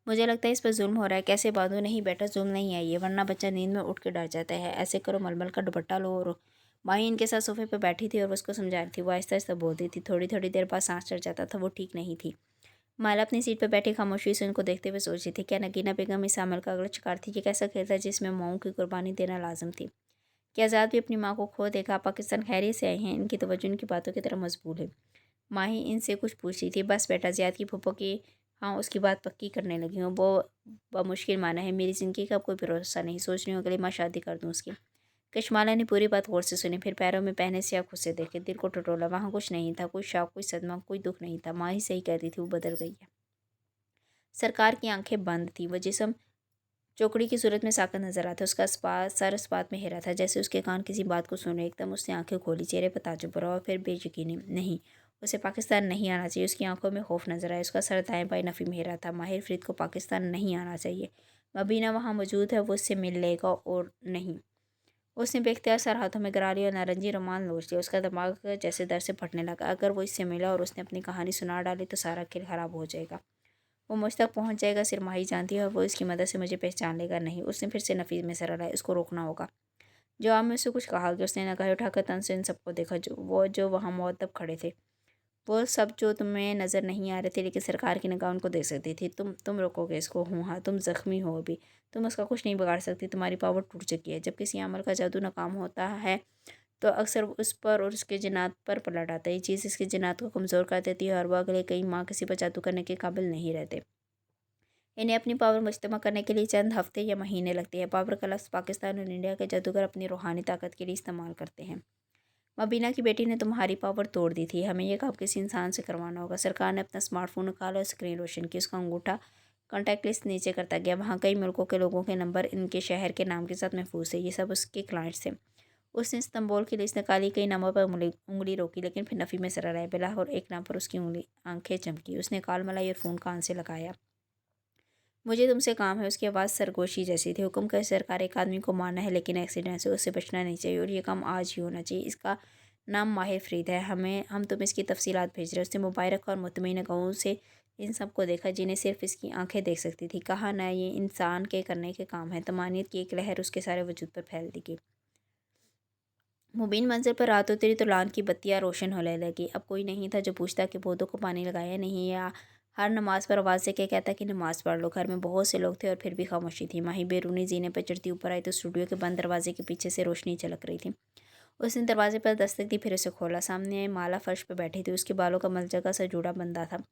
मुझे लगता है इस पर जुल्म हो रहा है। कैसे बांधो? नहीं बेटा, जुल्म नहीं है ये, वरना बच्चा नींद में उठ के डर जाता है। ऐसे करो, मलमल का दुपट्टा लो। और माही इनके साथ सोफे पर बैठी थी और वो उसको समझा रही थी। वो आहिस्ता आहिस्ता बोलती थी। थोड़ी थोड़ी देर बाद सांस चढ़ जाता था। वो ठीक नहीं थी। माला अपनी सीट पर बैठी खामोशी से उनको देखते हुए सोच रही थी, क्या नगीना बेगम इस अमल का अगला शिकार थी? कि कैसा खेल था जिसमें माओं की कुर्बानी देना लाजम थी? क्या आज़ाद भी अपनी माँ को खो देखा? पाकिस्तान खैरियत से आए हैं? इनकी तवज्जो इनकी बातों की तरफ मजबूर है। माही इनसे कुछ पूछ रही थी। बस बेटा, ज़ियाद की फूफो की, हाँ, उसकी बात पक्की करने लगी हूँ। वो बमुश्किल माना है। मेरी ज़िंदगी का अब कोई भरोसा नहीं। सोच रही हूँ अगली माह शादी कर दूँ उसकी। कशमाला ने पूरी बात गौर से सुनी, फिर पैरों में पहने से आँखों से देखे। दिल को टटोला। वहाँ कुछ नहीं था। कोई शौक, कोई सदमा, कोई दुख नहीं था। माँ ही सही कहती थी, वो बदल गई है। सरकार की आंखें बंद थी। वो जिस्म चौकड़ी की सूरत में साकत नजर आता, उसका सर इस बात में हिरा था जैसे उसके कान किसी बात को सुने। एकदम उसने आंखें खोली, चेहरे पर ताज्जुब भरा और फिर बेयकीनी। नहीं, उसे पाकिस्तान नहीं आना चाहिए। उसकी आंखों में खौफ नजर आया। उसका सर दाएं बाएं नफ़ी में हिरा था। माहिर फरीद को पाकिस्तान नहीं आना चाहिए। मबीना वहाँ मौजूद है, वो उससे मिल लेगा और नहीं। उसने बेख्तियार सर हाथों में गिरा लिया और नारंगी रुमाल नोच लिया। उसका दिमाग जैसे दर से फटने लगा। अगर वो इससे मिला और उसने अपनी कहानी सुना डाली तो सारा खेल खराब हो जाएगा। वो मुझ तक पहुंच जाएगा, सिर्फ माही जानती है, और वो इसकी मदद से मुझे पहचान लेगा। नहीं, उसने फिर से नफीस में सर हिलाया। इसको रोकना होगा। जवाब में उससे कुछ कहा कि उसने नगाहें उठाकर तन से इन सबको देखा, जो वहाँ मुअद्दब खड़े थे। वो सब जो तुम्हें नज़र नहीं आ रहे थे, लेकिन सरकार की निगाह उनको देख सकती थी। तुम रोकोगे इसको? हूँ हाँ, तुम ज़ख्मी हो अभी, तुम उसका कुछ नहीं बिगाड़ सकती, तुम्हारी पावर टूट चुकी है। जब किसी अमल का जादू नाकाम होता है तो अक्सर उस पर और उसके जिन्नात पर पलट आता है। ये चीज़ इसके जिन्नात को कमज़ोर कर देती है और वह अगले कई माह किसी पर जादू करने के काबिल नहीं रहते। इन्हें अपनी पावर मुश्तमा करने के लिए चंद हफ्ते या महीने लगते हैं। पावर का लफ्ज़ पाकिस्तान और इंडिया के जादूगर अपनी रूहानी ताकत के लिए इस्तेमाल करते हैं। मबीना की बेटी ने तुम्हारी पावर तोड़ दी थी। हमें यह काम किसी इंसान से करवाना होगा। सरकार ने अपना स्मार्टफोन निकाला और स्क्रीन रोशन की। उसका अंगूठा कॉन्टैक्ट लिस्ट नीचे करता गया। वहाँ कई मुल्कों के लोगों के नंबर इनके शहर के नाम के साथ महफूज थे। ये सब उसके क्लाइंट्स थे। उसने इस्तांबुल की लिस्ट निकाली, कई नामों पर उंगली रोकी, लेकिन फिर नफ़ी में सर आया। बिला और एक नाम पर उसकी उंगली आंखें चमकी। उसने कॉल मलाई और फ़ोन कान से लगाया। मुझे तुमसे काम है। उसकी आवाज़ सरगोशी जैसी थी। हुक्म का सरकार एक आदमी को मारना है, लेकिन एक्सीडेंट से उससे बचना नहीं चाहिए, और ये काम आज ही होना चाहिए। इसका नाम माहिर फरीद है। हम तुम्हें इसकी तफसीलात भेज रहे हैं। उसने मोबाइल रखा और मुतमईन गाँव से इन सब को देखा, जिन्हें सिर्फ इसकी आंखें देख सकती थी। कहा ना, ये इंसान के करने के काम है। तमानियत की एक लहर उसके सारे वजूद पर फैल दी गई। मुबीन मंजिल पर रात उतरी तो लान की बत्तियां रोशन होने लगी। अब कोई नहीं था जो पूछता कि पौधों को पानी लगाया नहीं, या हर नमाज पर आवाज़ से क्या कहता कि नमाज पढ़ लो। घर में बहुत से लोग थे और फिर भी खामोशी थी। माही बैरूनी जीने पर चढ़ती ऊपर आई तो स्टूडियो के बंद दरवाजे के पीछे से रोशनी झलक रही थी। उसने दरवाजे पर दस्तक दी, फिर उसे खोला। सामने माला फर्श पर बैठी थी। उसके बालों का मलजगा सा जूड़ा बंधा था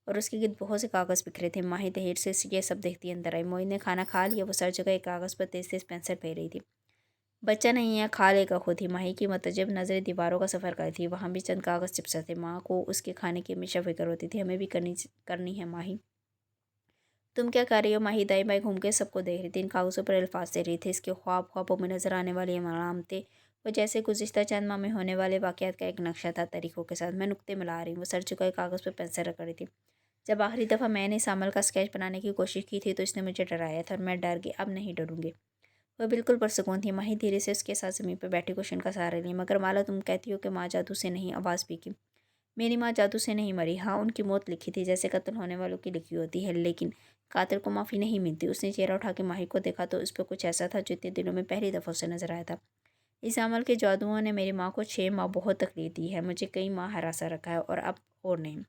और उसके गिर्द बहुत से कागज़ बिखरे थे। माही देर से ये सब देखती अंदर आई। मोइन ने खाना खा लिया। वो सर जगह एक कागज़ पर तेज तेज पेंसिल फेर रही थी। बच्चा नहीं है, खा लेगा खुद ही। माही की मतजब नज़रें दीवारों का सफ़र कर थी। वहाँ भी चंद कागज़ चिपसा थे। माँ को उसके खाने की हमेशा फिक्र होती थी। हमें भी करनी करनी है माही। तुम क्या कर रही हो? माही दाई बाई घूम के सबको देख रही थी। इन कागज़ों पर अल्फाज दे रही थी। इसके ख्वाबों में नजर आने वाली अलामतें वो जैसे गुज़िश्ता चंद माह में होने वाले वाक़यात का एक नक्शा था, तरीक़ों के साथ। मैं नुक्ते मिला रही हूँ। वो सर झुकाए कागज़ पर पेंसिल रख रही थी। जब आखिरी दफ़ा मैंने इस अमल का स्केच बनाने की कोशिश की थी तो इसने मुझे डराया था, और मैं डर गई। अब नहीं डरूंगी। वह बिल्कुल पुरसकून थी। माही धीरे से उसके साथ ज़मीन पर बैठी कुशन का सहारा ली। मगर माला, तुम कहती हो कि माँ जादू से नहीं। आवाज़ भी की। मेरी माँ जादू से नहीं मरी। हाँ, उनकी मौत लिखी थी, जैसे कत्ल होने वालों की लिखी होती है, लेकिन कातिल को माफ़ी नहीं मिलती। उसने चेहरा उठा के माही को देखा तो उस पर कुछ ऐसा था जो इतने दिनों में पहली दफ़ा उसे नजर आया था। इस अमल के जादुओं ने मेरी माँ को 6 माह बहुत तकलीफ दी है। मुझे कई माह हरासा रखा है, और अब और नहीं।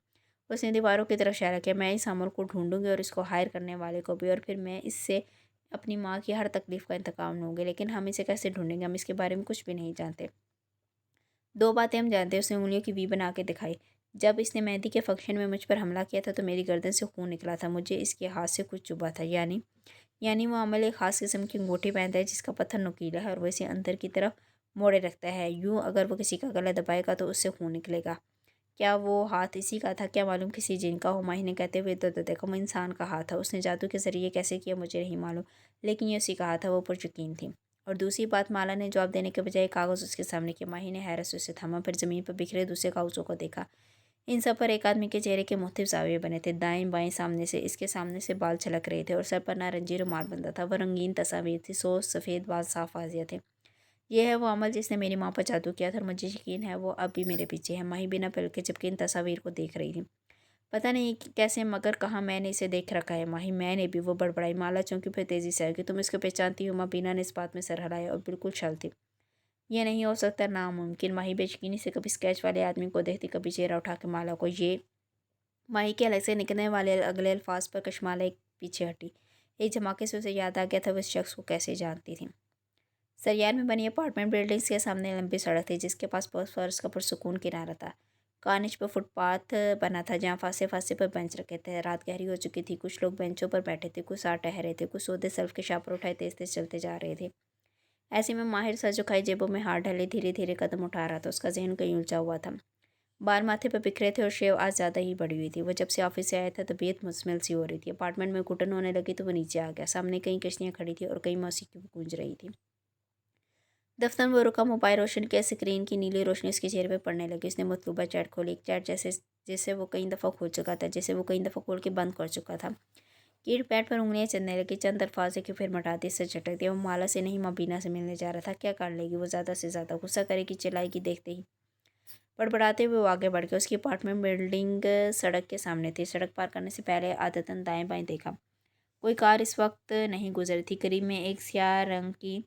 उसने दीवारों की तरफ इशारा किया। मैं इस अमल को ढूंढूंगी और इसको हायर करने वाले को भी, और फिर मैं इससे अपनी माँ की हर तकलीफ़ का इंतकाम लूँगी। लेकिन हम इसे कैसे ढूंढेंगे? हम इसके बारे में कुछ भी नहीं जानते। दो बातें हम जानते हैं। उसने उंगलियों की वी बना के दिखाई। जब इसने मेहंदी के फंक्शन में मुझ पर हमला किया था तो मेरी गर्दन से खून निकला था। मुझे इसके हाथ से कुछ चुभा था। यानी वो अमल एक ख़ास किस्म की अंगूठी पहनता है जिसका पत्थर नुकीला है और वो इसे अंदर की तरफ मोड़े रखता है। यूँ अगर वो किसी का गला दबाएगा तो उससे खून निकलेगा। क्या वो हाथ इसी का था? क्या मालूम किसी जिन का हो। माही ने कहते हुए इधर देखा। वो इंसान का हाथ था। उसने जादू के ज़रिए कैसे किया मुझे नहीं मालूम, लेकिन ये उसी का हाथ था। वो पुरयकीन थी। और दूसरी बात, माला ने जवाब देने के बजाय कागज़ उसके सामने किया। माही ने हैरत से उसे थामा, फिर ज़मीन पर बिखरे दूसरे कागज़ों को देखा। इन सब पर एक आदमी के चेहरे के मुख्तलिफ ज़ाविये बने थे। दाएं बाएं सामने से इसके सामने से बाल छलक रहे थे और सर पर नारंगी रुमाल बंधा था। वह रंगीन तस्वीर थी। सो सफ़ेद बाल साफ वाजिया थे। यह है वो अमल जिसने मेरी माँ पर जादू किया था, और मुझे यकीन है वो अब भी मेरे पीछे है। माही बिना पलक के झपके इन तस्वीर को देख रही थी। पता नहीं कैसे, मगर कहाँ मैंने इसे देख रखा है। माही, मैंने भी। वो बड़बड़ाई। माला चौंकी, फिर तेज़ी से आएगी। तुम इसको पहचानती हो? माँ बीना ने इस बात में सर हिलाया और बिल्कुल छल थी। यह नहीं हो सकता, नामुमकिन। माही बेयकीनी से कभी स्केच वाले आदमी को देखती, कभी चेहरा उठा के माला को। ये माही के अलग से निकलने वाले अगले अल्फाज पर कश्माला एक पीछे हटी। एक धमाके से उसे याद आ गया था वो इस शख्स को कैसे जानती थी। सरियार में बनी अपार्टमेंट बिल्डिंग्स के सामने लंबी सड़क थी जिसके पास फर्श का पुरसुकून किनारा था। कॉर्निश पर फुटपाथ बना था जहाँ फासे फासे पर बेंच रखे थे। रात गहरी हो चुकी थी। कुछ लोग बेंचों पर बैठे थे, कुछ साथ टहरे थे, कुछ सौदे सेल्फ के शापर उठाए तेज तेज चलते जा रहे थे। ऐसे में माहिर सर झुकाई जेबों में हाथ डाले धीरे धीरे कदम उठा रहा था। उसका जहन कहीं उलझा हुआ था। बाल माथे पर बिखरे थे और शेव आज ज़्यादा ही बढ़ी हुई थी। वो जब से ऑफिस से आया था तबीयत मुश्तमिल सी हो रही थी। अपार्टमेंट में घुटन होने लगी तो वो नीचे आ गया। सामने कई कश्तियाँ खड़ी थी और कई मौसीकी भी गूंज रही थी। दफ्तर में वो रुका, मोबाइल रोशन किया, स्क्रीन की नीली रोशनी उसके चेहरे पर पड़ने लगी। उसने मतलूबा चैट खोली, एक चैट जैसे वो कई दफ़ा खोल चुका था, जैसे वो कई दफ़ा खोल के बंद कर चुका था। कीट पैड पर उंगलियां चलने लगी, चंद अल्फाज के फिर मटाती से झटक दिया। वो माला से नहीं मबीना से मिलने जा रहा था। क्या कर लेगी वो? ज़्यादा से ज़्यादा गुस्सा करेगी, चिल्लाएगी। देखते ही बड़बड़ाते हुए वो आगे बढ़ गया। उसकी अपार्टमेंट बिल्डिंग सड़क के सामने थी। सड़क पार करने से पहले आदतन दाएं बाएं देखा। कोई कार इस वक्त नहीं गुजरी थी। करीब में एक स्याह रंग की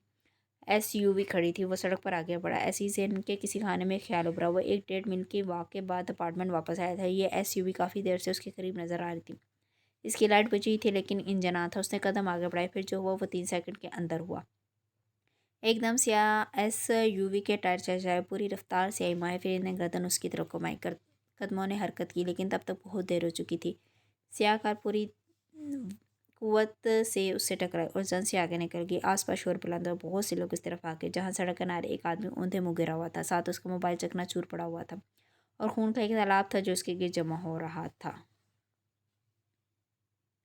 एसयूवी खड़ी थी। वो सड़क पर आगे बढ़ा। ऐसी से इनके किसी खाने में ख्याल उभरा। वो 1-1.5 मील की वॉक के बाद अपार्टमेंट वापस आया था। ये एसयूवी काफ़ी देर से उसके करीब नजर आ रही थी। इसकी लाइट बुझी हुई थी लेकिन इंजन ऑन था। उसने कदम आगे बढ़ाए, फिर जो हुआ वो 3 सेकंड के अंदर हुआ। एकदम से एसयूवी के टायर चर्चाए, पूरी रफ्तार से आई माए। फिर ने गर्दन उसकी तरफ घुमाई कर कदमों ने हरकत की, लेकिन तब तक बहुत देर हो चुकी थी। स्याह कार पूरी कुव्वत से उससे टकराई और जन से आगे निकल गई। आसपास शोर बुलंद और बहुत से लोग इस तरफ आ गए जहाँ सड़क किनारे एक आदमी ऊंधे मुँह गिरा हुआ था। साथ उसका मोबाइल चकनाचूर पड़ा हुआ था और खून का एक तालाब था जो उसके गिर जमा हो रहा था।